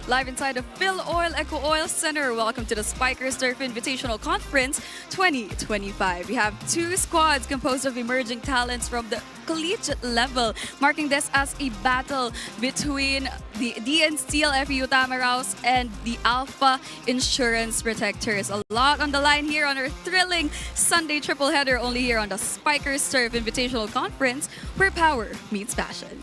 live inside the Phil Oil Eco Oil Center. Welcome to the Spikers Turf Invitational Conference 2025. We have two squads composed of emerging talents from the collegiate level, marking this as a battle between the DN Steel FEU Tamaraos and the Alpha Insurance Protectors. A lot on the line here on our thrilling Sunday triple header, only here on the Spikers Turf Invitational Conference, where power meets passion.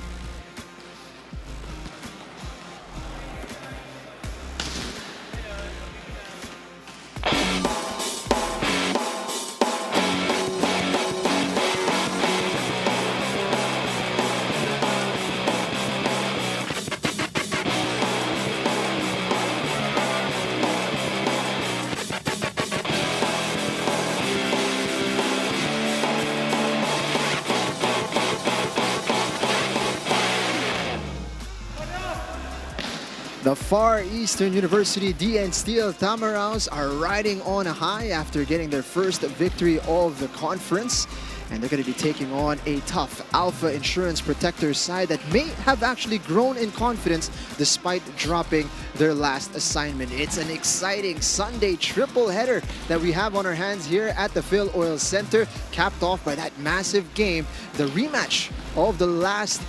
The Far Eastern University DN Steel Tamaraos are riding on a high after getting their first victory of the conference. And they're going to be taking on a tough Alpha Insurance Protectors side that may have actually grown in confidence despite dropping their last assignment. It's an exciting Sunday triple header that we have on our hands here at the Phil Oil Center, capped off by that massive game, the rematch of the last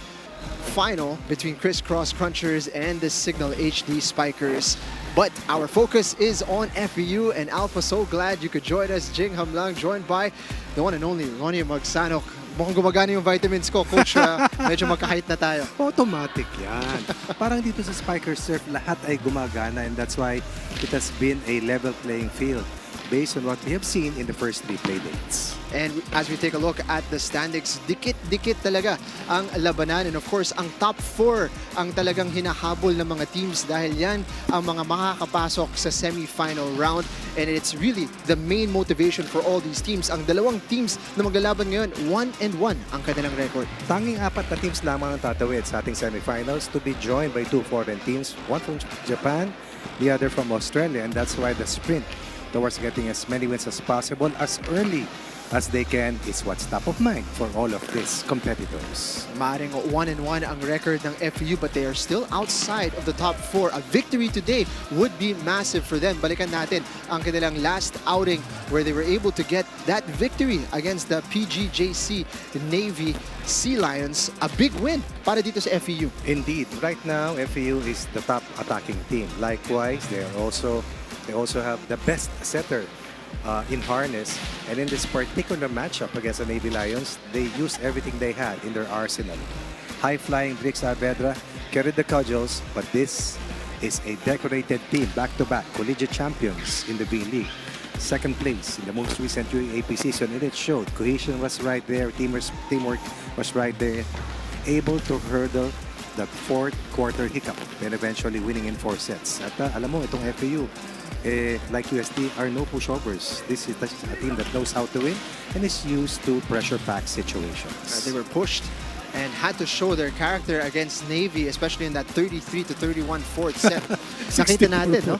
final between Crisscross Crunchers and the Signal HD Spikers. But our focus is on FEU and Alpha. So glad you could join us. Jing Hamlang, joined by the one and only Ronnie Magsanok. Mukhang gumagana yung vitamins ko, Coach. Medyo magka-height na tayo. Automatic yan. Parang dito sa Spikers Surf, lahat ay gumagana, and that's why it has been a level playing field based on what we have seen in the first three play dates. And as we take a look at the standings, dikit-dikit talaga ang labanan. And of course, ang top 4 ang talagang hinahabol ng mga teams dahil yan ang mga makakapasok sa semi-final round. And it's really the main motivation for all these teams. Ang dalawang teams na maglalaban ngayon, 1-1 ang kanilang record. Tanging 4 na teams lamang ang tatawid sa ating semifinals, to be joined by 2 foreign teams, one from Japan, the other from Australia. And that's why the sprint towards getting as many wins as possible as early as they can is what's top of mind for all of these competitors. Maaring 1-1 ang record ng FEU, but they are still outside of the top 4. A victory today would be massive for them. Balikan natin ang kanilang last outing where they were able to get that victory against the PGJC Navy Sea Lions. A big win para dito sa FEU. Indeed, right now FEU is the top attacking team. Likewise, they also have the best setter in harness, and in this particular matchup against the Navy Lions, they used everything they had in their arsenal. High-flying Brix Saavedra carried the cudgels, but this is a decorated team, back-to-back collegiate champions in the V-League. Second place in the most recent UAAP season, and it showed. Cohesion was right there, teamwork was right there, able to hurdle the fourth quarter hiccup and eventually winning in 4 sets. At alam mo, itong FEU, like UST, are no pushovers. This is a team that knows how to win and is used to pressure-packed situations. They were pushed and had to show their character against Navy, especially in that 33-31 fourth set. Nakita natin, no?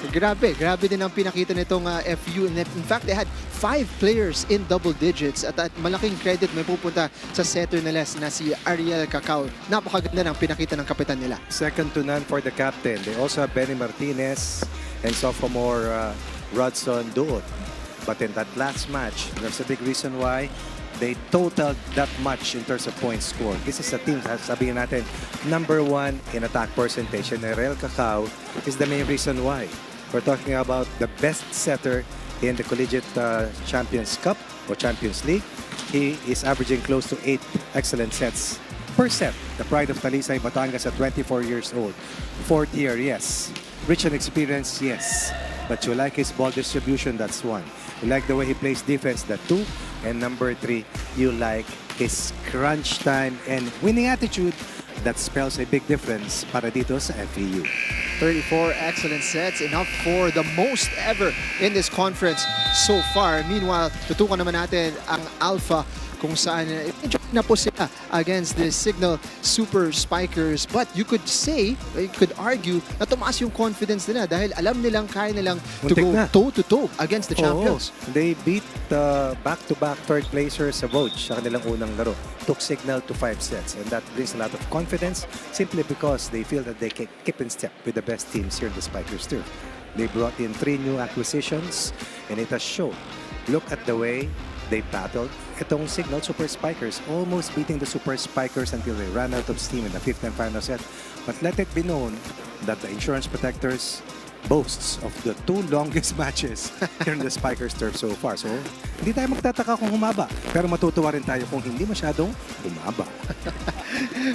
Grabe din ang pinakita nitong FEU. In fact, they had 5 players in double digits at malaking credit may pupunta sa setter nila na si Ariel Cacao. Napakaganda ng pinakita ng kapitan nila. Second to none for the captain. They also have Benny Martinez and sophomore Rodson Duot. But in that last match, there's a big reason why they totaled that much in terms of points scored. This is a team, sabihin natin, number 1 in attack percentage. And Ariel Cacao is the main reason why. We're talking about the best setter in the Collegiate Champions Cup or Champions League. He is averaging close to 8 excellent sets per set. The pride of Talisay, Batangas at 24 years old. 4th year, yes. Rich in experience, yes. But you like his ball distribution, that's 1. You like the way he plays defense, that's 2. And number 3, you like his crunch time and winning attitude. That spells a big difference para dito sa FEU. 34 excellent sets, enough for the most ever in this conference so far. Meanwhile, tutukan naman natin ang Alpha kung saan medyo na po sila against the Signal Super Spikers. But you could say, you could argue na tumaas yung confidence nila dahil alam nilang kaya nilang to Muntik go na. toe-to-toe against the champions. They beat the back-to-back third placers sa Vogue sa kanilang unang laro. Took Signal to 5 sets, and that brings a lot of confidence simply because they feel that they can keep in step with the best teams here in the Spikers turf. They brought in 3 new acquisitions, and it has shown. Look at the way they battled. Itong Signal Super Spikers almost beating the Super Spikers until they ran out of steam in the 5th and final set. But let it be known that the Insurance Protectors boasts of the 2 longest matches here in the Spikers turf so far. So, hindi tayo magtataka kung humaba. Pero matutuwa rin tayo kung hindi masyadong humaba.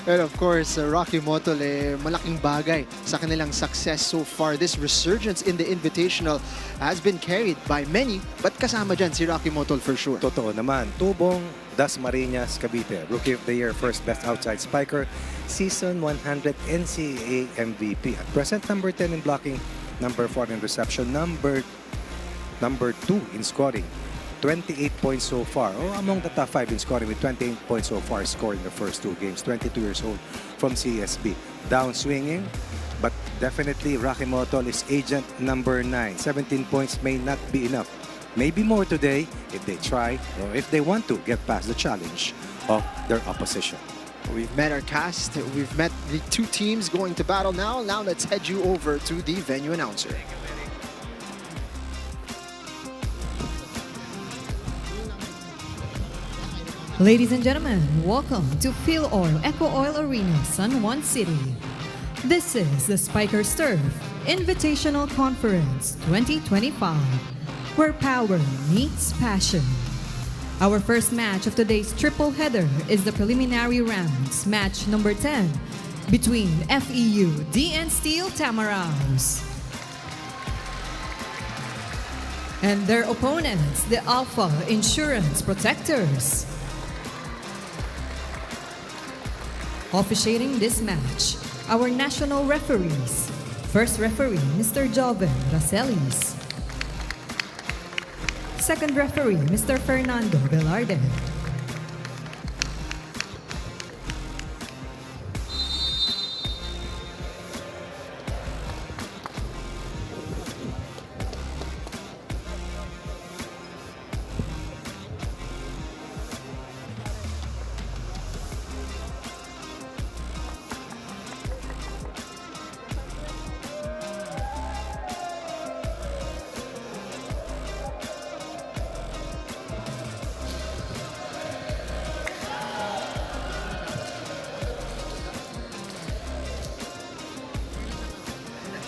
And of course, Rocky Motol, malaking bagay sa kanilang success so far. This resurgence in the Invitational has been carried by many, but kasama dyan si Rocky Motol for sure. Totoo naman. Tubong Dasmariñas Cavite, Rookie of the Year, First Best Outside Spiker, Season 100 NCAA MVP. At present, number 10 in blocking, number 4 in reception, number 2 in scoring. 28 points so far. Among the top 5 in scoring with 28 points so far scored in the first 2 games. 22 years old from CSB. Downswinging, but definitely Rocky Motol is agent number 9. 17 points may not be enough. Maybe more today if they try or if they want to get past the challenge of their opposition. We've met our cast. We've met the 2 teams going to battle now. Now let's head you over to the venue announcer. Ladies and gentlemen, welcome to FEU-DN Eco Oil Arena, San Juan City. This is the Spikers Turf Invitational Conference 2025, where power meets passion. Our first match of today's triple header is the preliminary rounds, match number 10, between FEU-DN Steel Tamaraws and their opponents, the Alpha Insurance Protectors. Officiating this match, our national referees. First referee, Mr. Joven Racelis. Second referee, Mr. Fernando Velarde.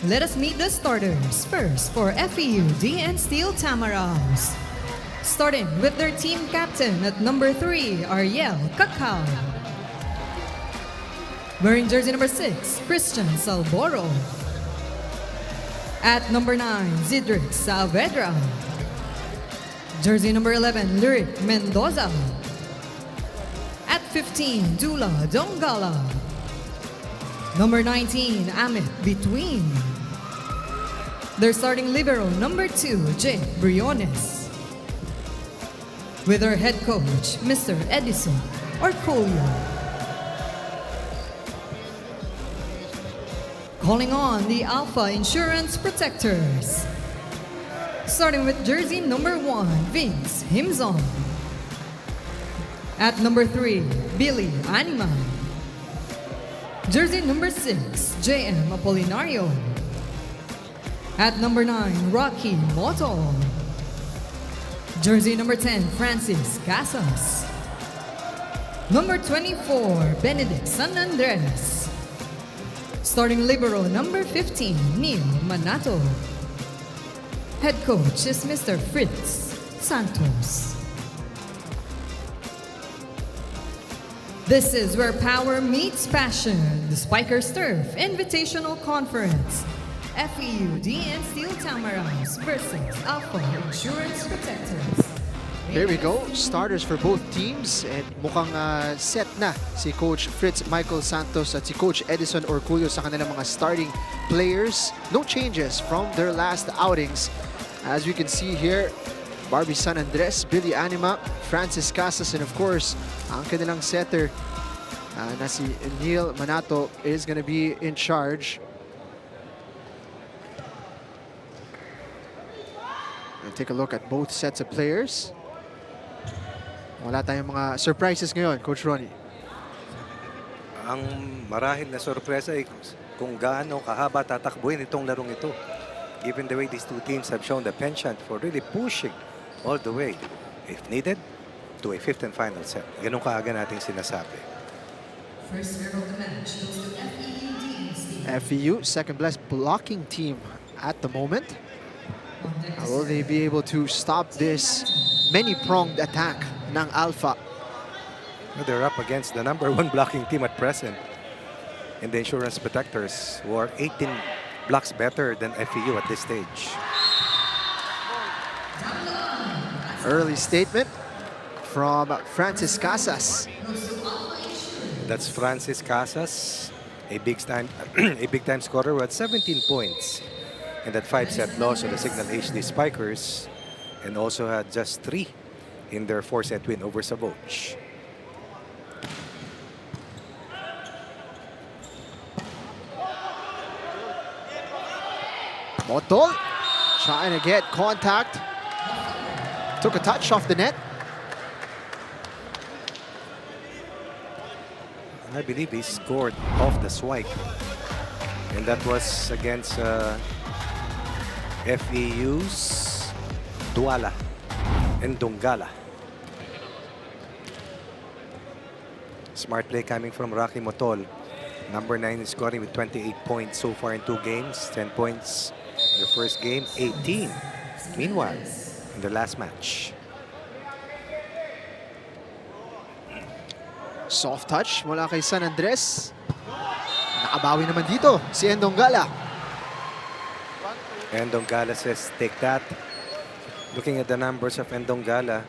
Let us meet the starters. First, for FEU-DN Steel Tamaraws. Starting with their team captain at number 3, Ariel Cacao. Wearing jersey number 6, Christian Salboro. At number 9, Zidric Saavedra. Jersey number 11, Lyric Mendoza. At 15, Dula Dongala. Number 19, Amit Between. Their starting libero, number 2, Jake Briones. With our head coach, Mr. Edison Orcolio. Calling on the Alpha Insurance Protectors. Starting with jersey number 1, Vince Himzon. At number 3, Billy Anima. Jersey number 6, JM Apolinario. At number 9, Rocky Moto. Jersey number 10, Francis Casas. Number 24, Benedict San Andres. Starting libero number 15, Neil Manato. Head coach is Mr. Fritz Santos. This is where power meets passion, the Spikers Turf Invitational Conference. FEU-DN Steel Tamaraws versus Alpha Insurance Protectors. Here we go, starters for both teams, and mukhang set na si Coach Fritz Michael Santos at si Coach Edison Orculio sa kanilang mga starting players. No changes from their last outings. As we can see here, Barbie San Andres, Billy Anima, Francis Casas, and of course, ang kanilang setter na si Neil Manato is going to be in charge. And take a look at both sets of players. Wala tayong mga surprises ngayon, Coach Ronnie. Ang marahil na sorpresa ay kung gaano kahaba tatakbuhin itong larong ito. Given the way these two teams have shown the penchant for really pushing all the way, if needed, to a fifth and final set. Ganun kaaga natin sinasabi. First serve of the match goes to FEU-DN. FEU, second best blocking team at the moment. Will they be able to stop this many-pronged attack ng Alpha? They're up against the #1 blocking team at present in the Insurance Protectors, who are 18 blocks better than FEU at this stage. Early statement from Francis Casas. That's Francis Casas, a big time scorer who had 17 points in that 5-set loss of the Signal HD Spikers, and also had just 3 in their 4-set win over Savoge. Motol trying to get contact. Took a touch off the net. I believe he scored off the swipe, and that was against FEU's Duala and Dongala. Smart play coming from Rocky Motol. #9 is scoring with 28 points so far in 2 games. 10 points in the first game, 18. Meanwhile, in the last match. Soft touch mula kay San Andres. Nakabawi naman dito si Endongala. Endongala says, take that. Looking at the numbers of Endongala,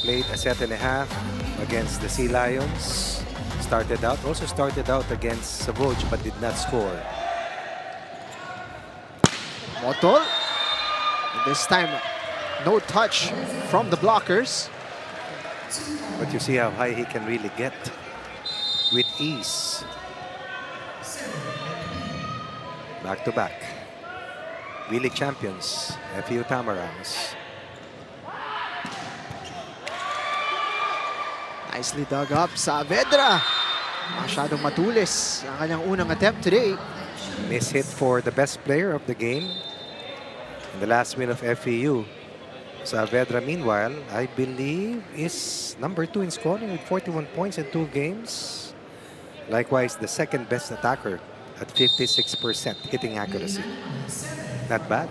played a set and a half against the Sea Lions. Also started out against Savoge but did not score. Motol. This time, no touch from the blockers. But you see how high he can really get with ease. Back to back. V-League champions, FEU Tamarangs. Nicely dug up Saavedra. Masyadong matulis ang kanyang unang attempt today. Miss hit for the best player of the game. In the last win of FEU. Saavedra, meanwhile, I believe is #2 in scoring with 41 points in 2 games. Likewise, the second best attacker at 56% hitting accuracy. Not bad.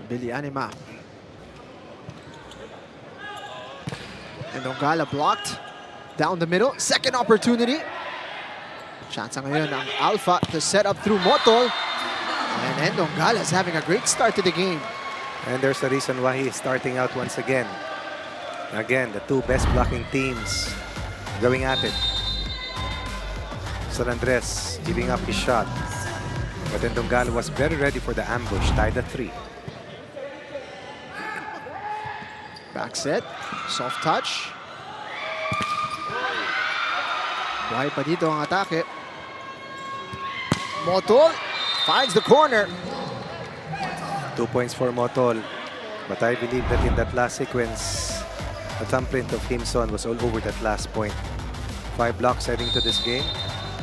Billy Anima. And Endongala blocked down the middle. Second opportunity. Chance ngayon ng Alpha to set up through Motol. And Endongala is having a great start to the game. And there's a reason why he is starting out once again. Again, the 2 best blocking teams going at it. San Andres giving up his shot. But Endongala was very ready for the ambush, tied at 3. Back set. Soft touch. Buhay pa dito ang atake. Motol finds the corner. 2 points for Motol. But I believe that in that last sequence, the thumbprint of Himson was all over that last point. 5 blocks heading to this game.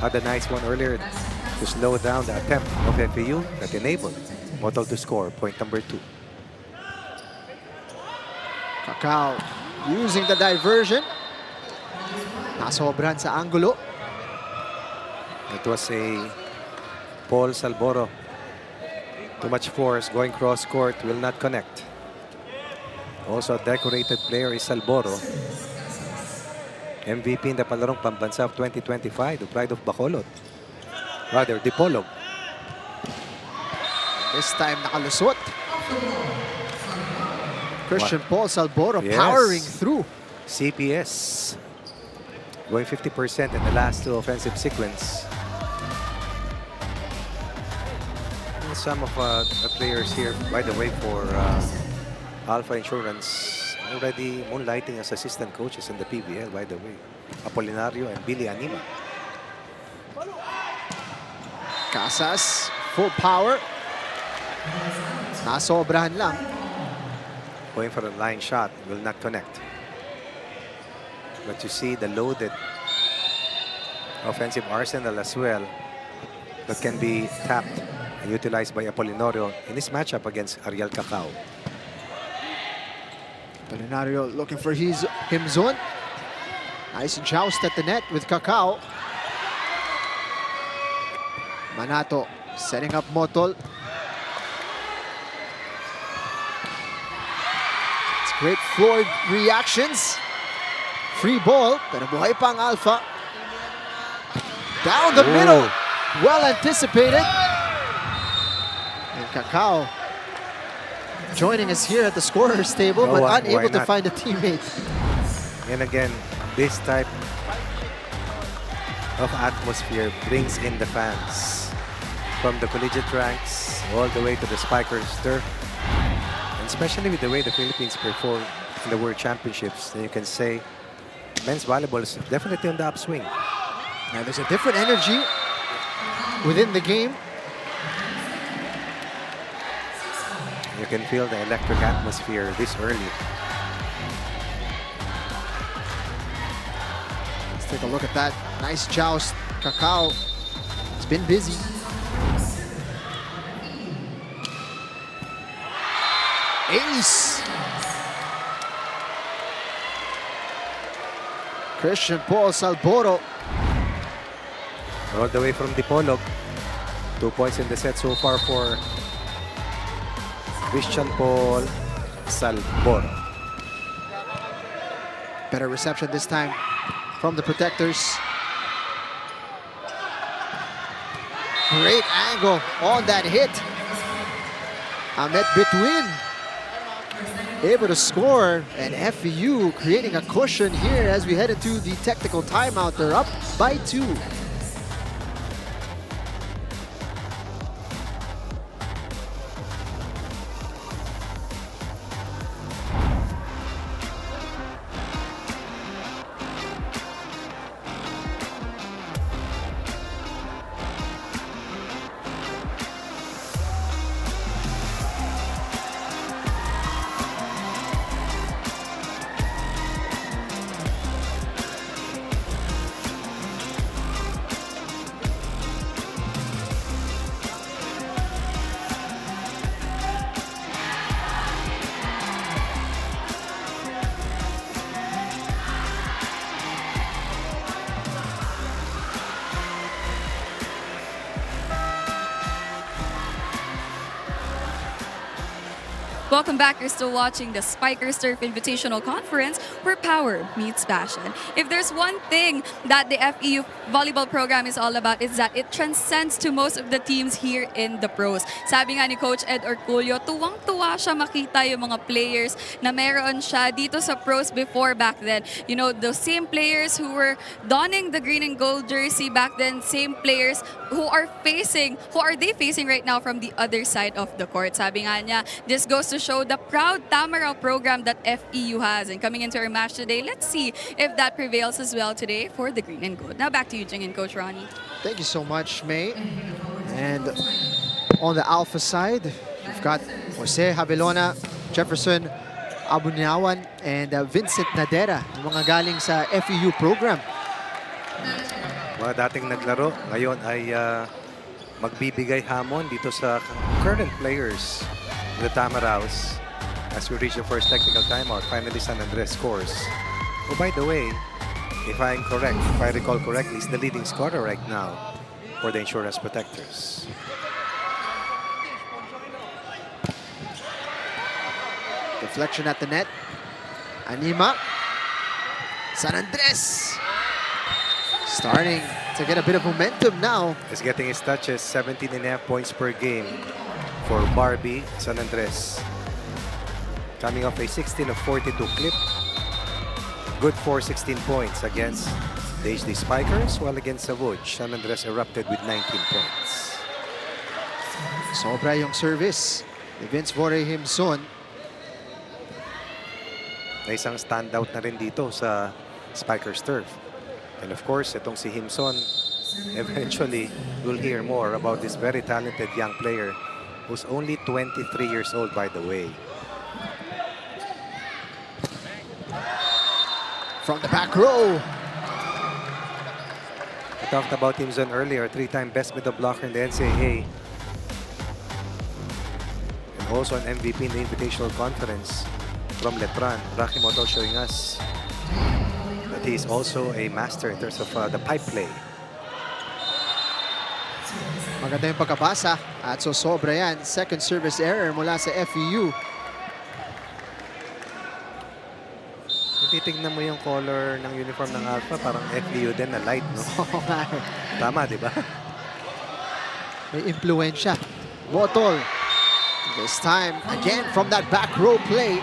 Had a nice one earlier to slow down the attempt of FEU that enabled Motol to score point #2. Cacao using the diversion. Nasobran sa angulo. It was a Paul Salboro. Too much force going cross court, will not connect. Also a decorated player is Salboro. MVP in the Palarong Pambansa of 2025, the pride of Bacolod. Rather, Dipolog. This time nakalusot. Christian Paul Salboro Yes. powering through. CPS. Going 50% in the last 2 offensive sequence. some of the players here, by the way, for Alpha Insurance, already moonlighting as assistant coaches in the PBL, by the way. Apolinario and Billy Anima. Casas, full power. Nasobrahan lang. Going for a line shot, will not connect. But you see the loaded offensive arsenal as well that can be tapped and utilized by Apolinario in this matchup against Ariel Cacao. Apolinario looking for his zone. Nice joust at the net with Cacao. Manato setting up Motol. It's great floor reactions. Free ball, pero buhay pa ang Alpha. Down the middle. Well anticipated. And Cacao joining us here at the scorer's table, but unable to find a teammate. And again, this type of atmosphere brings in the fans from the collegiate ranks all the way to the Spikers turf, and especially with the way the Philippines perform in the World Championships, then you can say men's volleyball is definitely on the upswing. Now there's a different energy within the game. You can feel the electric atmosphere this early. Let's take a look at that. Nice joust. Cacao, it's been busy. Ace. Christian Paul Salboro. All the way from Dipolog. 2 points in the set so far for Christian Paul Salboro. Better reception this time from the protectors. Great angle on that hit. Ahmed Bitwin able to score, and FEU creating a cushion here as we head into the technical timeout. They're up by 2. Welcome back. You're still watching the Spikers Turf Invitational Conference, where power meets passion. If there's one thing that the FEU volleyball program is all about, is that it transcends to most of the teams here in the pros. Sabi nga ni Coach Ed Orculio, tuwang-tuwa siya makita yung mga players na meron siya dito sa pros before back then. You know, the same players who were donning the green and gold jersey back then, same players who are they facing right now from the other side of the court. Sabi nga niya, this goes to show the proud Tamaraw program that FEU has. And coming into our match today, let's see if that prevails as well today for the green and gold. Now back to you, Jing and Coach Ronnie. Thank you so much, May. And on the Alpha side, you've got Jose Javelona, Jefferson Abunyawan, and Vincent Nadera, yung mga galing sa FEU program. Mga dating naglaro, ngayon ay magbibigay hamon dito sa current players of the Tamaraws as we reach the first technical timeout. Finally, San Andres scores. Oh, by the way, if I'm correct, if I recall correctly, is the leading scorer right now for the Insurance Protectors. Deflection at the net. Anima. San Andres starting to get a bit of momentum now. Is getting his touches, 17.5 points per game for Barbie San Andres. Coming off a 16 of 42 clip. Good for 16 points against the HD Spikers, while against Savuj, San Andres erupted with 19 points. Sobra yung service ni Vince Vorehimson. Na isang standout na rin dito sa Spiker's Turf. And of course, itong si Himson, eventually we'll hear more about this very talented young player who's only 23 years old, by the way. From the back row. I talked about Himson earlier, 3-time best middle blocker in the NCAA. And also an MVP in the Invitational Conference from Letran. Rocky Moto showing us that he's also a master in terms of the pipe play. Maganda yung pagkabasa at so sobra yan. Second service error mula sa FEU. Kung titignan mo yung color ng uniform ng Alpha, parang FEU-DN na light, no? Tama, di ba? May impluensya. Motol. This time, again, from that back row play.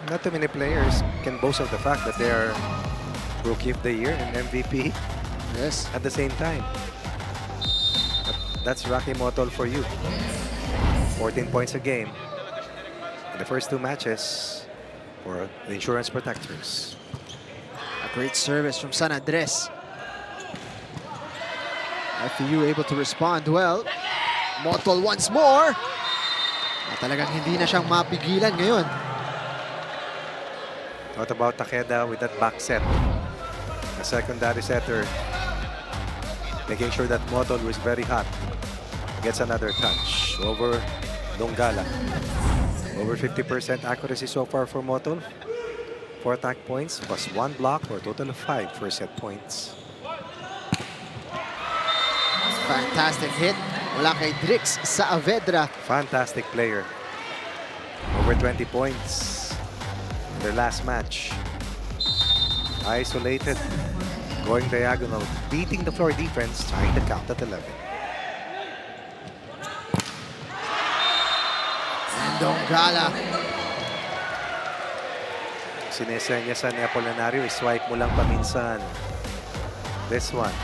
Not too many players can boast of the fact that they are Rookie of the Year and MVP Yes. at the same time. But that's Rocky Motol for you. 14 points a game in the first 2 matches for the Insurance Protectors. A great service from San Andres. FEU able to respond well. Motol once more. At talagang hindi na siyang mapigilan ngayon. What about Takeda with that back set? The secondary setter, making sure that Motol was very hot. Gets another touch over Donggala. Over 50% accuracy so far for Motol. 4 attack points plus 1 block for a total of 5 first set points. Fantastic hit mula kay Drix Saavedra. Fantastic player. Over 20 points in their last match. Isolated, going diagonal, beating the floor defense, tying the count at 11. And Donggala. Sinesenyasan ni Apolinario, swipe mo lang paminsan. This one.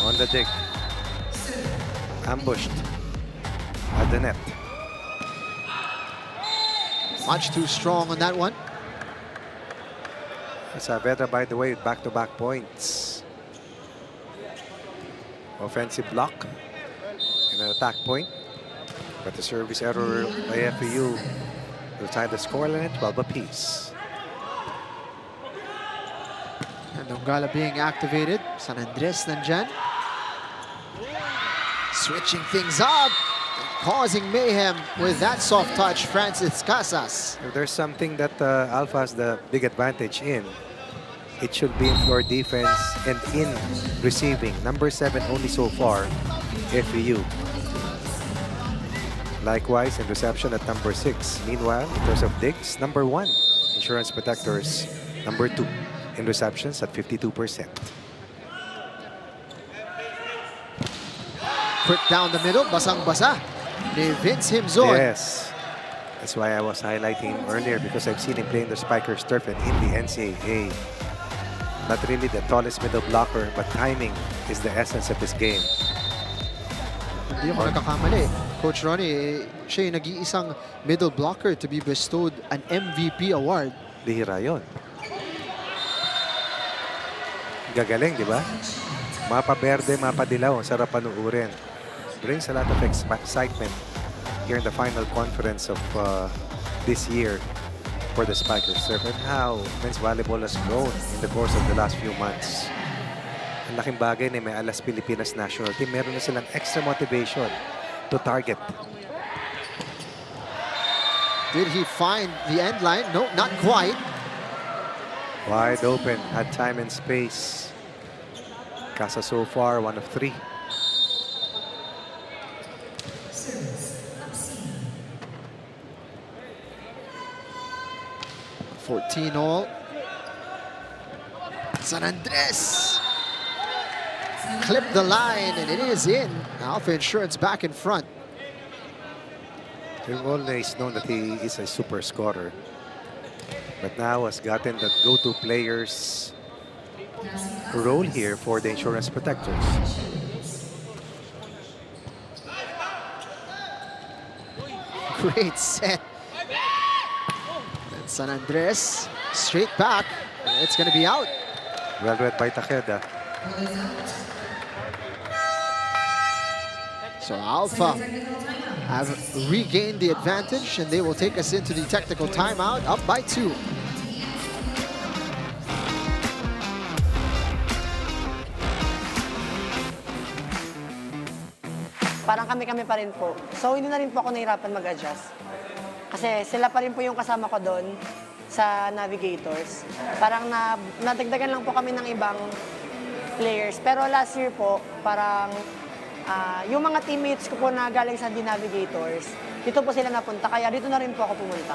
On the dig. Ambushed. At the net. Much too strong on that one. Saavedra, by the way, with back-to-back points. Offensive block. And an attack point. But the service error by FEU will tie the scoreline at 12 apiece. And Donggala being activated. San Andres nandyan. Switching things up. Causing mayhem with that soft touch, Francis Casas. If there's something that Alpha has the big advantage in, it should be in floor defense and in receiving. Number 7 only so far, FEU. Likewise, in reception at number 6. Meanwhile, in terms of digs, number 1, Insurance Protectors. Number 2, in receptions at 52%. Quick down the middle, basang-basa. Ni Vince Himson. Yes. That's why I was highlighting him earlier, because I've seen him play in the Spiker's Turf and in the NCAA. Not really the tallest middle blocker, but timing is the essence of his game. Hindi ako nagkakamali. Coach Ronnie, siya yung nag-iisang middle blocker to be bestowed an MVP award. Bihira yun. Gagaling, di ba? Mapa berde, mapa dilaw. Ang sarap panuurin. Brings a lot of excitement here in the final conference of this year for the Spiker's Turf, and how men's volleyball has grown in the course of the last few months. Ang laking bagay na may alas Pilipinas national team. Meron na silang extra motivation to target. Did he find the end line? No, not quite. Wide open, had time and space. Casa so far, 1 of 3. 14 all. San Andres clipped the line, and it is in. Alpha Insurance back in front. We've always known that he is a super scorer, but now has gotten the go-to players role here for the Insurance Protectors. Great set. And San Andres straight back. It's going to be out. Well read by Takeda. So Alpha have regained the advantage, and they will take us into the technical timeout, up by 2. Parang kami-kami pa rin po. So, hindi na rin po ako nahirapan mag-adjust. Kasi sila pa rin po yung kasama ko doon sa Navigators. Parang nadagdagan lang po kami ng ibang players. Pero last year po, parang yung mga teammates ko po na galing sa Navigators, dito po sila napunta. Kaya dito na rin po ako pumunta.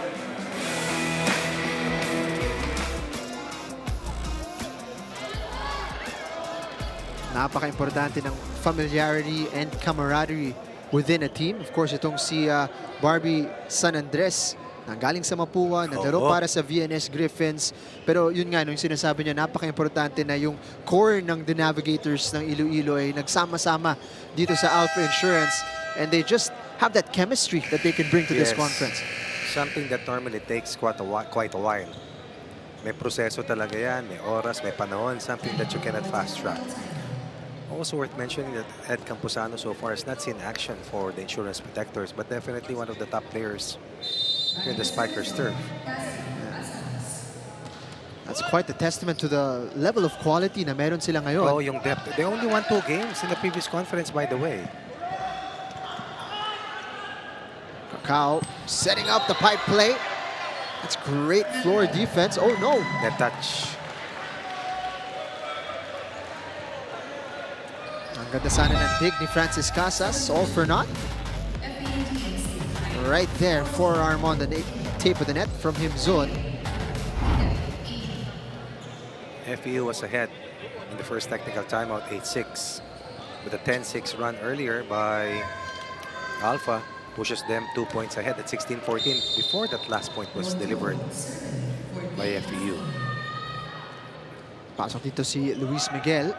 Napaka-importante ng familiarity and camaraderie within a team. Of course, itong si Barbie San Andres, nanggaling sa Mapua, naglaro para sa VNS Griffins. Pero yun nga, yung sinasabi niya, napaka-importante na yung core ng The Navigators ng Iloilo ay nagsama-sama dito sa Alpha Insurance. And they just have that chemistry that they can bring to this conference. Something that normally takes quite a while. May proseso talaga yan, may oras, may panahon, something that you cannot fast track. Also worth mentioning that Ed Camposano so far has not seen action for the Insurance Protectors, but definitely one of the top players here in the Spikers turf. That's quite a testament to the level of quality na meron sila ngayon. Oh, yung depth. They only won 2 games in the previous conference, by the way. Cacao setting up the pipe play. That's great floor defense. Oh no! That touch. Ang ganda sana ng dig ni Francis Casas. All for naught. Right there, forearm on the tape of the net from Himzon. FEU was ahead in the first technical timeout, 8-6. With a 10-6 run earlier by Alpha, pushes them 2 points ahead at 16-14 before that last point was delivered by FEU. Pasok dito si Luis Miguel.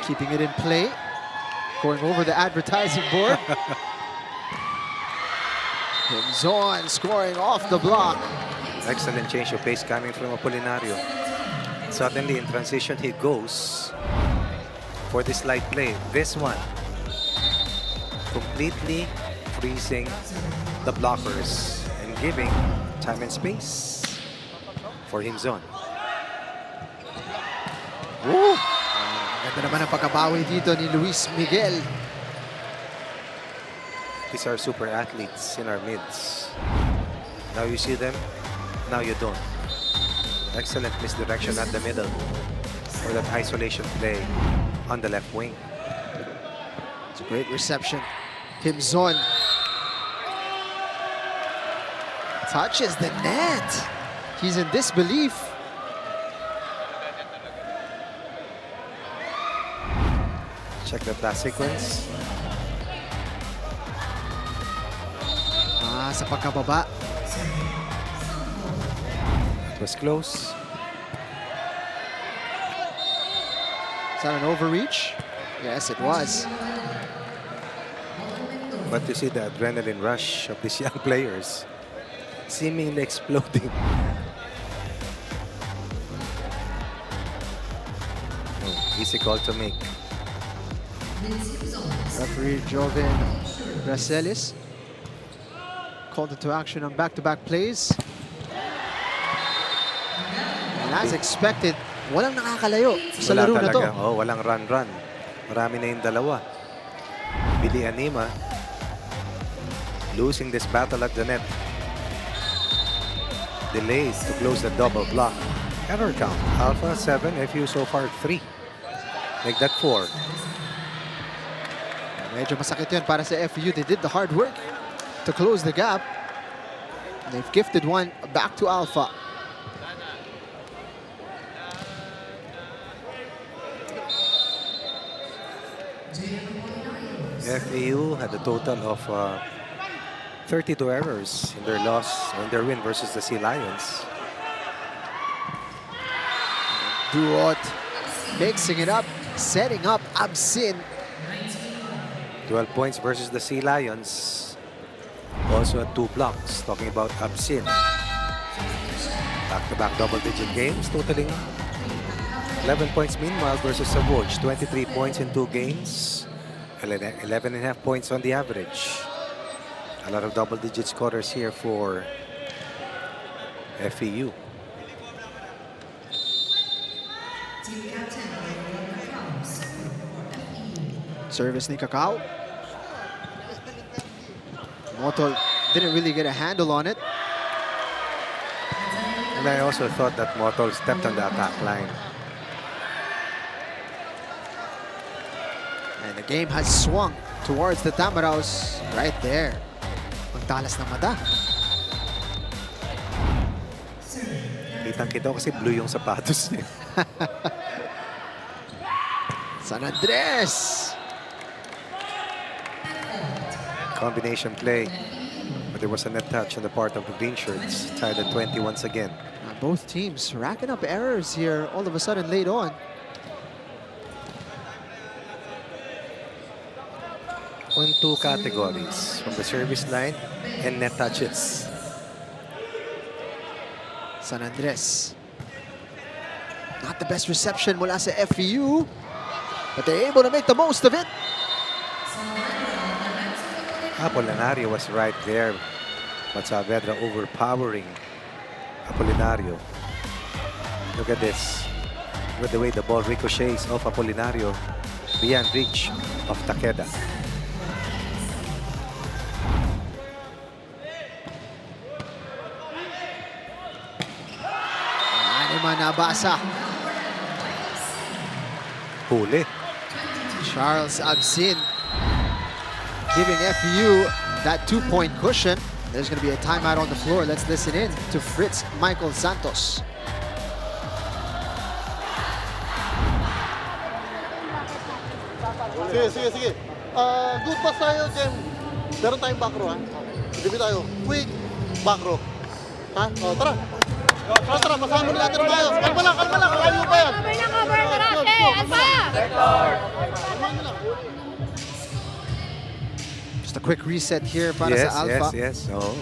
Keeping it in play. Going over the advertising board. Himzon scoring off the block. Excellent change of pace coming from Apolinario. Suddenly in transition he goes for this light play. This one completely freezing the blockers and giving time and space for Himzon. Woo! Ganda naman ang pagkabawi dito ni Luis Miguel. These are super athletes in our midst. Now you see them, now you don't. Excellent misdirection at the middle for that isolation play on the left wing. It's a great reception. Himzon touches the net. He's in disbelief. Check the pass sequence. Sa pagkababa. It was close. Is that an overreach? Yes, it was. But you see the adrenaline rush of these young players seemingly exploding. Oh, easy call to make. Referee Joven Bracelis called into action on back-to-back plays. And as expected, walang nakakalayo sa laro na to. Oh, walang run-run. Marami na yung dalawa. Billy Anima losing this battle at the net. Delays to close the double block. Error count. Alpha 7, FEU so far 3. Make that 4. Medyo masakit yun para sa FEU. They did the hard work to close the gap. They've gifted one back to Alpha. FEU had a total of 32 errors in their loss, or in their win versus the Sea Lions. Duot mixing it up setting up Absin. 12 points versus the Sea Lions. Also at 2 blocks. Talking about Absin. Back-to-back double-digit games, totaling 11 points meanwhile versus Savoj. 23 points in 2 games. 11.5 points on the average. A lot of double-digit scorers here for FEU. Service ni Kakao. Motol didn't really get a handle on it. And I also thought that Motol stepped on the attack line. And the game has swung towards the Tamaraws right there. Magtalas ng mata. Kitang-kita ko kasi blue yung sapatos niya. San Andres. Combination play. But there was a net touch on the part of the green shirts. Tied at 20 once again. Both teams racking up errors here all of a sudden late on. On 2 categories. From the service line and net touches. San Andres. Not the best reception mula sa FEU. But they're able to make the most of it. Apolinario was right there. But Saavedra overpowering Apolinario. Look at this. With the way the ball ricochets off Apolinario beyond reach of Takeda. Anima nabasa. Huli. Charles Absin giving FEU that 2-point cushion. There's going to be a timeout on the floor. Let's listen in to Fritz Michael Santos. Sige. Good pass tayo, Jem. Meron tayong back row, ha? Dibi tayo. Quick back row. Ha? O, tara. Tara, pasama nila natin tayo. Kalma lang. Kalayo pa yan. Just a quick reset here para sa Alpha. Yes. Oh.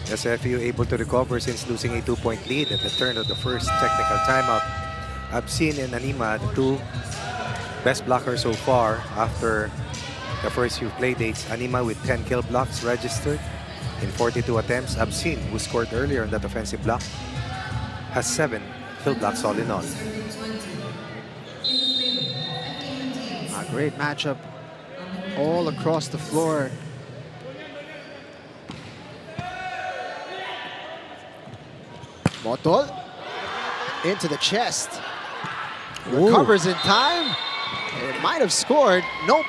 SFU able to recover since losing a 2-point lead at the turn of the first technical timeout. Absin and Anima, the 2 best blockers so far after the first few play dates. Anima with 10 kill blocks registered in 42 attempts. Absin, who scored earlier on that offensive block, has 7 kill blocks all in all. A great matchup all across the floor. Motol into the chest. Recovers in time. It might have scored. Nope.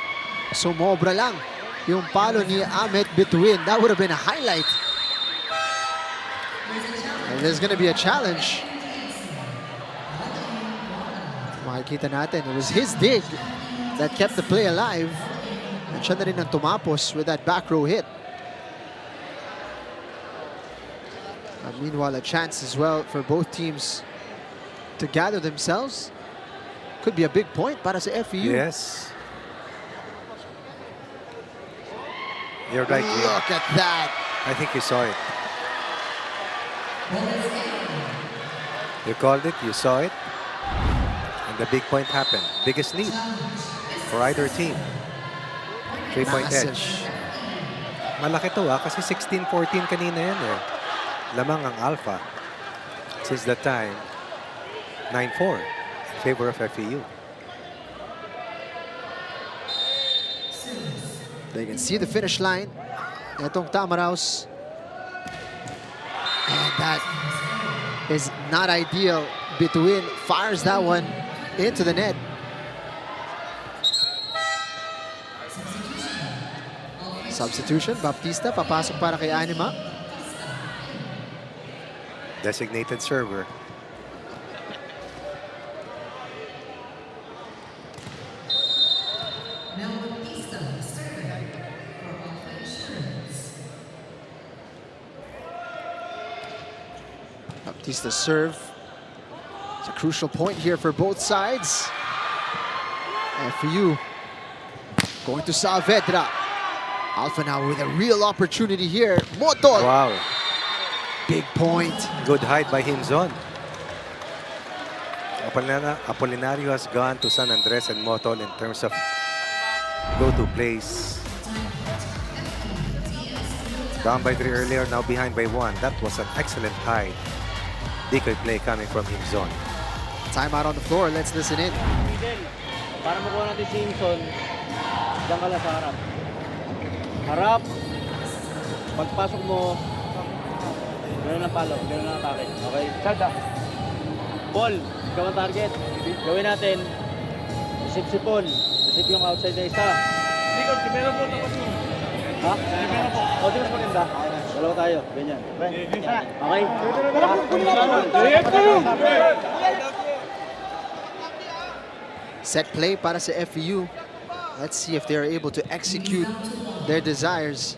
Sumobra lang yung palo ni Ahmet Bituin. That would have been a highlight. And there's going to be a challenge. Makikita natin, it was his dig that kept the play alive. And siya na rin ang tumapos with that back row hit. And meanwhile, a chance as well for both teams to gather themselves. Could be a big point para sa FEU. Yes. You're right. Look at that. I think you saw it. You called it, you saw it. And the big point happened. Biggest lead for either team. 3-point Massive. edge. Malaki to kasi 16-14 kanina yan eh. Lamang ang Alpha. Since that time, 9-4 in favor of FEU. They can see the finish line. Itong Tamaraws. And that is not ideal. Bituin fires that one into the net. Substitution, Baptista papasok para kay Anima. Designated server. Baptista serve. It's a crucial point here for both sides. FEU going to Saavedra. Alpha now with a real opportunity here. Motol. Wow. Big point. Good hide by Himzon. Apolinario has gone to San Andres and Motol in terms of go-to plays. Down by 3 earlier, now behind by 1. That was an excellent hide. Decoy play coming from Himzon. Timeout on the floor. Let's listen in. Middle. Para makuha natin si Simpson, diyan ka lang sa harap. Harap. Pagpasok mo, gano'n ang palo, gano'n ang atake. Okay? Sada. Paul, ikaw ang target. Gawin natin. Isip si Paul. Isip yung outside na isa. Likod, si Mero po tapos mo. Ha? Si Mero po. O, di mas maganda. Dalawa tayo. Ganyan. Okay? Set play para sa FEU. Let's see if they are able to execute their desires.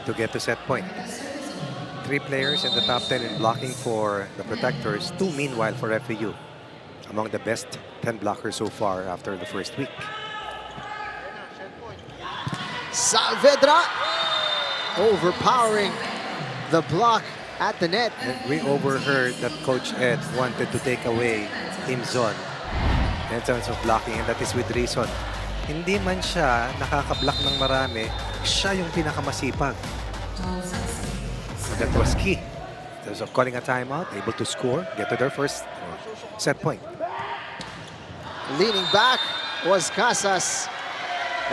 To get to set point. 3 players in the top 10 in blocking for the Protectors. 2 meanwhile for FEU. Among the best 10 blockers so far after the first week. Saavedra overpowering the block at the net. And we overheard that Coach Ed wanted to take away Himzon in terms of blocking, and that is with reason. Hindi man siya nakaka-block ng marami, siya yung pinakamasipag. So that was key. So calling a timeout, able to score, get to their first set point. Leaning back was Casas.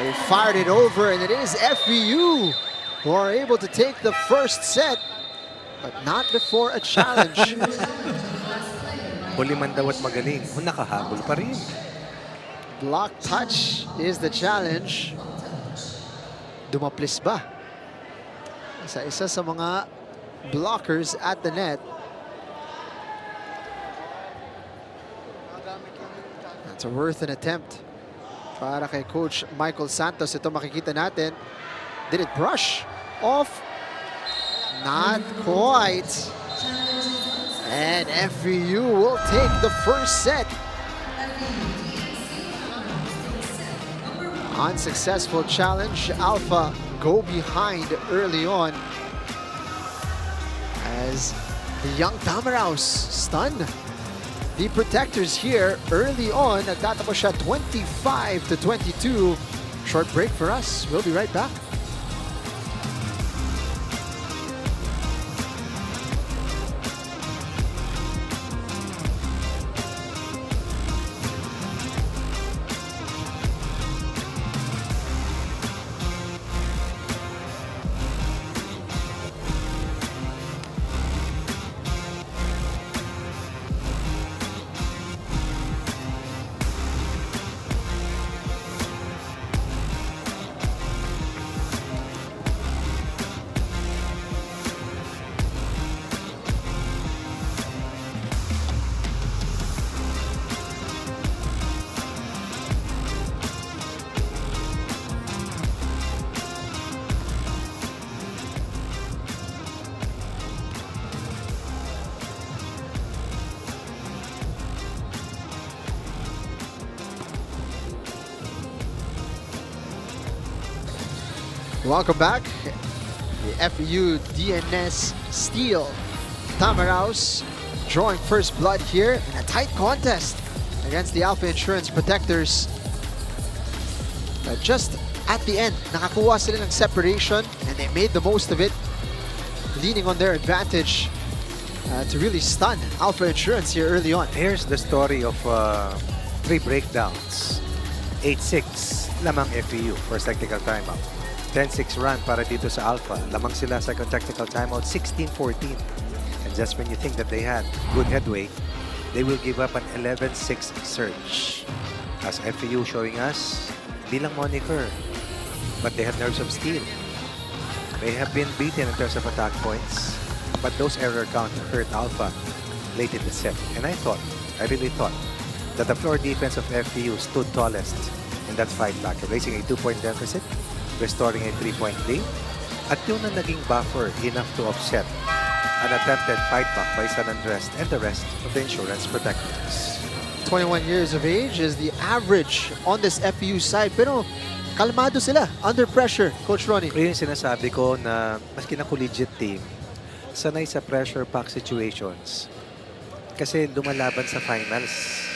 They fired it over, and it is FEU who are able to take the first set, but not before a challenge. Huli man daw at magaling, nakahabol pa rin. Block touch is the challenge. Dumaplis ba? Isa sa mga blockers at the net. That's a worth an attempt para kay Coach Michael Santos. Ito makikita natin. Did it brush off? Not quite. And FEU will take the first set. Unsuccessful challenge. Alpha go behind early on as the young Tamaraos stun the Protectors here early on. Nagtatapos siya 25-22. Short break for us. We'll be right back. Welcome back. The FEU-DNS Steel Tamaraos drawing first blood here in a tight contest against the Alpha Insurance Protectors. Just at the end, nakakuha sila ng separation and they made the most of it, leaning on their advantage to really stun Alpha Insurance here early on. Here's the story of 3 breakdowns. 8-6 lamang FEU first technical timeout. 10-6 run para dito sa Alpha. Lamang sila second technical timeout, 16-14. And just when you think that they had good headway, they will give up an 11-6 surge. As FEU showing us, di lang moniker, but they have nerves of steel. They have been beaten in terms of attack points, but those error counts hurt Alpha late in the set. And I really thought, that the floor defense of FEU stood tallest in that fight back, raising a 2-point deficit, restoring a 3-point lead, at yun na naging buffer enough to offset an attempted fight back by San Andres and the rest of the Insurance Protectors. 21 years of age is the average on this FEU side. Pero kalmado sila under pressure, Coach Ronnie. Yun yung sinasabi ko na maski na collegiate team, sanay sa pressure-pack situations. Kasi lumalaban sa finals.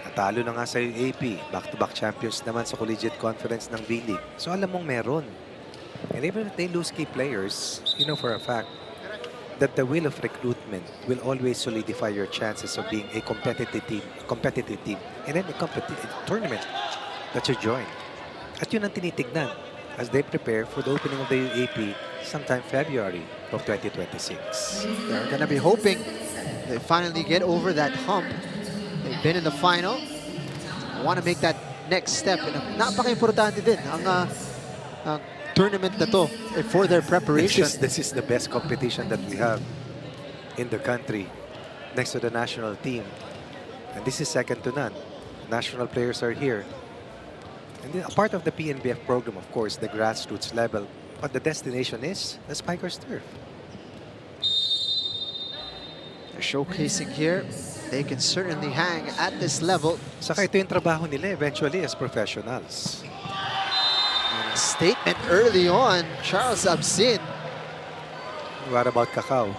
Natalo na nga sa AP. Back-to-back champions naman sa collegiate conference ng V-League. So alam mong meron. And even if they lose key players, you know for a fact that the will of recruitment will always solidify your chances of being a competitive team in any tournament that you join. At yun ang tinitignan as they prepare for the opening of the UAP sometime February of 2026. They're going to be hoping they finally get over that hump. They've been in the final. Want to make that next step. Napaka-importante din ang tournament na to for their preparation. This is the best competition that we have in the country next to the national team. And this is second to none. National players are here. And then a part of the PNBF program, of course, the grassroots level. But the destination is the Spikers Turf. They're showcasing here. They can certainly hang at this level. Saka ito yung trabaho nila eventually as professionals. And a statement early on, Charles Absin. What about Cacao?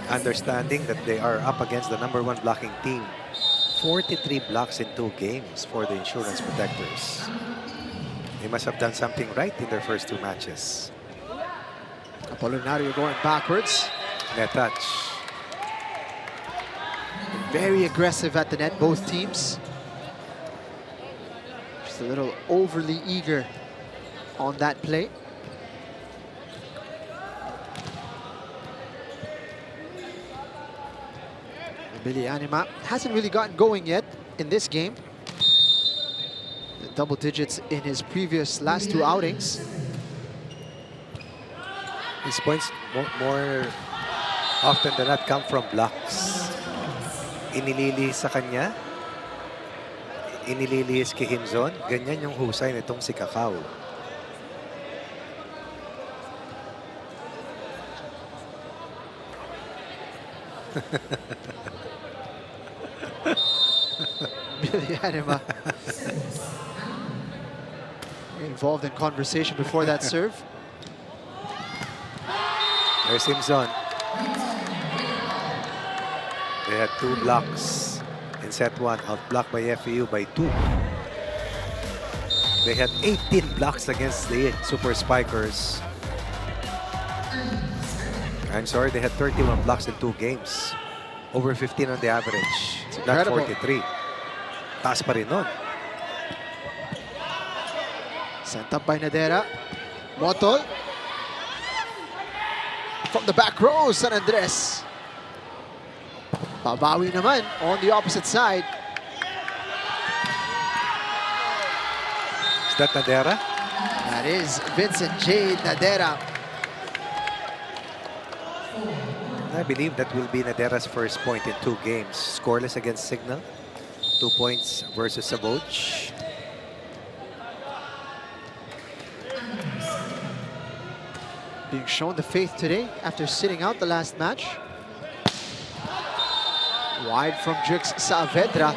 Understanding that they are up against the #1 blocking team. 43 blocks in 2 games for the Insurance Protectors. They must have done something right in their first 2 matches. Apolinario going backwards. Net touch. Very aggressive at the net, both teams. Just a little overly eager on that play. Billy Anima hasn't really gotten going yet in this game. The double digits in his previous last 2 outings. His points more often than not come from blocks. Inililis sa kanya. Inililis kay Himzon. Ganyan yung husay nitong si Cacao. Billy Anima involved in conversation before that serve. There's Himzon. They had 2 blocks in set 1, outblocked by FEU by 2. They had 18 blocks against the Super Spikers. I'm sorry, they had 31 blocks in 2 games. Over 15 on the average. Not 43. Taas pa rin nun. Sent up by Nadera. Motol. From the back row, San Andres. Babawi naman on the opposite side. Is that Nadera? That is Vincent J. Nadera. I believe that will be Nadera's first point in 2 games. Scoreless against Signal. 2 points versus Saboch. Being shown the faith today after sitting out the last match. Wide from Jux Saavedra.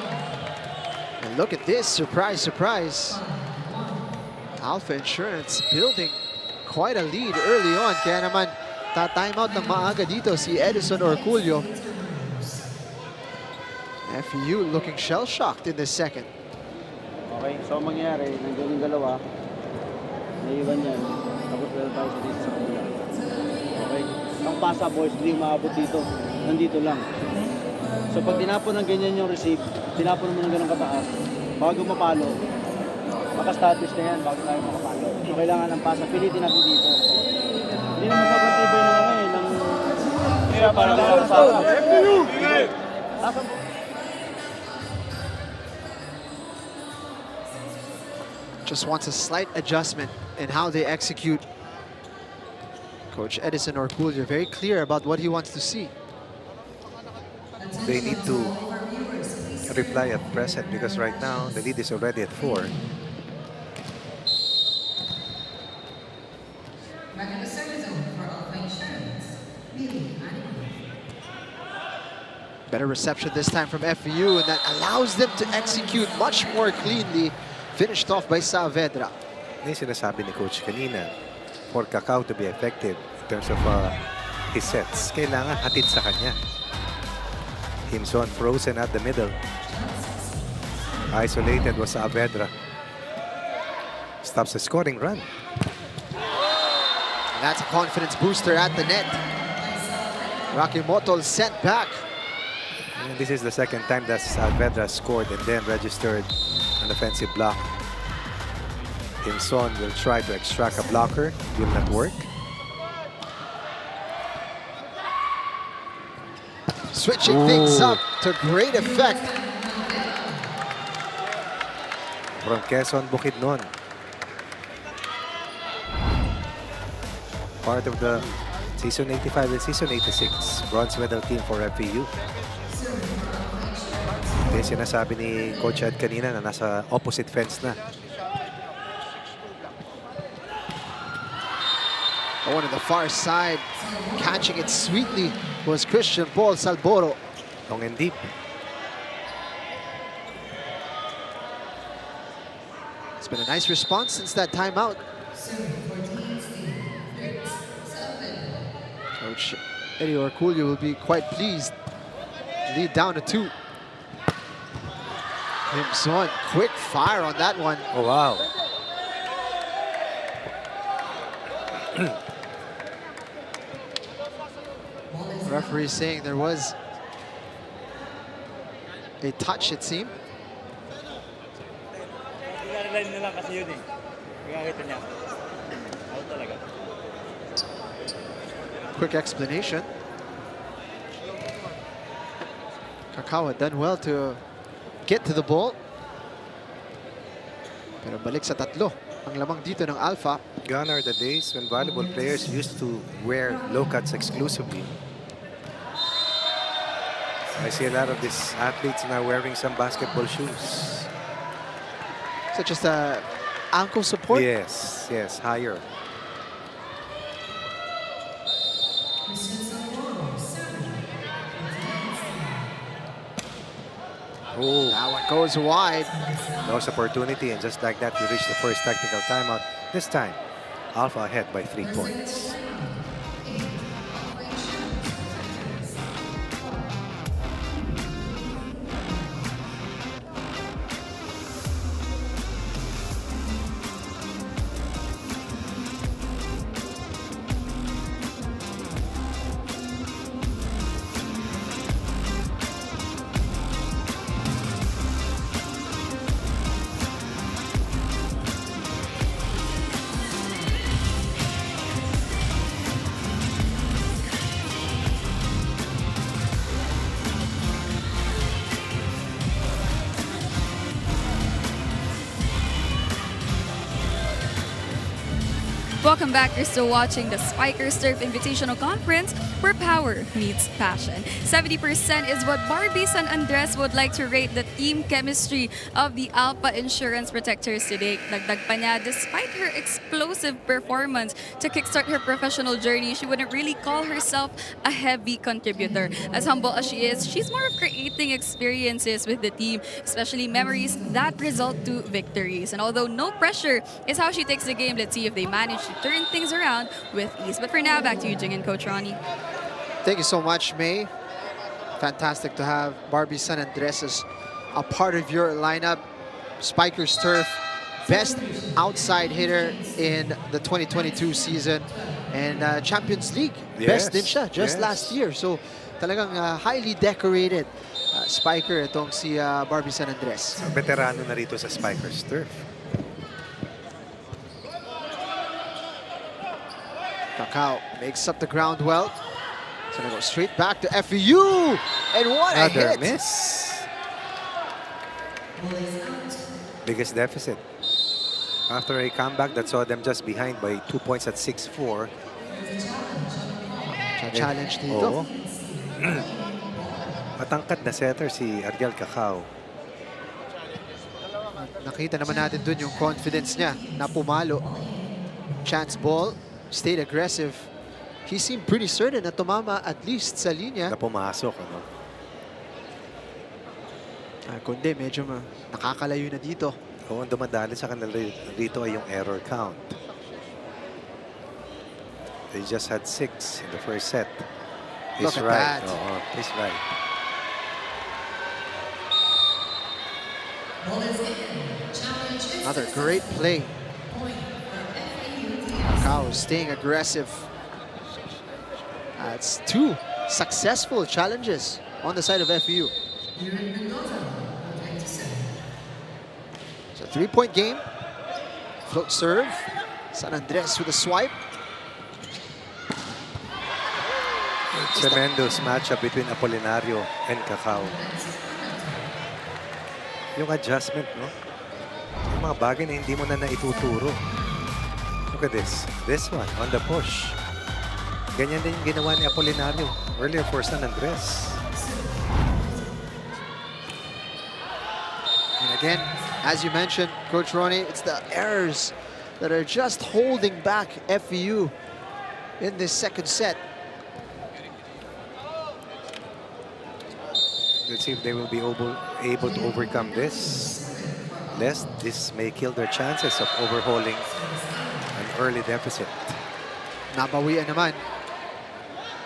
And look at this, surprise, surprise. Alpha Insurance building quite a lead early on. Kaya naman, ta-timeout ng maaga dito si Edison Orculio. FEU looking shell-shocked in this second. Okay, so ang mangyari, nandun yung dalawa. Naiwan yan. Tapos meron tayo sa dito sa kabila. Okay? Ang pasa boys, hindi maabot dito. Nandito lang. So pag tinapon ng ganyan yung receive, tinapon mo ng ganun kataas, bago mapalo, makastatus na yan bago tayo makapalo. So kailangan ng pasa, pilitin natin dito. Hindi naman kapatibay na ano eh, ng... Kaya para lang ang pasa. Tasa mo. Just wants a slight adjustment in how they execute. Coach Edison Orculio very clear about what he wants to see. They need to reply at present because right now the lead is already at 4. Better reception this time from FEU, and that allows them to execute much more cleanly. Finished off by Saavedra. Yung sinasabi ni Coach kanina, for Cacao to be effective in terms of his sets, kailangan hatid sa kanya. Himson frozen at the middle. Isolated was Saavedra. Stops the scoring run. And that's a confidence booster at the net. Rocky Motol sent back. And this is the second time that Saavedra scored and then registered an offensive block. Himson will try to extract a blocker. Will not work. Switching things up to great effect. From Quezon, Bukidnon. Part of the Season 85 and Season 86 bronze medal team for FEU. Ito yung sinasabi ni Coach Ed kanina na nasa opposite fence na. One on the far side, catching it sweetly, was Christian Paul Salboro. Long and deep. It's been a nice response since that timeout. Coach Eddie Orculio will be quite pleased. Lead down to 2. Himson, quick fire on that one. Oh, wow. Referee saying there was a touch, it seemed. Quick explanation. Cacao had done well to get to the ball. Pero balik sa 3 ang lamang dito ng Alpha. Gone are the days when volleyball players used to wear low cuts exclusively. I see a lot of these athletes now wearing some basketball shoes. So just a ankle support? Yes, yes, higher. Oh, That one goes wide. lost opportunity, and just like that, we reached the first technical timeout. This time, Alpha ahead by 3 points. Welcome back. You're still watching the Spikers Turf Invitational Conference, where power meets passion. 70% is what Barbie San Andres would like to rate the team chemistry of the Alpha Insurance Protectors today. Dagdag pa niya, despite her explosive performance to kickstart her professional journey, she wouldn't really call herself a heavy contributor. As humble as she is, she's more of creating experiences with the team, especially memories that result to victories. And although no pressure is how she takes the game, let's see if they manage to turn things around with ease. But for now, back to you, Jing and Coach Ronnie. Thank you so much, May. Fantastic to have Barbie San Andres as a part of your lineup. Spikers Turf, best outside hitter in the 2022 season. And Champions League, best din siya just last year. So talagang highly decorated spiker itong si Barbie San Andres. Veterano na rito sa Spikers Turf. Cacao makes up the ground well. It's gonna go straight back to FEU. And what a Another hit! miss. Biggest deficit. After a comeback that saw them just behind by 2 points at 6-4. Challenge dito. Oo. Matangkad na setter si Ariel Cacao. Nakita naman natin dun yung confidence niya na pumalo. Chance ball, stayed aggressive. He seemed pretty certain na tumama at least sa linya. Na pumasok. Ano? Kundi medyo nakakalayo na dito. Kung ang dumadali sa kanila rito ay yung error count. They just had 6 in the first set. He's Look at right. that. Oo, he's right. Another great play. Macau staying aggressive. That's 2 successful challenges on the side of FEU. It's a 3-point game. Float serve. San Andres with a swipe. Tremendous matchup between Apolinario and Cacao. Yung adjustment, no? Yung mga bagay na hindi mo na naituturo. Look at this. This one, on the push. Ganyan din yung ginawa ni Apolinario earlier for San Andres. And again, as you mentioned, Coach Ronnie, it's the errors that are just holding back FEU in this second set. Let's see if they will be able to overcome this. Lest this may kill their chances of overhauling an early deficit. Nabawian naman.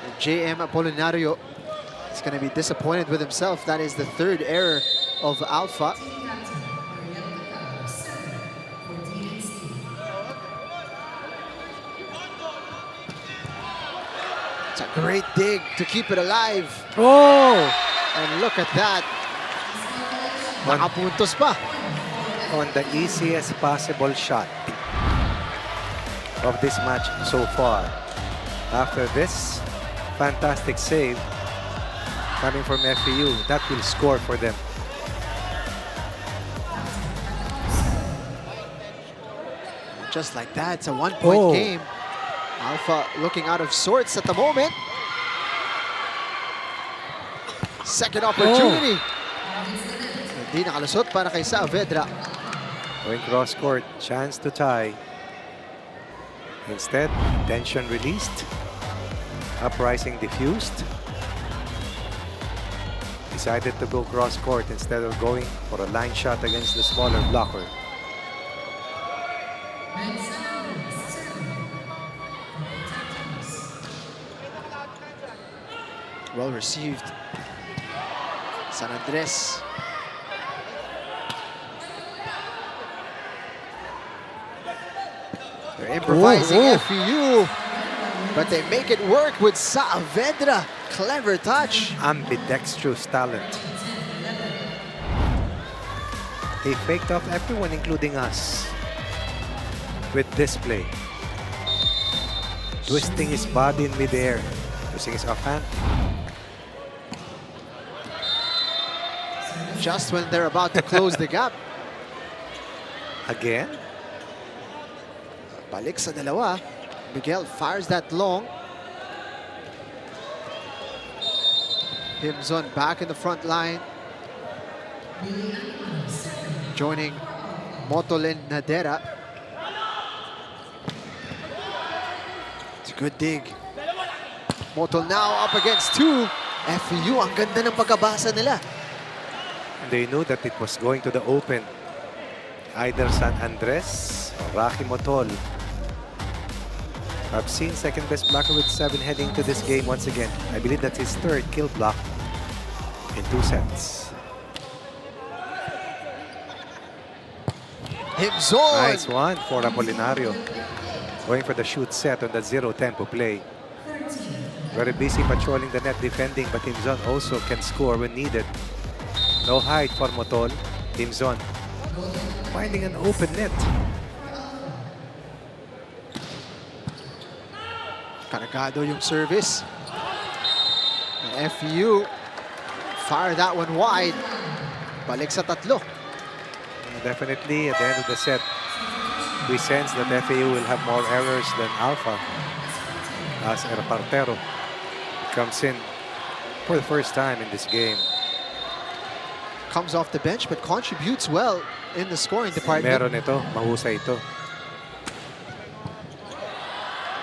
And JM Apolinario is going to be disappointed with himself. That is the 3rd error of Alpha. It's a great dig to keep it alive. Oh! And look at that. Nakapuntos pa. On the easiest possible shot of this match so far. After this fantastic save coming from FEU, that will score for them. Just like that, it's a 1-point Oh. game. Alpha looking out of sorts at the moment. Second opportunity. Hindi nakalusot para kay Saavedra. Going cross court, chance to tie. Instead, tension released. Uprising diffused. Decided to go cross court instead of going for a line shot against the smaller blocker. Well received. San Andres. They're improvising FEU, but they make it work with Saavedra. Clever touch. Ambidextrous talent. He faked off everyone, including us, with this play. Twisting his body in midair, using his offhand. Just when they're about to close the gap. Again? Balik sa dalawa. Miguel fires that long. Himzon back in the front line. Joining Motolin Nadera. It's a good dig. Motol now up against 2. FEU, ang ganda ng pagkabasa nila. They knew that it was going to the open. Either San Andres or Rocky Motol. I've seen second best blocker with 7 heading to this game once again. I believe that's his 3rd kill block in 2 sets. Himzon. Nice one for Apolinario. Going for the shoot set on the 0 tempo play. Very busy patrolling the net defending, but Himzon also can score when needed. No height for Motol. Himzon finding an open net. Cargado yung service. And FEU fire that one wide. Balik sa tatlo. Definitely, at the end of the set, we sense that FEU will have more errors than Alpha. As Erpartero comes in for the first time in this game. Comes off the bench but contributes well in the scoring department. Meron ito, mahusay ito.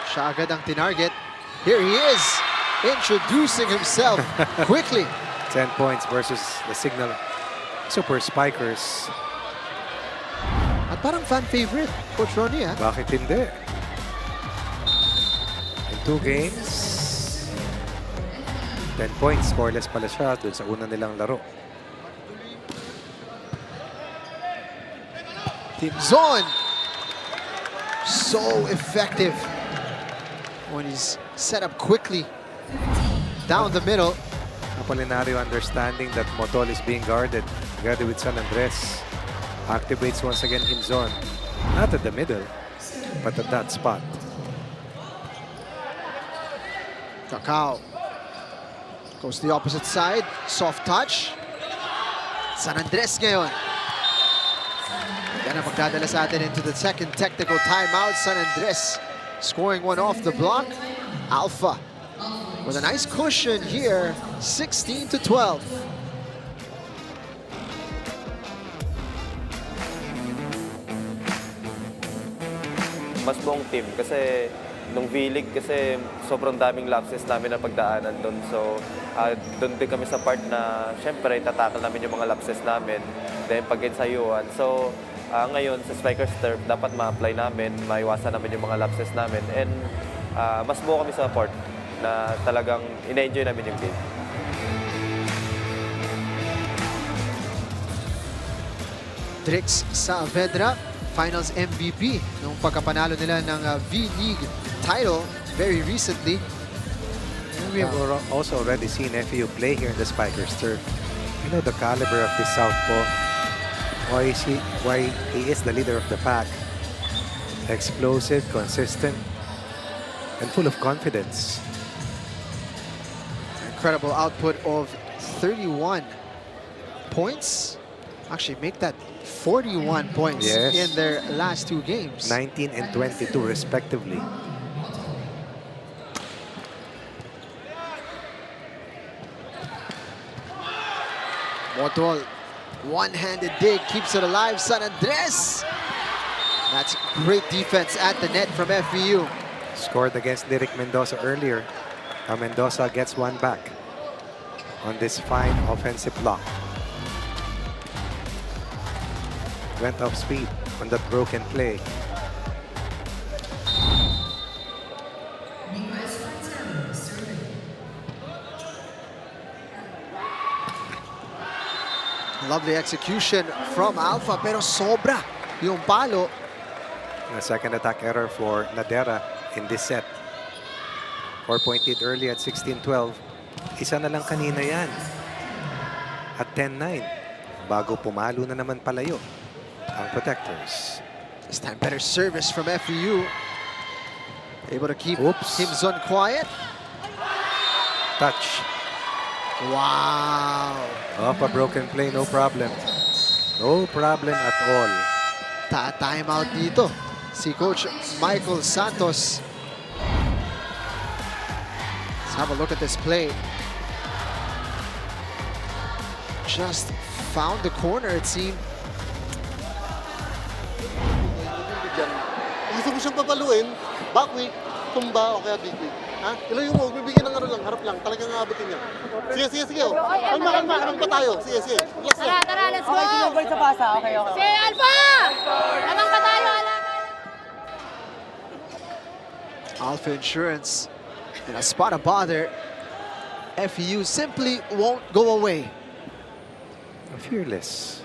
Siya agad ang tinarget. Here he is, introducing himself quickly. 10 points versus the signal Super Spikers. At parang fan favorite, Coach Ronnie, ha? Bakit hindi? In 2 games, 10 points. Scoreless pala siya dun sa una nilang laro. Team Zone. So effective when he's set up quickly down the middle. Apolinario understanding that Motol is being guarded together with San Andres. Activates once again Team Zone. Not at the middle, but at that spot. Cacao goes to the opposite side. Soft touch. San Andres ngayon. Yan ang magdadala sa atin into the second technical timeout. San Andres scoring one off the block. Alpha with a nice cushion here, 16-12. Mas buong team kasi nung V-League kasi sobrang daming lapses namin na pagdaanan doon. So doon din kami sa part na syempre tatakal namin yung mga lapses namin. Then pag-ensayuan. So ngayon sa Spikers Turf dapat ma-apply namin, maiwasan namin yung mga lapses namin. And mas buo kami sa part na talagang ina-enjoy namin yung game. Drix Saavedra, Finals MVP nung pagkapanalo nila ng V-League title very recently. And we have also already seen FEU play here in the Spikers Turf. You know the caliber of this southpaw. Why he is the leader of the pack. Explosive, consistent, and full of confidence. Incredible output of 31 points. Actually, make that 41 points in their last 2 games. 19 and 22 respectively. Motol, one-handed dig, keeps it alive. San Andres. That's great defense at the net from FEU. Scored against Lyric Mendoza earlier. Now Mendoza gets one back on this fine offensive block. Went off speed on that broken play. Lovely execution from Alpha, pero sobra yung palo. A second attack error for Nadera in this set. 4-point lead early at 16-12. Isa na lang kanina yan. At 10-9. Bago pumalo na naman palayo ang Protectors. This time better service from FEU. Able to keep Team Zone quiet. Touch. Wow. Off a broken play, no problem. No problem at all. Timeout dito si Coach Michael Santos. Let's have a look at this play. Just found the corner, it seemed. Gusto ko siyang papaluin, back week, tumba o kaya big week. Ha? Ilayo mo, bibigyan ng lang, harap lang, talagang aabutin niya. Sige. Kalma pa tayo. Sige. Relax lang. Tara, let's go! Okay, sinubay sa pasa. Okay. Si Alpha! Lamang pa tayo, Alpha Insurance in a spot of bother. FEU simply won't go away. Fearless.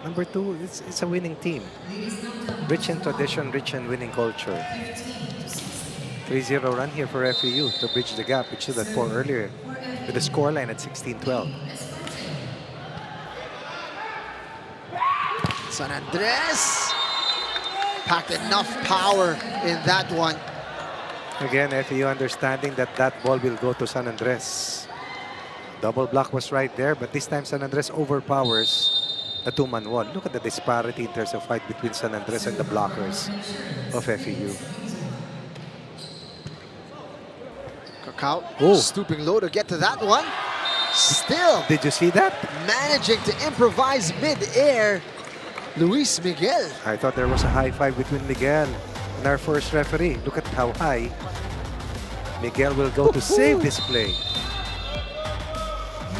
Number 2, it's a winning team. Rich in tradition, rich in winning culture. 3-0 run here for FEU to bridge the gap, which stood at 4 earlier, with the scoreline at 16-12. San Andres packed enough power in that one. Again, FEU understanding that that ball will go to San Andres. Double block was right there, but this time San Andres overpowers the 2-man wall. Look at the disparity in terms of fight between San Andres and the blockers of FEU. Cacao Oh. stooping low to get to that one. Still Did you see that? managing to improvise mid-air. Luis Miguel. I thought there was a high five between Miguel and our first referee. Look at how high Miguel will go to save this play.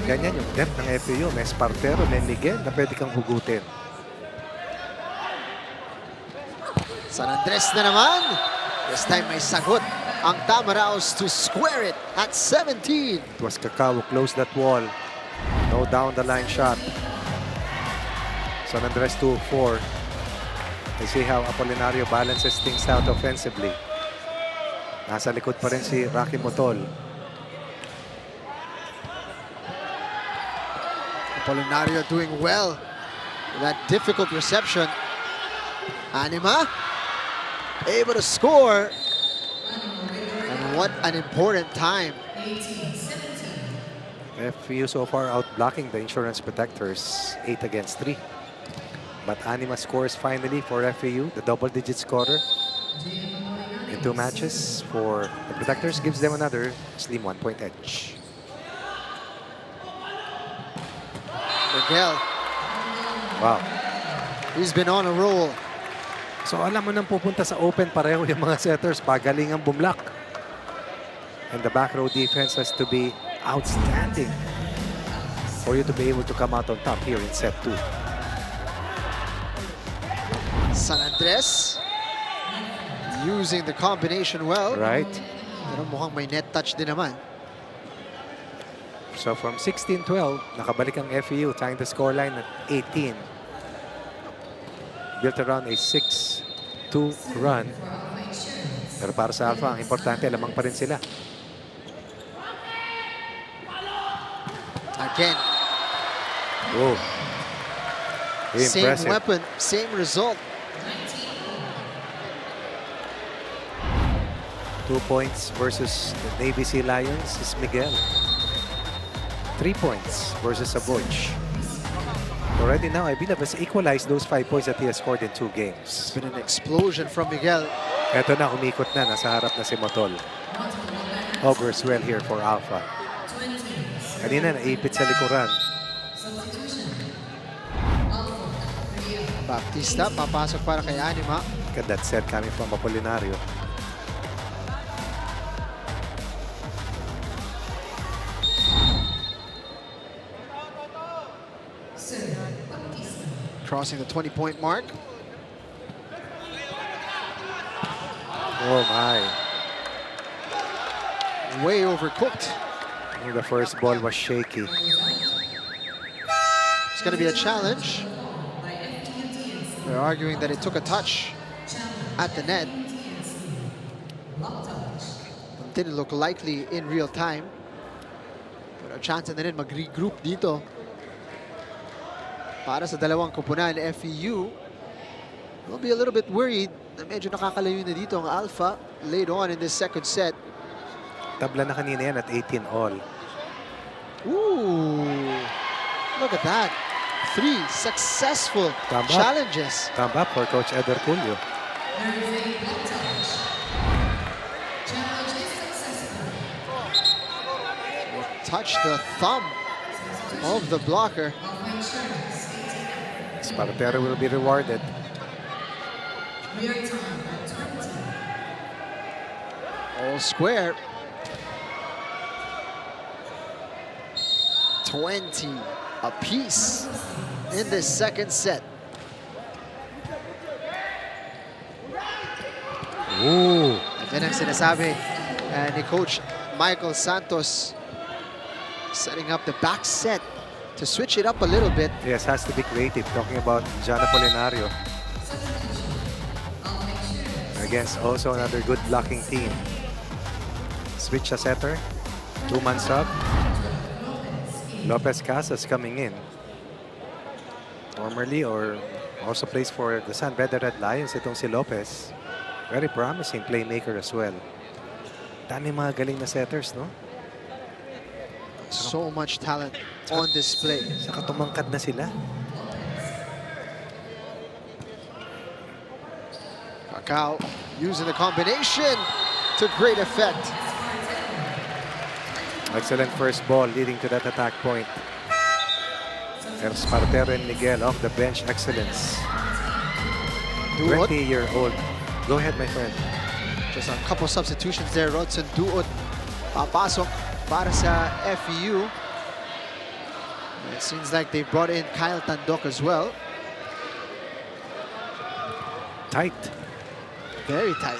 Ganyan yung depth ng FEU. May Espartero, may Miguel na pwede kang hugutin. San Andres na naman. This time may sagot ang Tamaraos to square it at 17. It was Cacao who closed that wall. No down the line shot. San Andres 2-4. I see how Apolinario balances things out offensively. Nasa likod pa rin si Rocky Motol. Apolinario doing well with that difficult reception. Anima able to score. And what an important time. FEU so far out-blocking the insurance protectors 8 against 3. But Anima scores finally for FEU, the double-digit scorer. In 2 matches for the protectors, gives them another slim 1-point edge. Miguel, Wow. he's been on a roll. So alam mo nang pupunta sa open pareho yung mga setters, pagaling ang bumlock. And the back row defense has to be outstanding for you to be able to come out on top here in set 2. San Andres using the combination well. Right? Pero mukhang may net touch din naman. So from 16-12, nakabalik ang FEU, tying the scoreline at 18. Built around a 6-2 run. Pero para sa Alpha, ang importante, lamang pa rin sila. Again, Whoa. same Impressive. weapon, same result. 2 points versus the Navy Sea Lions is Miguel. 3 points versus Aboch. Already now, I believe has equalized those 5 points that he has scored in 2 games. It's been an explosion from Miguel. Eto na, umikot na. Nasa harap na si Motol. Augurs well here for Alpha. Kanina, naipit sa likuran. Baptista, papasok para kay Anima. Look at that set coming from Apolinario. Crossing the 20-point mark. Oh my. Way overcooked. The first ball was shaky. It's going to be a challenge. They're arguing that it took a touch at the net. Didn't look likely in real time. Pero chance na rin mag-regroup dito. Para sa dalawang kupunan, FEU will be a little bit worried na medyo nakakalayo na dito ang Alpha late on in this second set. Tabla na kanina yan at 18 all. Ooh, look at that. 3 successful Tama. challenges. Tama for Coach Eder Culio. Touch the thumb of the blocker. Espartero will be rewarded. All square. 20 apiece in this second set. Ooh. Yan ang sinasabi ni Coach Michael Santos, setting up the back set to switch it up a little bit. Yes, has to be creative. Talking about John Apolinario. Against also another good blocking team. Switch a setter. 2-man sub. Lopez Casas coming in. Formerly or also plays for the San Pedro Red Lions. Itong si Lopez. Very promising playmaker as well. Dami mga galing na setters, no? So much talent on display. Saka tumangkad na sila. Cacao using the combination to great effect. Excellent first ball leading to that attack point. Espartero and Miguel off the bench. Excellence. 20-year-old. Go ahead, my friend. Just a couple substitutions there. Rodson Duot papasok para sa FEU. It seems like they brought in Kyle Tandok as well. Tight. Very tight.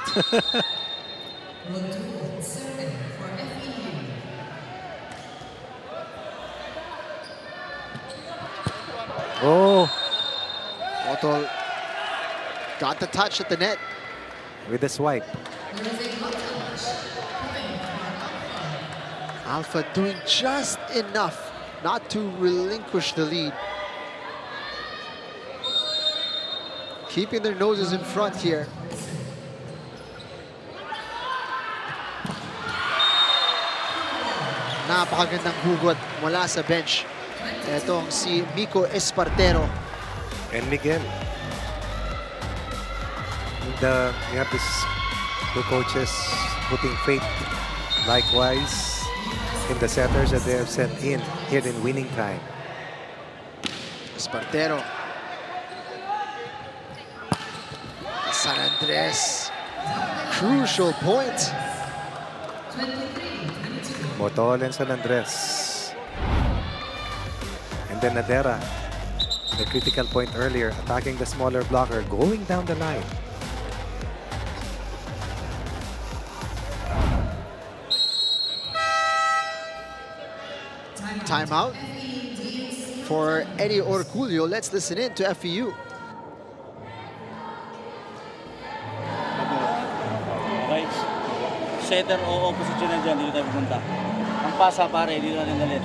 Oh, Otto got the touch at the net. with the swipe. Alpha doing just enough not to relinquish the lead. Keeping their noses in front here. Napakagandang hugot mula sa bench. Itong si Miko Espartero. And Miguel. And, you have this two coaches putting faith likewise in the setters that they have sent in here in winning time. Espartero. San Andres. Crucial point. Motol and San Andres. And then Nadera. The critical point earlier, attacking the smaller blocker, going down the line. Timeout for Eddie Orculio. Let's listen in to FEU. Okay? Setter o opposition na dyan, dito tayo pumunta. Ang pasa pare, dito natin dalhin.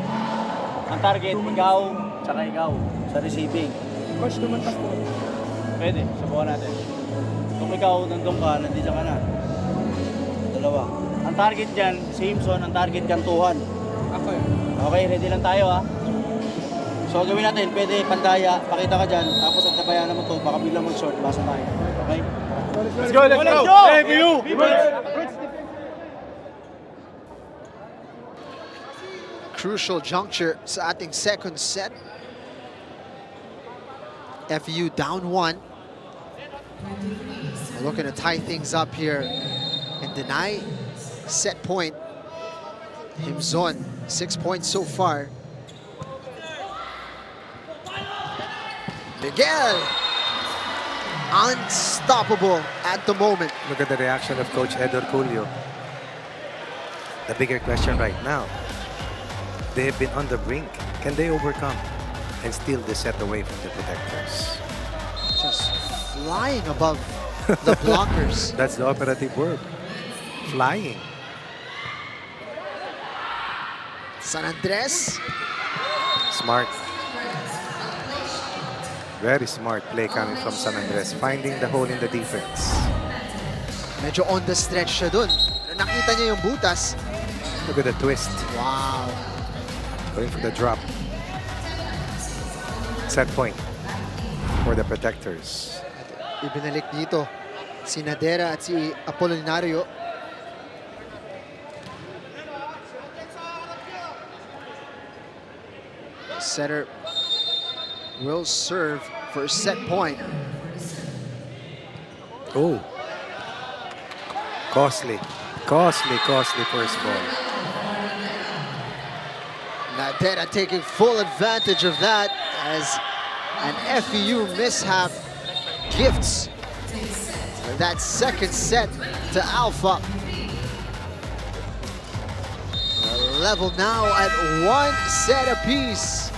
Ang target, ikaw, tsaka ikaw, sa receiving. Coach, tumantas po. Pwede, subukan natin. Kung ikaw, nandun ka, nandito ka na. Dalawa. Ang target dyan, Simpson, ang target kantuhan. Ako eh. Okay, ready lang tayo ha. So gawin natin, pwede pandaya, pakita ka dyan, tapos ang tabayan mo to, baka biglang mag-short, basa tayo. Okay? Let's go, let's go! FEU! Crucial juncture sa ating second set. FEU down 1. Looking to tie things up here and deny set point. Himzon, 6 points so far. Miguel, unstoppable at the moment. Look at the reaction of Coach Ed Orculio. The bigger question right now, they have been on the brink. Can they overcome and steal the set away from the protectors? Just flying above the blockers. That's the operative word. Flying. San Andres. Smart. Very smart play coming from San Andres, finding the hole in the defense. Medyo on the stretch siya dun. Nakita niya yung butas. Look at the twist. Wow. Going for the drop. Set point for the protectors. Ibinalik dito si Nadera at si Apolinario. Setter will serve for a set point. Oh. Costly. Costly first ball. Nadera taking full advantage of that as an FEU mishap gifts that second set to Alpha. Level now at 1 set apiece.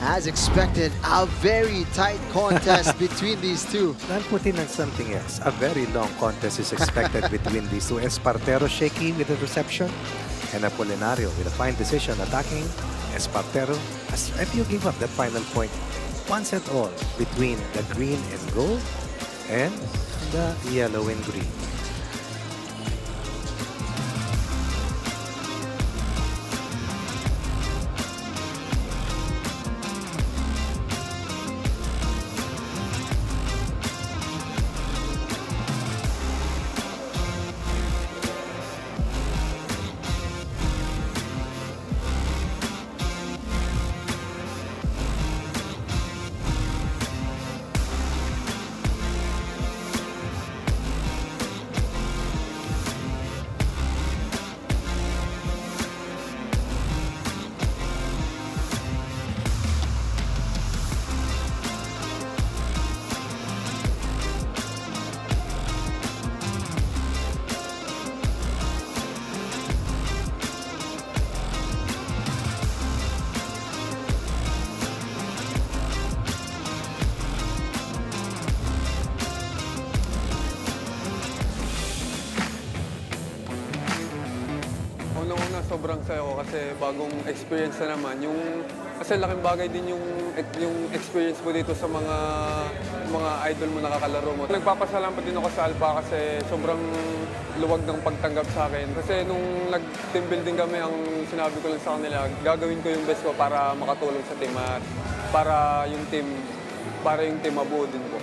As expected, a very tight contest between these two. I'll put in on something else. A very long contest is expected between these two. Espartero shaky with the reception and Apolinario with a fine decision attacking Espartero. As FEU gave up that final point, one set all between the green and gold and the yellow and green. sobrang saya ko kasi bagong experience na naman. Kasi laking bagay din yung experience mo dito sa mga idol mo nakakalaro mo. Nagpapasalamat din ako sa Alpha kasi sobrang luwag ng pagtanggap sa akin. Kasi nung nag-team building kami, ang sinabi ko lang sa kanila, gagawin ko yung best ko para makatulong sa team at para yung team mabuo din po.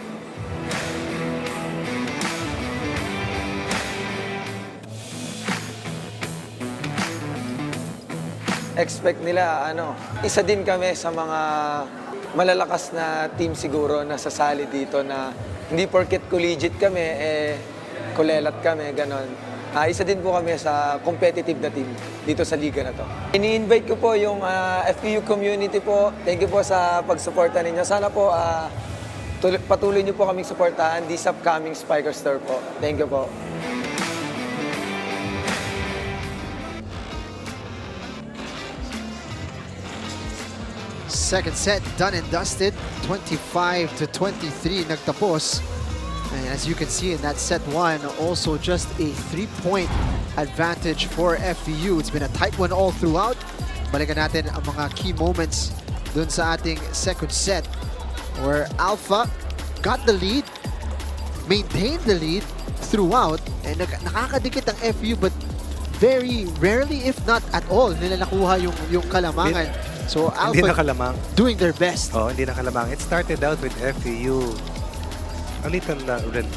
Expect nila, isa din kami sa mga malalakas na team siguro na sasali dito na hindi porket collegiate kami, kulelat kami, ganon. Isa din po kami sa competitive na team dito sa liga na to. Ini-invite ko po yung FEU community po. Thank you po sa pagsuporta ninyo. Sana po patuloy niyo po kaming suportahan this upcoming Spiker Store po. Thank you po. Second set done and dusted, 25-23 nagtapos. And as you can see in that set one, also just a 3-point advantage for FEU. It's been a tight one all throughout. Balikan natin ang mga key moments dun sa ating second set where Alpha got the lead, maintained the lead throughout, and nakakadikit ang FEU but very rarely, if not at all, nila nakuha yung kalamangan. So Alpha doing their best. Oh, hindi na kalamang. It started out with FEU a little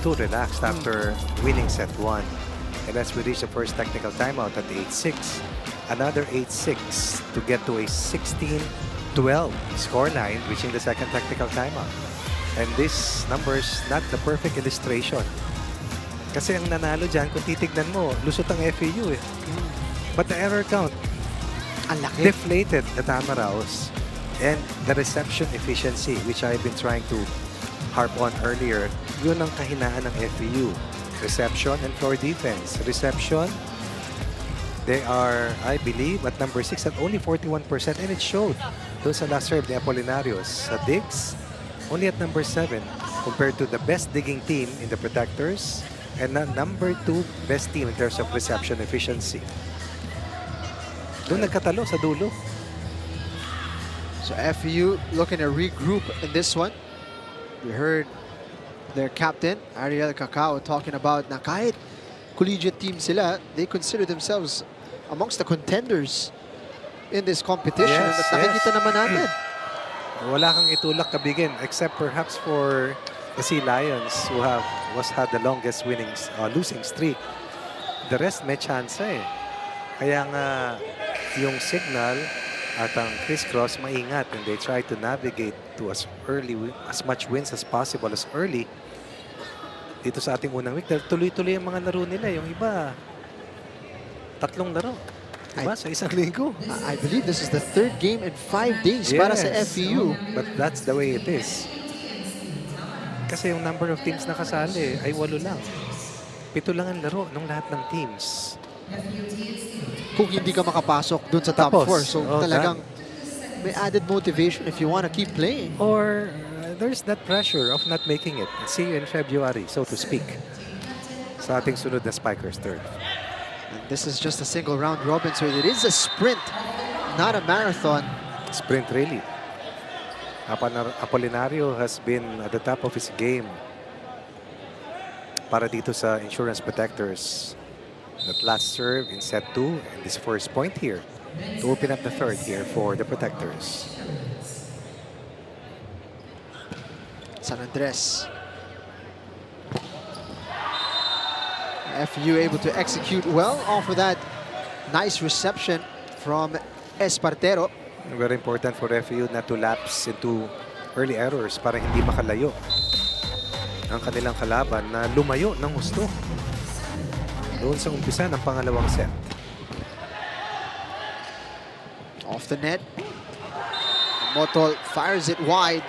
too relaxed after winning set 1. And as we reach the first technical timeout at 8-6, another 8-6 to get to a 16-12 scoreline, reaching the second technical timeout. And this number's not the perfect illustration. Kasi ang nanalo dyan, kung titignan mo, lusot ang FEU eh. But the error count, deflated the Tamaraos, and the reception efficiency, which I've been trying to harp on earlier, yun ang kahinaan ng FEU. Reception and floor defense. Reception, they are, I believe, at number 6 at only 41%, and it showed doon sa last serve ni Apolinarios. Sa digs, only at number 7 compared to the best digging team in the Protectors and the number 2 best team in terms of reception efficiency. Doon nagkatalo sa dulo. So FEU looking to regroup in this one. We heard their captain, Ariel Cacao, talking about na kahit collegiate team sila, they consider themselves amongst the contenders in this competition. Yes, At nakikita naman natin. Wala kang itulak kabigin except perhaps for the Sea Lions who had the longest losing streak. The rest may chance eh. Kaya nga yung signal at ang crisscross maingat, and they try to navigate to as much wins as possible as early. Dito sa ating unang week, tuloy-tuloy ang mga laro nila. Yung iba, 3 laro. Diba? Sa isang linggo. I believe this is the 3rd game in 5 days para sa FEU. But that's the way it is. Kasi yung number of teams na kasali ay 8 lang. 7 lang ang laro ng lahat ng teams. Kung hindi ka makapasok dun sa top 4. So talagang may added motivation if you want to keep playing. Or there's that pressure of not making it. See you in February, so to speak. Sa ating sunod na Spikers Turf. And this is just a single round robin, so it is a sprint, not a marathon. Sprint really. Apolinario has been at the top of his game para dito sa Insurance Protectors. That last serve in set 2 and this first point here to open up the 3rd here for the Protectors. San Andres. FEU able to execute well off of that nice reception from Espartero. Very important for FEU not to lapse into early errors para hindi makalayo ang kanilang kalaban na lumayo ng gusto doon sa umpisa ng pangalawang set. Off the net. Motol fires it wide.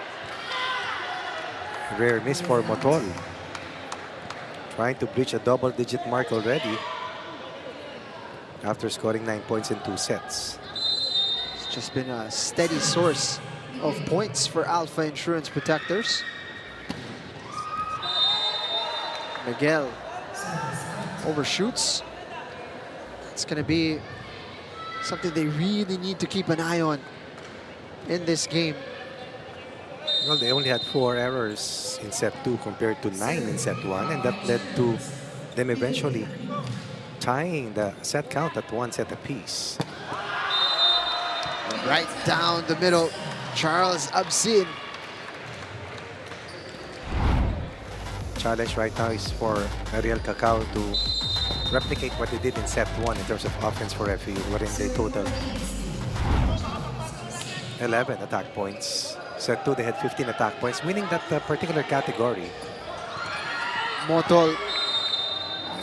Rare miss for Motol. Trying to breach a double-digit mark already after scoring 9 points in 2 sets. It's just been a steady source of points for Alpha Insurance Protectors. Miguel overshoots. It's going to be Something they really need to keep an eye on in this game. Well, they only had 4 errors in set 2 compared to 9 in set 1, and that led to them eventually tying the set count at 1 set apiece. Right down the middle, Charles Absin. Challenge right now is for Ariel Cacao to replicate what they did in set 1 in terms of offense for FEU, wherein they total 11 attack points. Set 2, they had 15 attack points, meaning that the particular category, Motol.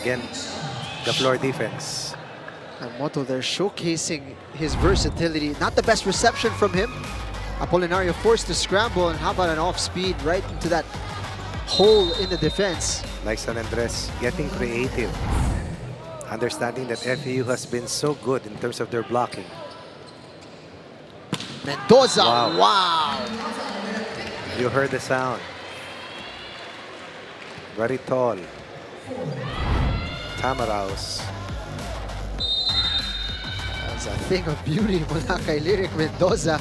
again, the floor defense. And Motol, they're showcasing his versatility. Not the best reception from him. Apolinario forced to scramble, and how about an off-speed right into that hole in the defense. Like San Andres, getting creative. Understanding that FEU has been so good in terms of their blocking. Mendoza, Wow. wow. You heard the sound. Very tall. Tamaraos. That's a thing of beauty mula kay Lyric Mendoza.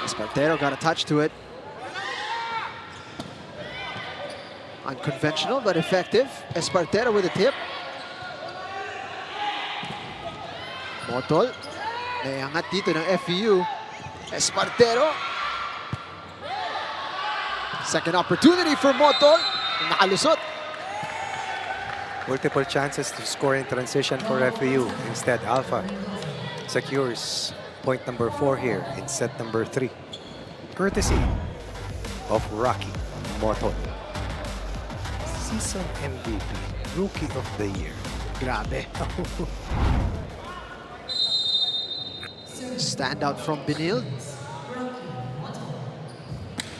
Espartero got a touch to it. Unconventional but effective. Espartero with a tip. Motol. Naiangat dito ng FEU. Espartero. Second opportunity for Motol. Nakalusot. Multiple chances to score in transition for FEU. Instead, Alpha secures point number 4 here in set number 3. Courtesy of Rocky Motol. Season MVP, Rookie of the Year. Grabe. Standout from Benil.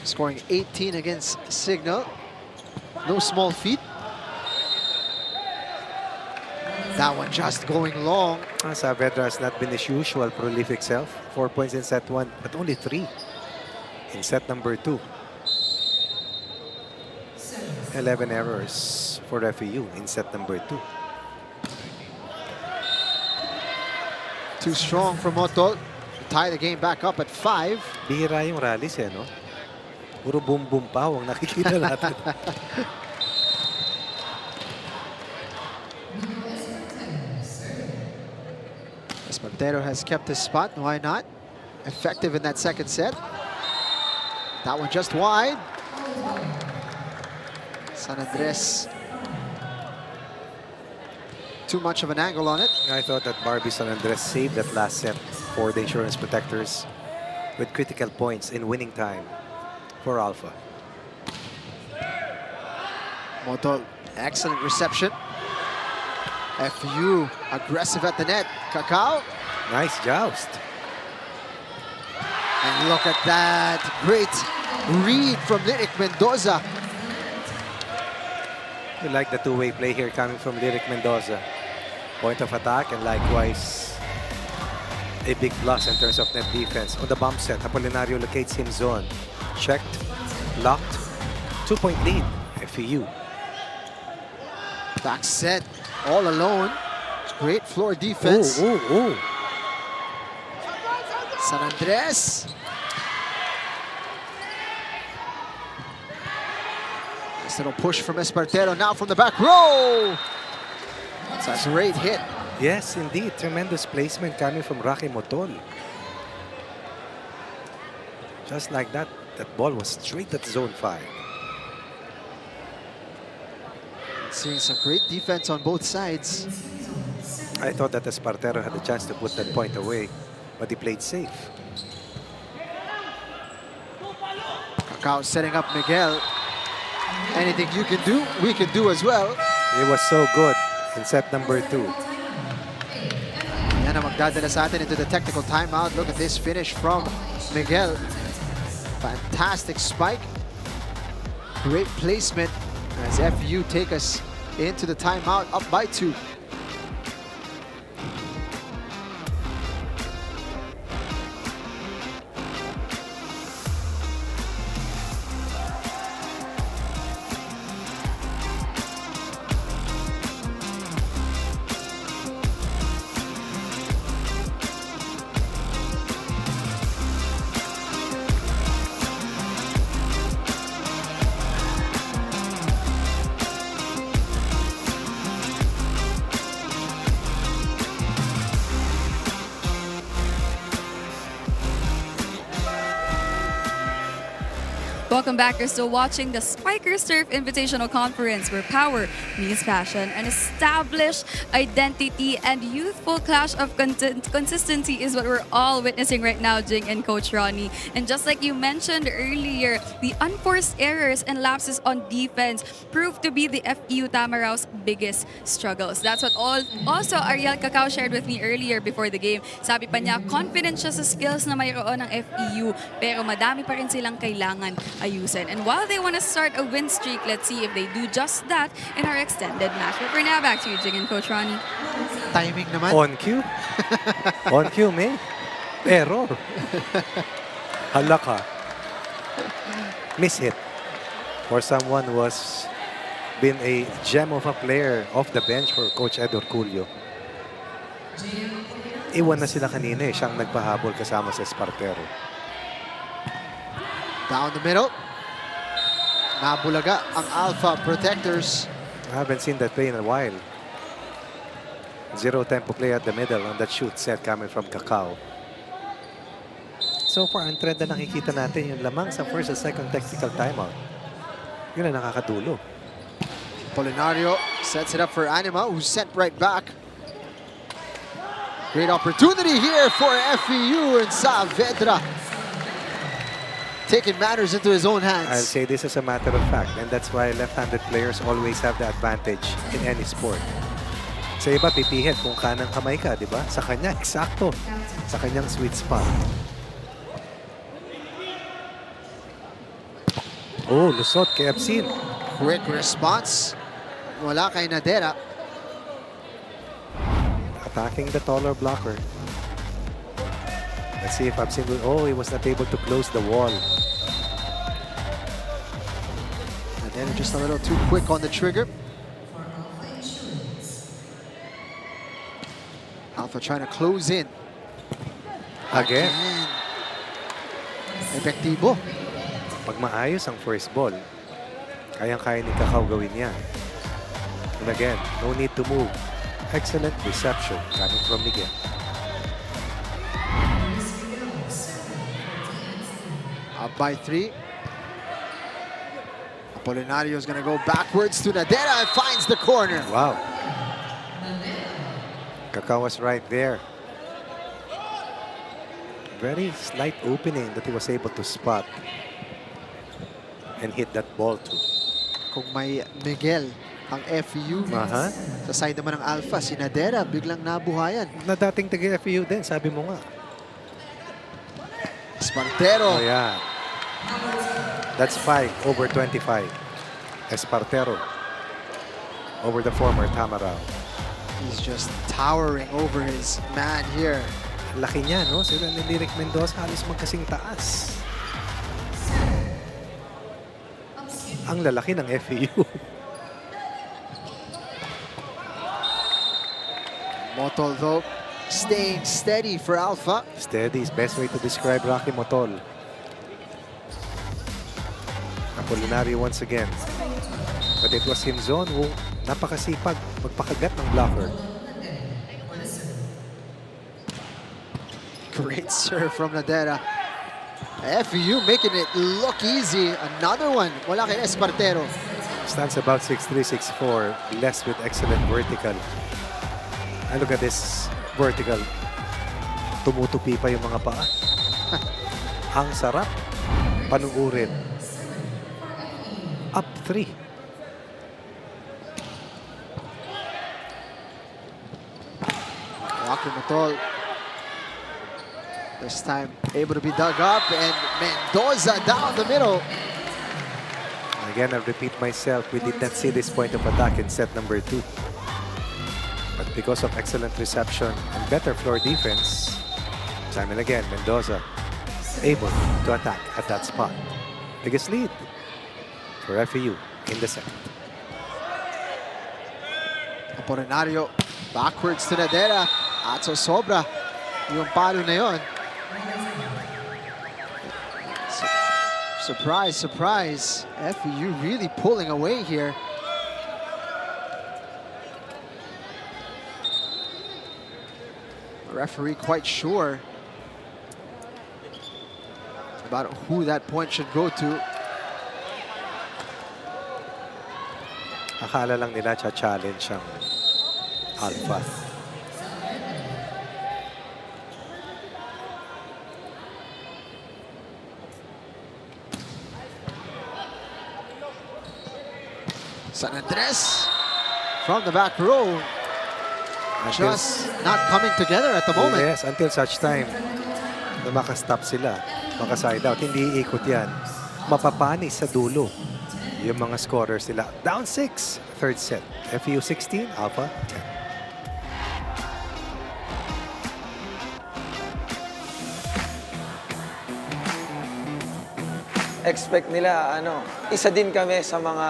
Scoring 18 against Signal. No small feat. That one just going long. Saavedra has not been his usual prolific self. 4 points in set 1, but only 3 in set number 2. 11 errors for FEU in set number 2. Too strong for Motol to tie the game back up at 5. Bihira yung rallies eh, no? Puro boom-boom pa ang nakikita natin. Espartero has kept his spot. Why not? Effective in that second set. That one just wide. San Andres. Too much of an angle on it. I thought that Barbie San Andres saved that last set for the insurance protectors with critical points in winning time for Alpha. Motol, excellent reception. FEU aggressive at the net. Cacao. Nice joust. And look at that. Great read from Lyric Mendoza. We like the two-way play here coming from Lyric Mendoza. Point of attack and likewise a big plus in terms of net defense. On the bump set, Apolinario locates him zone. Checked, locked, 2-point lead, FEU. Back set, all alone. Great floor defense. Ooh. San Andres. Nice little push from Espartero now from the back row. It's a great hit. Yes, indeed. Tremendous placement coming from Rocky Motol. Just like that, that ball was straight at zone 5. Seeing some great defense on both sides. I thought that Espartero had a chance to put that point away, but he played safe. Cacao setting up Miguel. Anything you can do, we can do as well. He was so good in set number 2. Yan ang magdadala sa atin into the technical timeout. Look at this finish from Miguel. Fantastic spike. Great placement as FEU take us into the timeout up by 2. Welcome back. You're still watching the Spikers Turf Invitational Conference, where power meets passion, an established identity and youthful clash of consistency is what we're all witnessing right now, Jing and Coach Ronnie. And just like you mentioned earlier, the unforced errors and lapses on defense proved to be the FEU Tamarao's biggest struggles. That's what also Ariel Cacao shared with me earlier before the game. Sabi pa niya, confident siya sa skills na mayroon ng FEU, pero madami pa rin silang kailangan ayusin. And while they want to start a win streak, let's see if they do just that in our extended match. But for now, back to you, Jing and Coach Ronnie. Timing naman. On cue. On cue, May. Error. Halaka. Miss hit. For someone who has been a gem of a player off the bench for Coach Edward Culio. Iwan na sila kanina eh. Siyang nagpahabol kasama sa Espartero. Down the middle. Nabulaga ang Alpha Protectors. I haven't seen that play in a while. Zero tempo play at the middle on that shoot set coming from Cacao. So far, ang trend na nakikita natin yung lamang sa first and second technical timeout. Yun ang nakakadulo. Polinario sets it up for Anima, who's sent right back. Great opportunity here for FEU and Saavedra, taking matters into his own hands. I'll say this as a matter of fact, and that's why left-handed players always have the advantage in any sport. Sa iba, pipihit kung kanang kamay ka, di ba? Sa kanya, eksakto. Sa kanyang sweet spot. Oh, lusot kay Absin. Quick response. Wala kay Nadera. Attacking the taller blocker. Let's see if Absin will... Oh, he was not able to close the wall. Nadera just a little too quick on the trigger. Alpha trying to close in. Again. Epektibo. Pag maayos ang first ball, kayang-kaya ni Cacao gawin yan. And again, no need to move. Excellent reception coming from Miguel. Up by 3. Apolinario is going to go backwards to Nadera and finds the corner. Wow. Cacao was right there. Very slight opening that he was able to spot and hit that ball too. Kung may Miguel ang FEU, sa side naman ng Alpha, si Nadera biglang nabuhayan. Na dating taga-FEU din, sabi mo nga. Espartero. Oh yeah. That's 5 over 25. Espartero over the former Tamarao. He's just towering over his man here. Laki niya, no? Sila ni Lyric Mendoza halos magkasing taas. Ang lalaki ng FEU. Motol though, staying steady for Alpha. Steady is best way to describe Rocky Motol. Apolinario once again. But it was Himzon who napakasipag magpakagat ng blocker. Great serve from Nadera. FEU making it look easy. Another one. Wala kay Espartero. Stands about 6'3", 6'4", blessed with excellent vertical. And look at this vertical. Tumutupi pa yung mga paa. Ang sarap panuurin. Up 3. Rocky Motol. This time able to be dug up, and Mendoza down the middle. Again, I'll repeat myself. We did not see this point of attack in set number 2. But because of excellent reception and better floor defense, time and again, Mendoza able to attack at that spot. Biggest lead for FEU in the second. Apolinario backwards to Nadera. At so sobra yung palo na yon. Surprise, surprise. FEU really pulling away here. The referee quite sure about who that point should go to. Akala lang nila cha-challenge ang Alpha. San Andres from the back row. Just not coming together at the moment. Yes, until such time na makastop sila, makaside out. Hindi iikot yan. Mapapanis sa dulo yung mga scorers nila. Down 6, third set. FEU 16, Alpha 10. Expect nila, isa din kami sa mga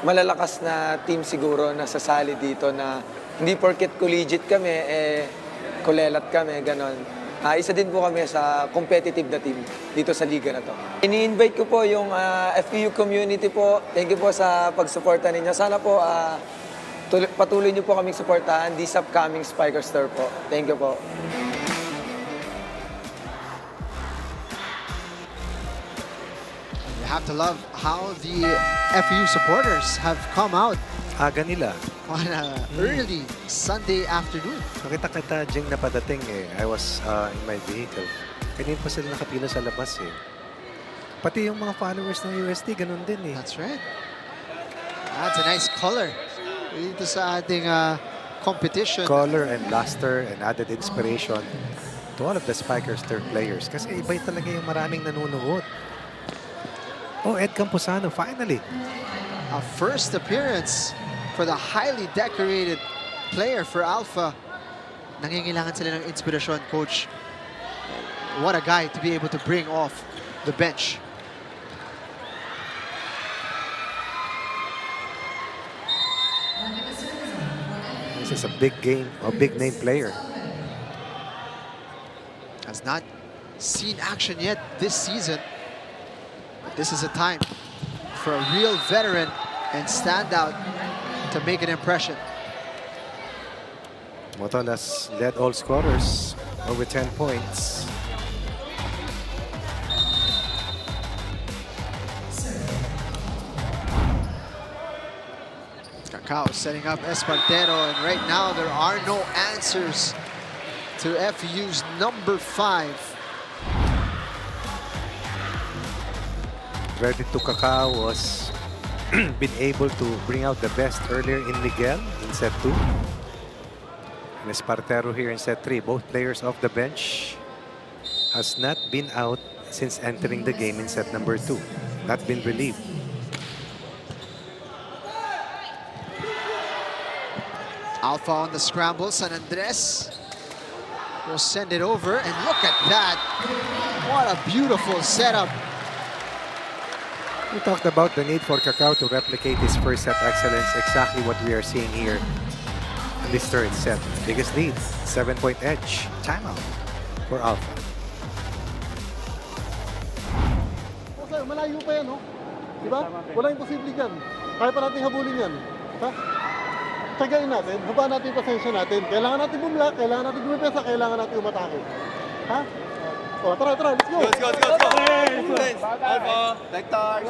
malalakas na team siguro na sasali dito na hindi porket collegiate kami, kulelat kami, ganon. Isa din po kami sa competitive na team dito sa liga na to. Ini-invite ko po yung FEU community po. Thank you po sa pagsuporta ninyo. Sana po patuloy niyo po kaming suportahan this upcoming Spiker Store po. Thank you po. You have to love how the FEU supporters have come out Aga nila. on a early Sunday afternoon. Nakita Jing na padating eh. I was in my vehicle. Kanina pa sila nakapila sa labas eh. Pati yung mga followers ng UST, ganun din eh. That's right. That's a nice color. Dito sa ating competition. Color and luster and added inspiration to all of the Spikers third players. Kasi iba talaga yung maraming nanonood. Oh, Ed Camposano, finally. A first appearance for the highly decorated player for Alpha. Nangingailangan sila ng inspirasyon, coach. What a guy to be able to bring off the bench. This is a big game, a big name player. Has not seen action yet this season. But this is a time for a real veteran and standout to make an impression. Motol has led all scorers over 10 points. Cacao setting up Espartero, and right now there are no answers to FEU's number 5. Credit to Cacao was been able to bring out the best earlier in Miguel in set 2. And Espartero here in set 3. Both players off the bench. Has not been out since entering the game in set number 2. Not been relieved. Alpha on the scramble. San Andres will send it over, and look at that. What a beautiful setup. We talked about the need for Cacao to replicate his first set excellence. Exactly what we are seeing here in this third set. Biggest lead, 7-point edge. Timeout for Alpha. Okay, malayo pa yan, no? Diba? Walang imposible dyan. Kaya pa natin habulin yan. Ha? Tagayin natin, habaan natin yung pasensya natin. Kailangan natin bumla, kailangan natin gumipesa, kailangan natin umatake. Ha? O, tara, let's go! Let's go! Alpha, Vector!